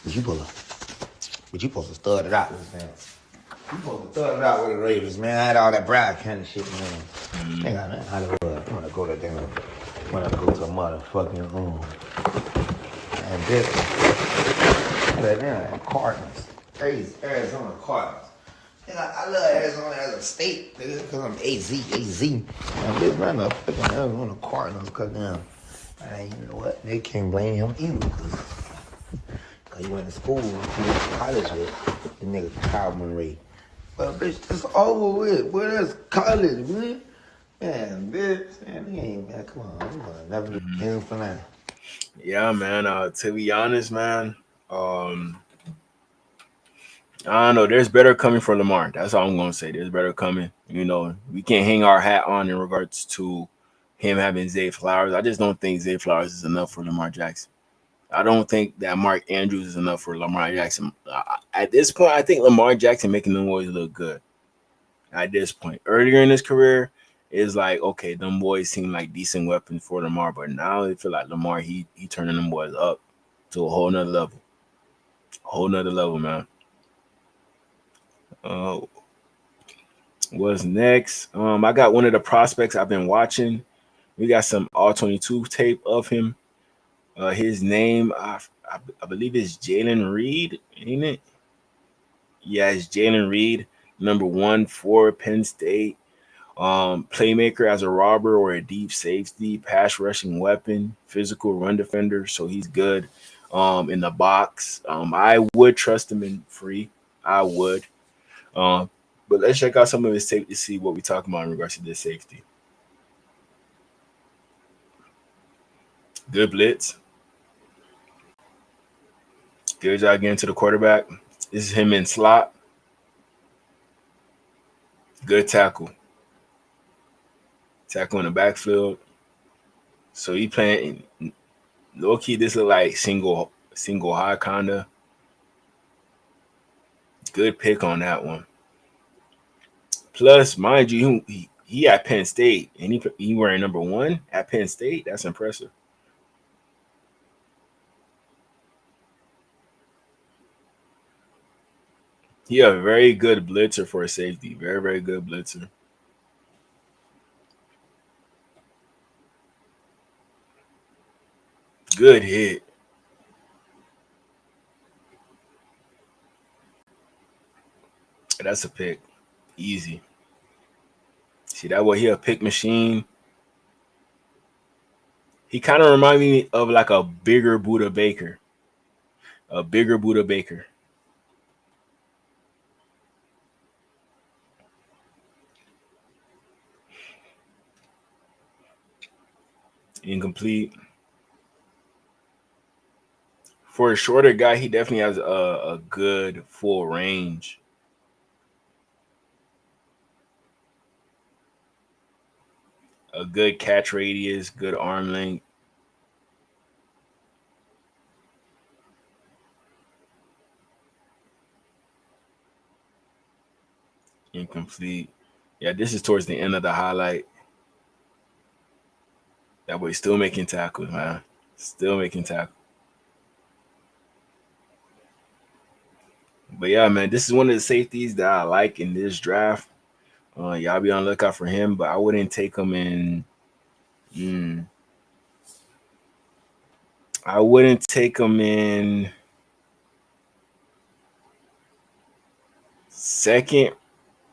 But you supposed to stud it out with fam. You supposed to stud it out with the Ravens, man. I had all that Brad kind of shit, man. Nigga, man, Hollywood. I wanna go to them. I wanna go to a motherfucking and this Cardinals. Arizona Cardinals. And I love Arizona as a state, nigga, because I'm AZ. And this man, the fucking Arizona Cardinals, because them. And you know what? They can't blame him either, because he went to school, he went to college with the nigga Kyle Murray. But bitch, it's over with. Where that's college, man? Man, bitch, man, come on, I'm gonna never do anything for that. Yeah, man. To be honest, man, I don't know. There's better coming for Lamar. That's all I'm gonna say. There's better coming. You know, we can't hang our hat on in regards to him having Zay Flowers. I just don't think Zay Flowers is enough for Lamar Jackson. I don't think that Mark Andrews is enough for Lamar Jackson. At this point, I think Lamar Jackson making them boys look good. At this point, earlier in his career, it's like, okay, them boys seem like decent weapons for Lamar, but now I feel like Lamar, he turning them boys up to a whole nother level. Whole nother level, man. What's next? I got one of the prospects I've been watching. We got some all-22 tape of him. His name, I I believe it's Jalen Reed, ain't it? Yeah, it's Jalen Reed, number 1 for Penn State. Playmaker as a robber or a deep safety, pass rushing weapon, physical run defender. So he's good in the box. I would trust him in free. I would. Um, but let's check out some of his tape to see what we're talking about in regards to this safety. Good blitz. Good job getting to the quarterback. This is him in slot. Good tackle. Tackle in the backfield. So he playing low key. This look like single high kinda. Good pick on that one. Plus, mind you, he at Penn State and he wearing number 1 at Penn State. That's impressive. He a very good blitzer for a safety. Very, very good blitzer. Good hit. That's a pick. Easy. See that way he a pick machine. He kind of remind me of like a bigger Buda Baker. A bigger Buda Baker. Incomplete. For a shorter guy, he definitely has a good full range. A good catch radius, good arm length. Incomplete. Yeah, this is towards the end of the highlight. That boy's still making tackles, man. Still making tackles. But yeah, man, this is one of the safeties that I like in this draft. Y'all be on the lookout for him, but I wouldn't take him in. I wouldn't take him in second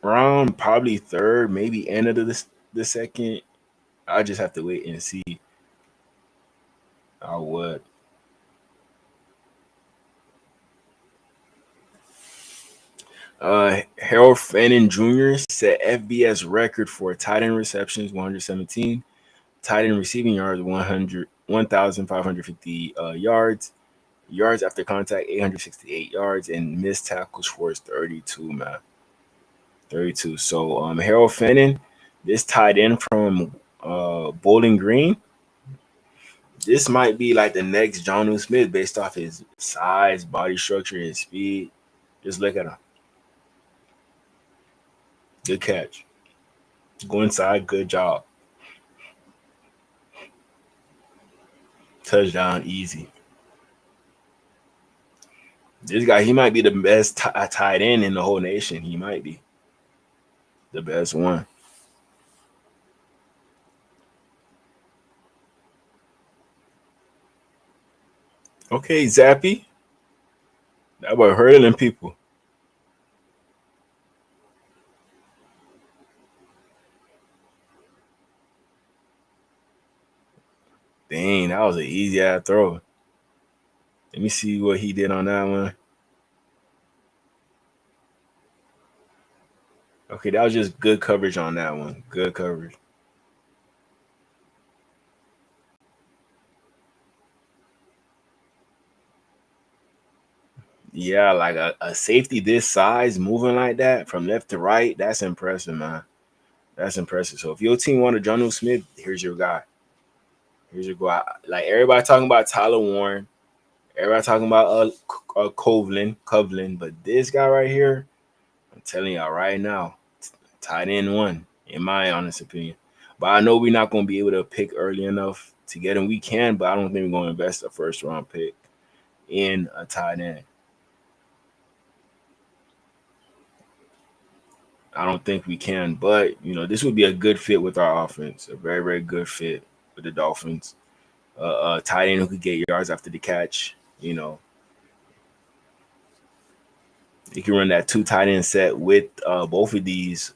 round, probably third, maybe end of the second. I just have to wait and see. I would. Harold Fannin Jr. set FBS record for tight end receptions, 117. Tight end receiving yards, 1,550 yards. Yards after contact, 868 yards. And missed tackles for 32, man. 32. So Harold Fannin, this tight end from Bowling Green, this might be like the next Jonnu Smith based off his size, body structure, and speed. Just look at him. Good catch. Go inside. Good job. Touchdown. Easy. This guy, he might be the best tight end in the whole nation. He might be the best one. Okay, Zappy. That boy hurdling people. Dang, that was an easy ass throw. Let me see what he did on that one. Okay, that was just good coverage on that one. Good coverage. Yeah, like a safety this size moving like that from left to right, that's impressive, man. That's impressive. So if your team wanted Jonnu Smith, here's your guy. Here's your guy. Like everybody talking about Tyler Warren, everybody talking about Kovlin, but this guy right here, I'm telling y'all right now, tight end 1, in my honest opinion. But I know we're not going to be able to pick early enough to get him. We can, but I don't think we're going to invest a first round pick in a tight end. I don't think we can, but this would be a good fit with our offense. A very, very good fit with the Dolphins. Tight end who could get yards after the catch. You know, you can run that 2 tight end set with both of these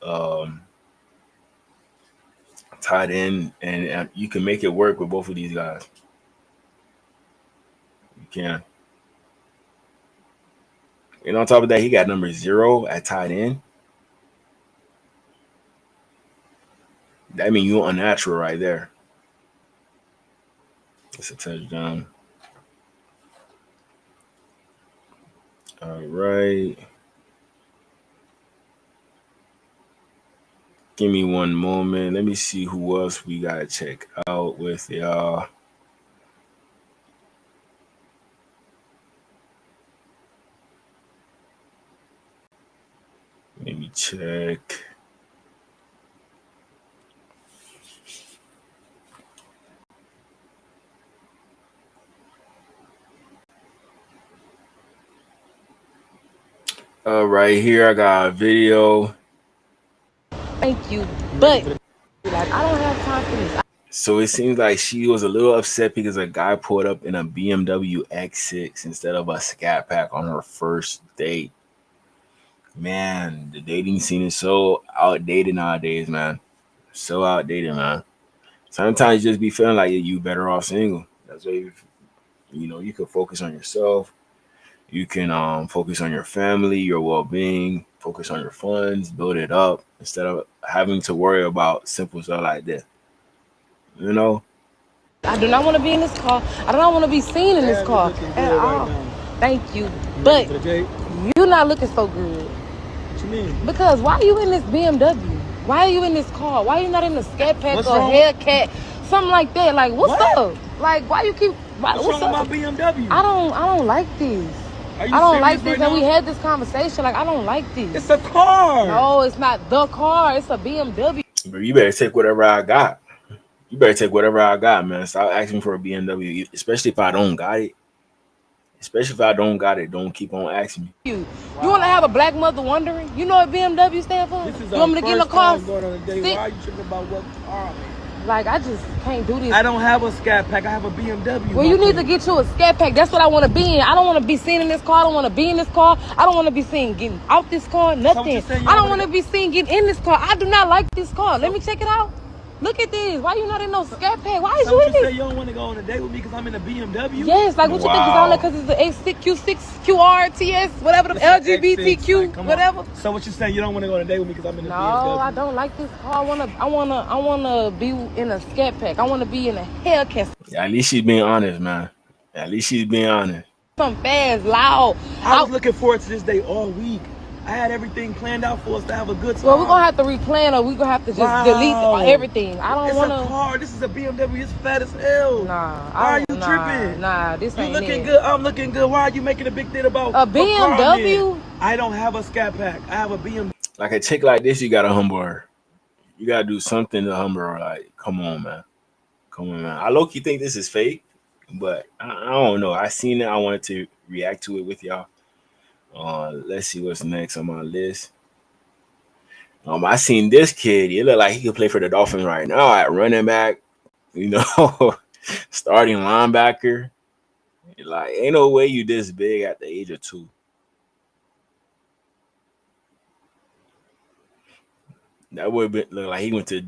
tight end, and you can make it work with both of these guys. You can. And on top of that, he got number 0 at tight end. That means you're unnatural right there. It's a touchdown. All right. Give me one moment. Let me see who else we got to check out with y'all. Let me check. Right here, I got a video. Thank you, but like I don't have time for this. So it seems like she was a little upset because a guy pulled up in a BMW X6 instead of a Scat Pack on her first date. Man, the dating scene is so outdated nowadays, man. So outdated, man. Sometimes you just be feeling like you better off single. That's why you can focus on yourself. You can focus on your family, your well-being, focus on your funds, build it up instead of having to worry about simple stuff like that. You know? I do not want to be in this car. I do not want to be seen in this car at all. Thank you, but you're not looking so good. What you mean? Because why are you in this BMW? Why are you in this car? Why are you not in the Scat Pack What's or wrong? Hellcat? Something like that. Like, what's up? Like, why you keep... What's wrong up? with my BMW? I don't like this. Are you I don't like serious this, right and we now? had this conversation. Like, I don't like this. It's a car. No, it's not the car. It's a BMW. But you better take whatever I got. You better take whatever I got, man. Stop asking for a BMW, especially if I don't got it. Especially if I don't got it, don't keep on asking me. You want to have a black mother wondering? You know what BMW stand for? This is You want me to get in the first car? time going on a date. Sit- Why are you tripping about what car I'm in? Like, I just can't do this. I don't have a Scat Pack. I have a BMW. Well, you need to get you a Scat Pack. That's what I want to be in. I don't want to be seen in this car. I don't want to be in this car. I don't want to be seen getting out this car. Nothing. I don't want to be seen getting in this car. I do not like this car. Let me check it out. Look at this. Why you not in no Scat Pack? Why is So you in you say this? you don't want to go on a date with me because I'm in a BMW? Yes, like what you think is on there because it's the X6, Q6, QRTS, whatever, the LGBTQ, Like, whatever. So what you saying? You don't want to go on a date with me because I'm in a No, BMW? I don't like this car. I wanna be in a Scat Pack. I wanna be in a Hellcat. Yeah, at least she's being honest, man. At least she's being honest. Something fast, loud. I was looking forward to this day all week. I had everything planned out for us to have a good time. Well, we're gonna have to replan or we're gonna have to just delete everything. I don't wanna. It's a car. This is a BMW. It's fat as hell. Nah. Why are you tripping? Nah, this You ain't looking it. good. I'm looking good. Why are you making a big thing about A what car I'm BMW? in? I don't have a Scat Pack. I have a BMW. Like a chick like this, you gotta humble her. You gotta do something to humble her. Like, come on, man. Come on, man. I low-key think this is fake, but I don't know. I seen it. I wanted to react to it with y'all. Let's see what's next on my list. I seen this kid. He look like he could play for the Dolphins right now at running back. You know, starting linebacker. Like, ain't no way you this big at the age of 2. That would look like he went to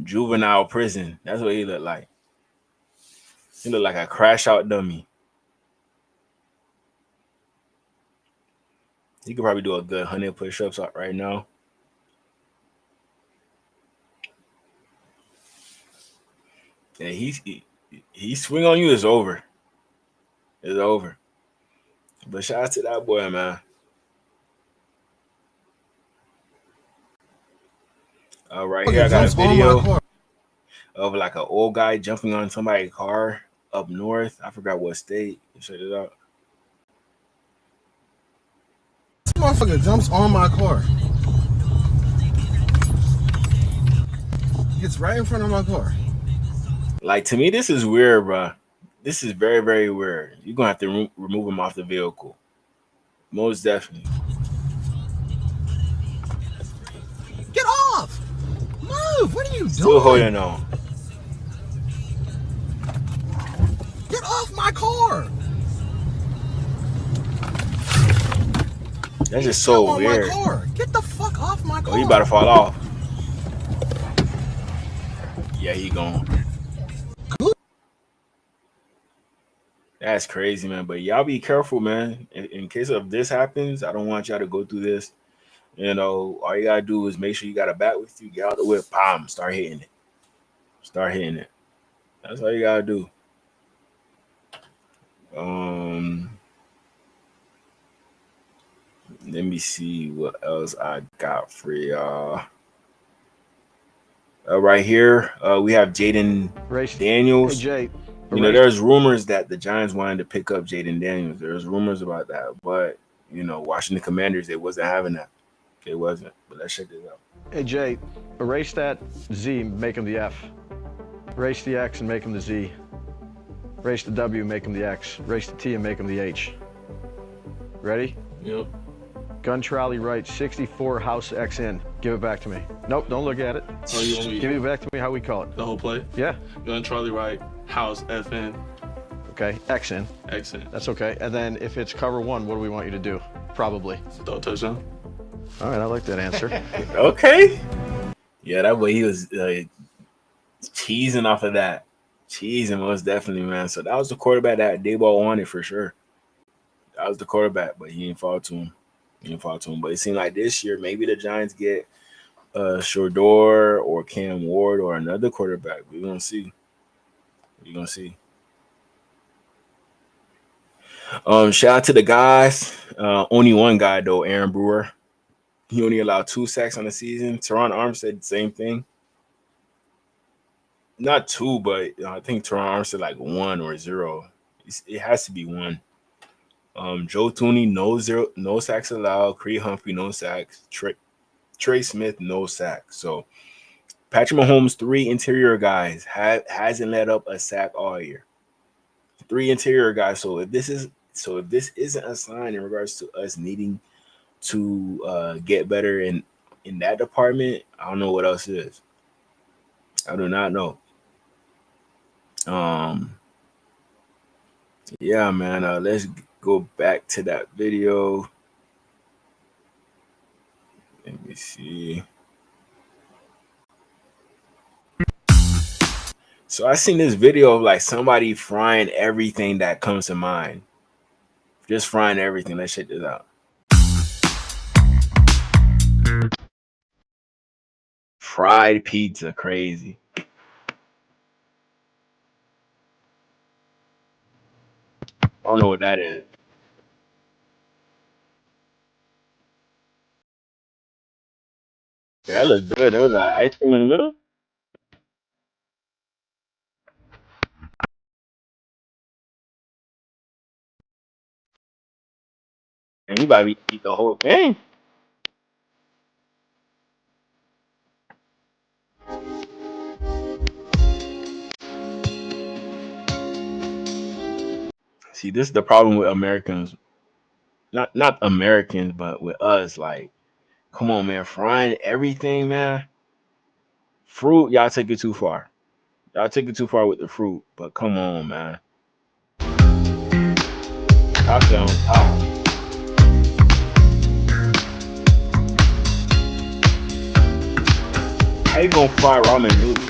juvenile prison. That's what he looked like. He looked like a crash out dummy. He could probably do a good 100 push-ups right now. Yeah, he swing on you is over. It's over. But shout out to that boy, man. Right here, I got a video of like an old guy jumping on somebody's car up north. I forgot what state. Check it out. This motherfucker jumps on my car. Gets right in front of my car. Like, to me, this is weird, bro. This is very, very weird. You're going to have to remove him off the vehicle. Most definitely. Get off! Move! What are you doing? Still holding on. Get off my car! That's just so on weird. my car. Get the fuck off my car. Oh, he about to fall off. Yeah, he gone. That's crazy, man. But y'all be careful, man. In case of this happens, I don't want y'all to go through this. You know, all you gotta do is make sure you got a bat with you. Get out the whip, palm, start hitting it. Start hitting it. That's all you gotta do. Let me see what else I got for y'all. Right here, we have Jaden Daniels. Hey, Jay. You know, there's rumors that the Giants wanted to pick up Jaden Daniels. There's rumors about that, but you know, Washington Commanders, they wasn't having that. It wasn't. But let's check this out. Hey, Jay, erase that Z, make him the F. Erase the X and make him the Z. Erase the W, make him the X. Erase the T and make him the H. Ready? Yep. Gun trolley right, 64 house X in. Give it back to me. Nope, don't look at it. Oh, you want me? Give it back to me how we call it. The whole play? Yeah. Gun trolley right, house FN. Okay, X in. X in. That's okay. And then if it's cover one, what do we want you to do? Probably. Throw a touchdown. All right, I like that answer. Okay. Yeah, that way he was cheesing off of that. Cheesing most definitely, man. So that was the quarterback that Dayball wanted for sure. That was the quarterback, but he didn't fall to him. But it seemed like this year maybe the Giants get Shador or Cam Ward or another quarterback. We're gonna see. Shout out to the guys. Only one guy though, Aaron Brewer. He only allowed 2 sacks on the season. Teron Armstead, same thing. Not 2, but I think Teron Armstead like 1 or 0. It has to be 1. Joe Tooney, no sacks allowed. Creed Humphrey, no sacks. Trey Smith, no sacks. So Patrick Mahomes, 3 interior guys, hasn't let up a sack all year. 3 interior guys. So if this isn't a sign in regards to us needing to get better in that department, I don't know what else is. I do not know. Yeah, man. Let's go back to that video. Let me see. So I seen this video of like somebody frying everything that comes to mind. Just frying everything. Let's check this out. Fried pizza, crazy. I don't know what that is. Yeah, that looks good. That was like ice cream in the middle. And you about to eat the whole thing. See, this is the problem with Americans. Not Americans, but with us. Like, come on, man. Frying everything, man. Fruit, y'all take it too far. Y'all take it too far with the fruit. But come on, man. Chocolate on top. How you gonna fry ramen noodles?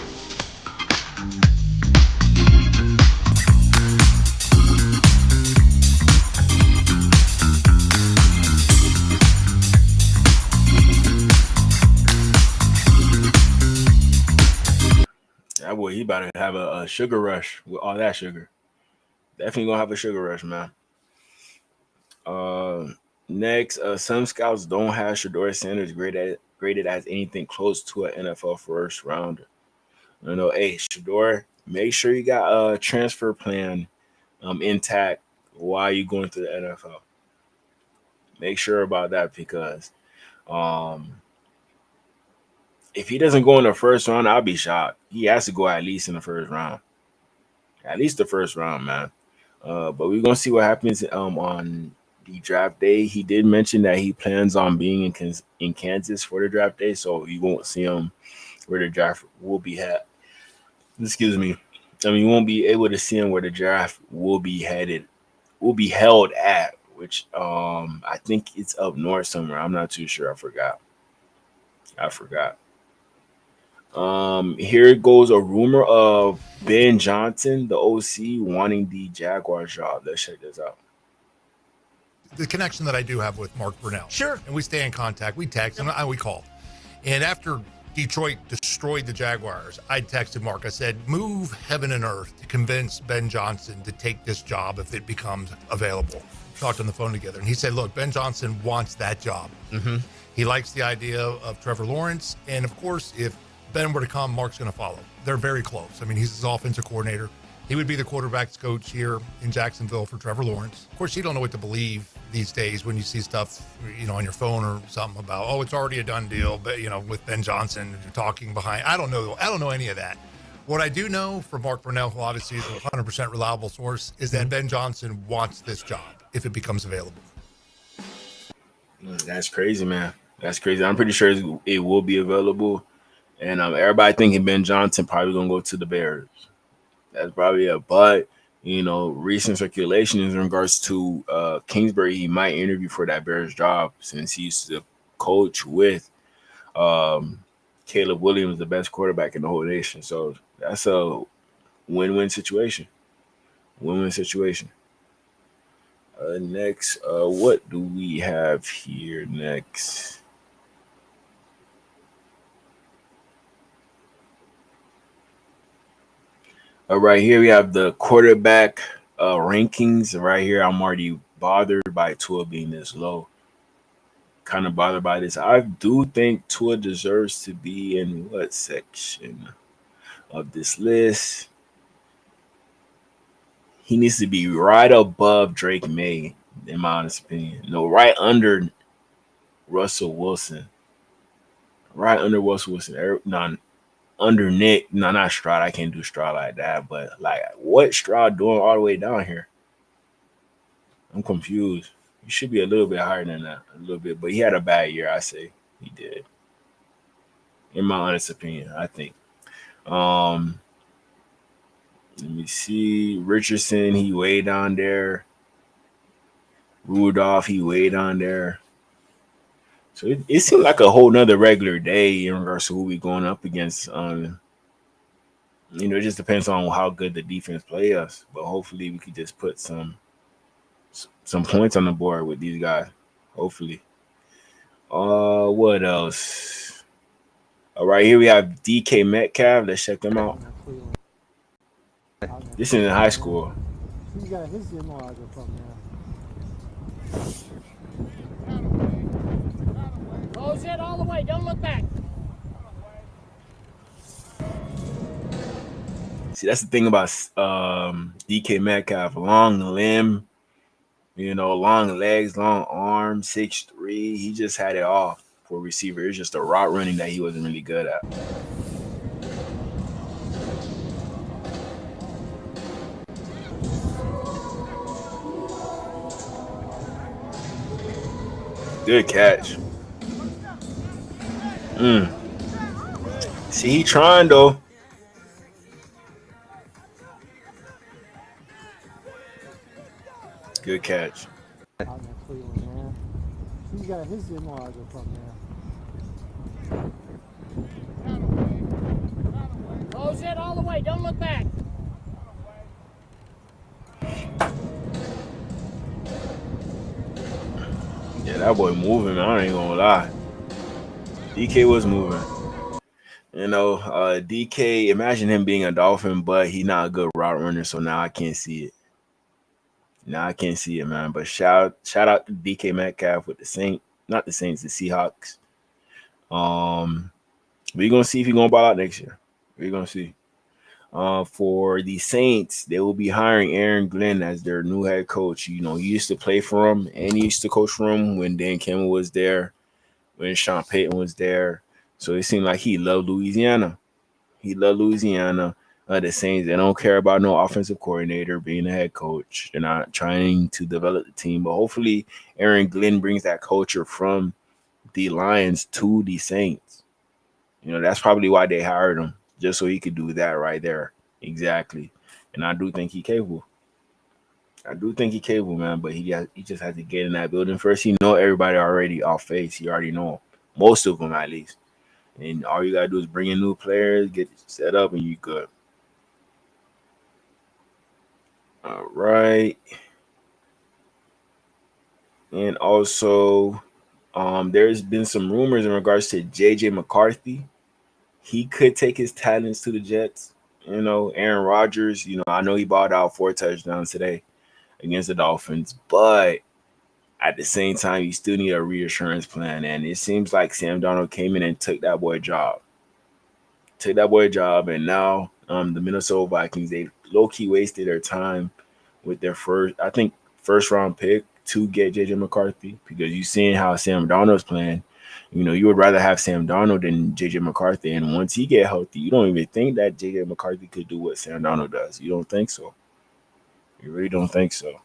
That boy, he about to have a sugar rush with all that sugar. Definitely gonna have a sugar rush, man. Next, some scouts don't have Shador Sanders graded as anything close to an NFL first rounder. You know, hey, Shador, make sure you got a transfer plan intact while you're going to the NFL. Make sure about that because if he doesn't go in the first round, I'll be shocked. He has to go at least in the first round. At least the first round, man. But we're going to see what happens on the draft day. He did mention that he plans on being in Kansas for the draft day, so you won't see him where the draft will be at. Excuse me. I mean, you won't be able to see him where the draft will be held at. which I think it's up north somewhere. I'm not too sure. I forgot. Here goes a rumor of Ben Johnson, the OC, wanting the Jaguars job. Let's check this out. The connection that I do have with Mark Brunell. Sure. And we stay in contact. We text and we call. And after Detroit destroyed the Jaguars, I texted Mark. I said, move heaven and earth to convince Ben Johnson to take this job if it becomes available. Talked on the phone together. And he said, look, Ben Johnson wants that job. Mm-hmm. He likes the idea of Trevor Lawrence. And of course, if Ben were to come, Mark's going to follow. They're very close. I mean, he's his offensive coordinator. He would be the quarterback's coach here in Jacksonville for Trevor Lawrence. Of course, you don't know what to believe these days when you see stuff, on your phone or something about, oh, it's already a done deal, but, with Ben Johnson, you're talking behind. I don't know any of that. What I do know from Mark Brunell, who obviously is a 100% reliable source, is that Ben Johnson wants this job if it becomes available. That's crazy, man. That's crazy. I'm pretty sure it will be available. And everybody thinking Ben Johnson probably going to go to the Bears. That's probably a but. Recent speculation in regards to Kingsbury, he might interview for that Bears job since he used to coach with Caleb Williams, the best quarterback in the whole nation. So that's a win-win situation. Win-win situation. Next, what do we have here next? Right here we have the quarterback rankings. Right here, I'm already bothered by Tua being this low. Kind of bothered by this. I do think Tua deserves to be in what section of this list? He needs to be right above Drake May, in my honest opinion. No, right under Russell Wilson. Right under Russell Wilson. No, under Nick. No, not Stroud. I can't do Stroud like that. But what Stroud doing all the way down here? I'm confused. He should be a little bit higher than that. A little bit. But he had a bad year, I say. He did. In my honest opinion, I think. Let me see. Richardson, he way down there. Rudolph, he way down there. So it seemed like a whole nother regular day in regards to who we going up against. It just depends on how good the defense play us. But hopefully we could just put some points on the board with these guys. Hopefully. What else? All right, here we have DK Metcalf. Let's check them out. This is in high school. Close it all the way. Don't look back. See, that's the thing about DK Metcalf. Long limb, long legs, long arms, 6'3". He just had it all for a receiver. It's just a route running that he wasn't really good at. Good catch. See, he trying though. Good catch. He's got his margin from there. Close it all the way. Don't look back. Yeah, that boy moving, man. I ain't gonna lie. DK was moving. DK, imagine him being a Dolphin, but he's not a good route runner, so now I can't see it. Now I can't see it, man. But shout out to DK Metcalf with the Seahawks. We're gonna see if he's gonna ball out next year. We're gonna see. For the Saints, they will be hiring Aaron Glenn as their new head coach. He used to play for him and he used to coach for him when Dan Campbell was there, when Sean Payton was there. So it seemed like he loved Louisiana. The Saints, they don't care about no offensive coordinator being a head coach. They're not trying to develop the team. But hopefully Aaron Glenn brings that culture from the Lions to the Saints. That's probably why they hired him, just so he could do that right there. Exactly. And I do think he's capable. I do think he's capable, man, but he just has to get in that building first. He know everybody already off face. He already know most of them at least. And all you gotta do is bring in new players, get set up, and you good. All right. And also, there's been some rumors in regards to JJ McCarthy. He could take his talents to the Jets. You know, Aaron Rodgers, you know, I know he balled out 4 touchdowns today against the Dolphins, but at the same time, you still need a reassurance plan. And it seems like Sam Darnold came in and took that boy job. And now the Minnesota Vikings, they low-key wasted their time with their first round pick to get JJ McCarthy, because you seen how Sam Darnold's playing. You know, you would rather have Sam Darnold than JJ McCarthy. And once he get healthy, you don't even think that JJ McCarthy could do what Sam Darnold does. You don't think so. You really don't think so.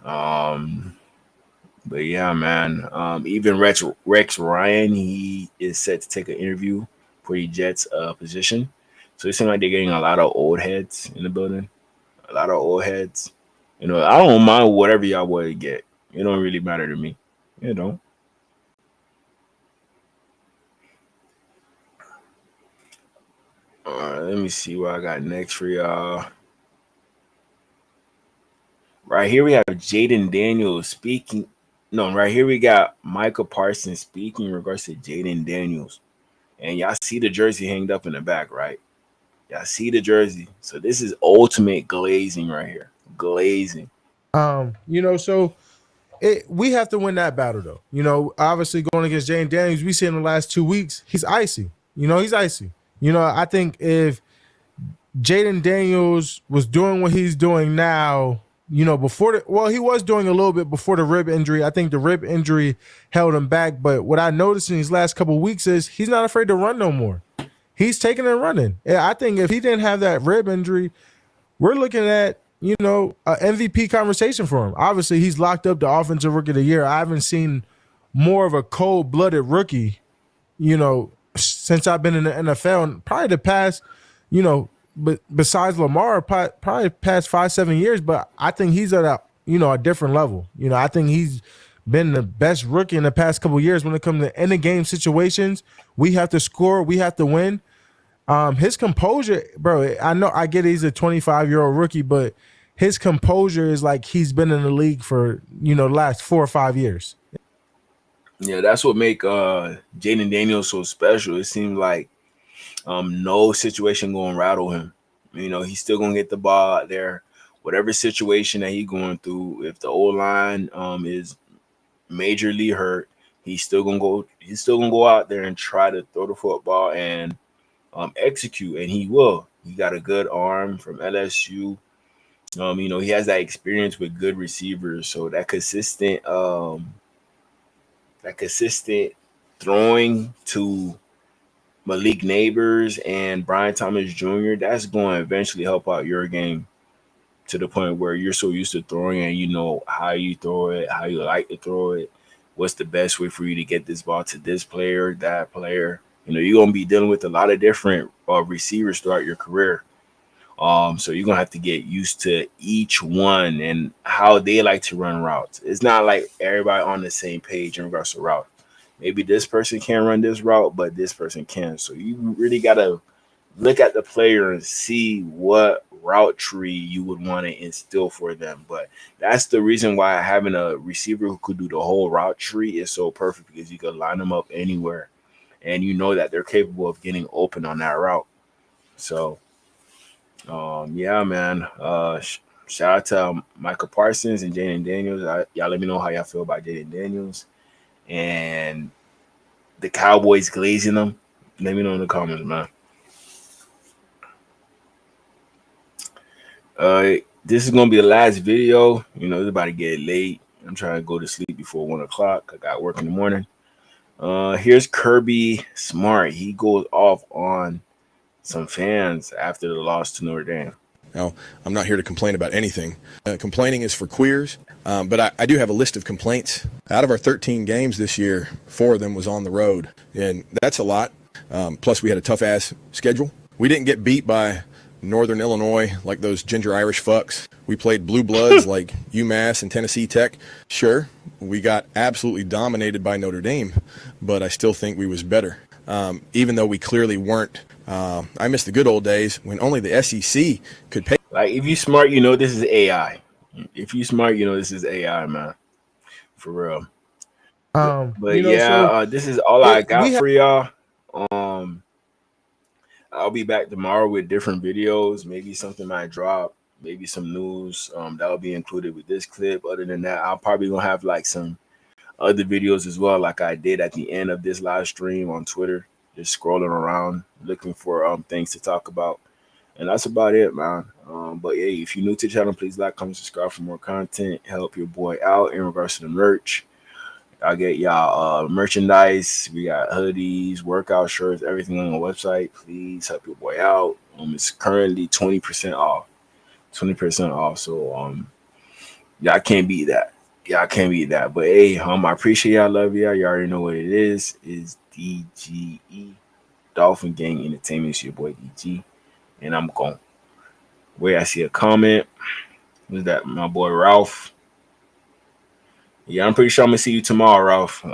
But yeah, man. Even Rex Ryan, he is set to take an interview for the Jets position. So it seems like they're getting a lot of old heads in the building. A lot of old heads. You know, I don't mind whatever y'all want to get. It don't really matter to me. You know. All right, let me see what I got next for y'all. Right here we have Jaden Daniels speaking. No, right here we got Micah Parsons speaking in regards to Jaden Daniels. And y'all see the jersey hanged up in the back, right? Y'all see the jersey. So this is ultimate glazing right here. Glazing. You know, so we have to win that battle, though. You know, obviously going against Jaden Daniels, we see in the last 2 weeks, he's icy. You know, he's icy. You know, I think if Jaden Daniels was doing what he's doing now, you know, he was doing a little bit before the rib injury. I think the rib injury held him back. But what I noticed in these last couple of weeks is he's not afraid to run no more. He's taking and running. And I think if he didn't have that rib injury, we're looking at, you know, an MVP conversation for him. Obviously, he's locked up the Offensive Rookie of the Year. I haven't seen more of a cold-blooded rookie, you know, since I've been in the NFL, and probably the past, you know, but besides Lamar, probably past 5-7 years. But I think he's at a different level. You know, I think he's been the best rookie in the past couple of years when it comes to end of game situations. We have to score, we have to win. His composure, bro. I know I get he's a 25-year-old rookie, but his composure is like he's been in the league for, you know, the last 4 or 5 years. Yeah, that's what make Jaden Daniels so special. It seems like no situation gonna rattle him. You know, he's still gonna get the ball out there, whatever situation that he's going through. If the O-line is majorly hurt, he's still gonna go out there and try to throw the football and execute, and he will. He got a good arm from LSU. You know, he has that experience with good receivers, so that consistent throwing to Malik Neighbors and Brian Thomas Jr., that's going to eventually help out your game to the point where you're so used to throwing and you know how you throw it, how you like to throw it, what's the best way for you to get this ball to this player, that player. You know, you're going to be dealing with a lot of different receivers throughout your career. So you're going to have to get used to each one and how they like to run routes. It's not like everybody on the same page in regards to route. Maybe this person can't run this route, but this person can. So you really got to look at the player and see what route tree you would want to instill for them. But that's the reason why having a receiver who could do the whole route tree is so perfect, because you can line them up anywhere and you know that they're capable of getting open on that route. So, yeah, man. Shout out to Micah Parsons and Jaden Daniels. Y'all let me know how y'all feel about Jaden Daniels and the Cowboys glazing them. Let me know in the comments, man. This is gonna be the last video. You know, it's about to get late. I'm trying to go to sleep before 1 o'clock. I got work in the morning. Here's Kirby Smart. He goes off on some fans after the loss to Notre Dame. Now, I'm not here to complain about anything. Complaining is for queers, but I do have a list of complaints. Out of our 13 games this year, 4 of them was on the road, and that's a lot. Plus, we had a tough-ass schedule. We didn't get beat by Northern Illinois like those ginger Irish fucks. We played blue bloods like UMass and Tennessee Tech. Sure, we got absolutely dominated by Notre Dame, but I still think we was better. Even though we clearly weren't. I miss the good old days when only the SEC could pay. Like, if you smart, you know this is AI. If you smart, you know this is AI, man. For real. But yeah, this is all I got for y'all. I'll be back tomorrow with different videos. Maybe something might drop. Maybe some news that'll be included with this clip. Other than that, I'll probably gonna have like some other videos as well, like I did at the end of this live stream on Twitter. Just scrolling around looking for things to talk about. And that's about it, man. But yeah, if you're new to the channel, please like, comment, subscribe for more content. Help your boy out in regards to the merch. I'll get y'all merchandise. We got hoodies, workout shirts, everything on the website. Please help your boy out. It's currently 20% off. 20% off. So y'all can't beat that. Y'all can't beat that. But hey, I appreciate y'all, love y'all. You already know what it is. It's DGE Dolphin Gang Entertainment. It's your boy DG. And I'm going. Wait, I see a comment. Was that my boy Ralph? Yeah, I'm pretty sure I'm gonna see you tomorrow, Ralph.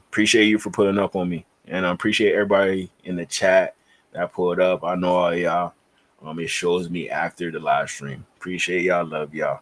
Appreciate you for putting up on me, and I appreciate everybody in the chat that pulled up. I know all y'all. It shows me after the live stream. Appreciate y'all, love y'all.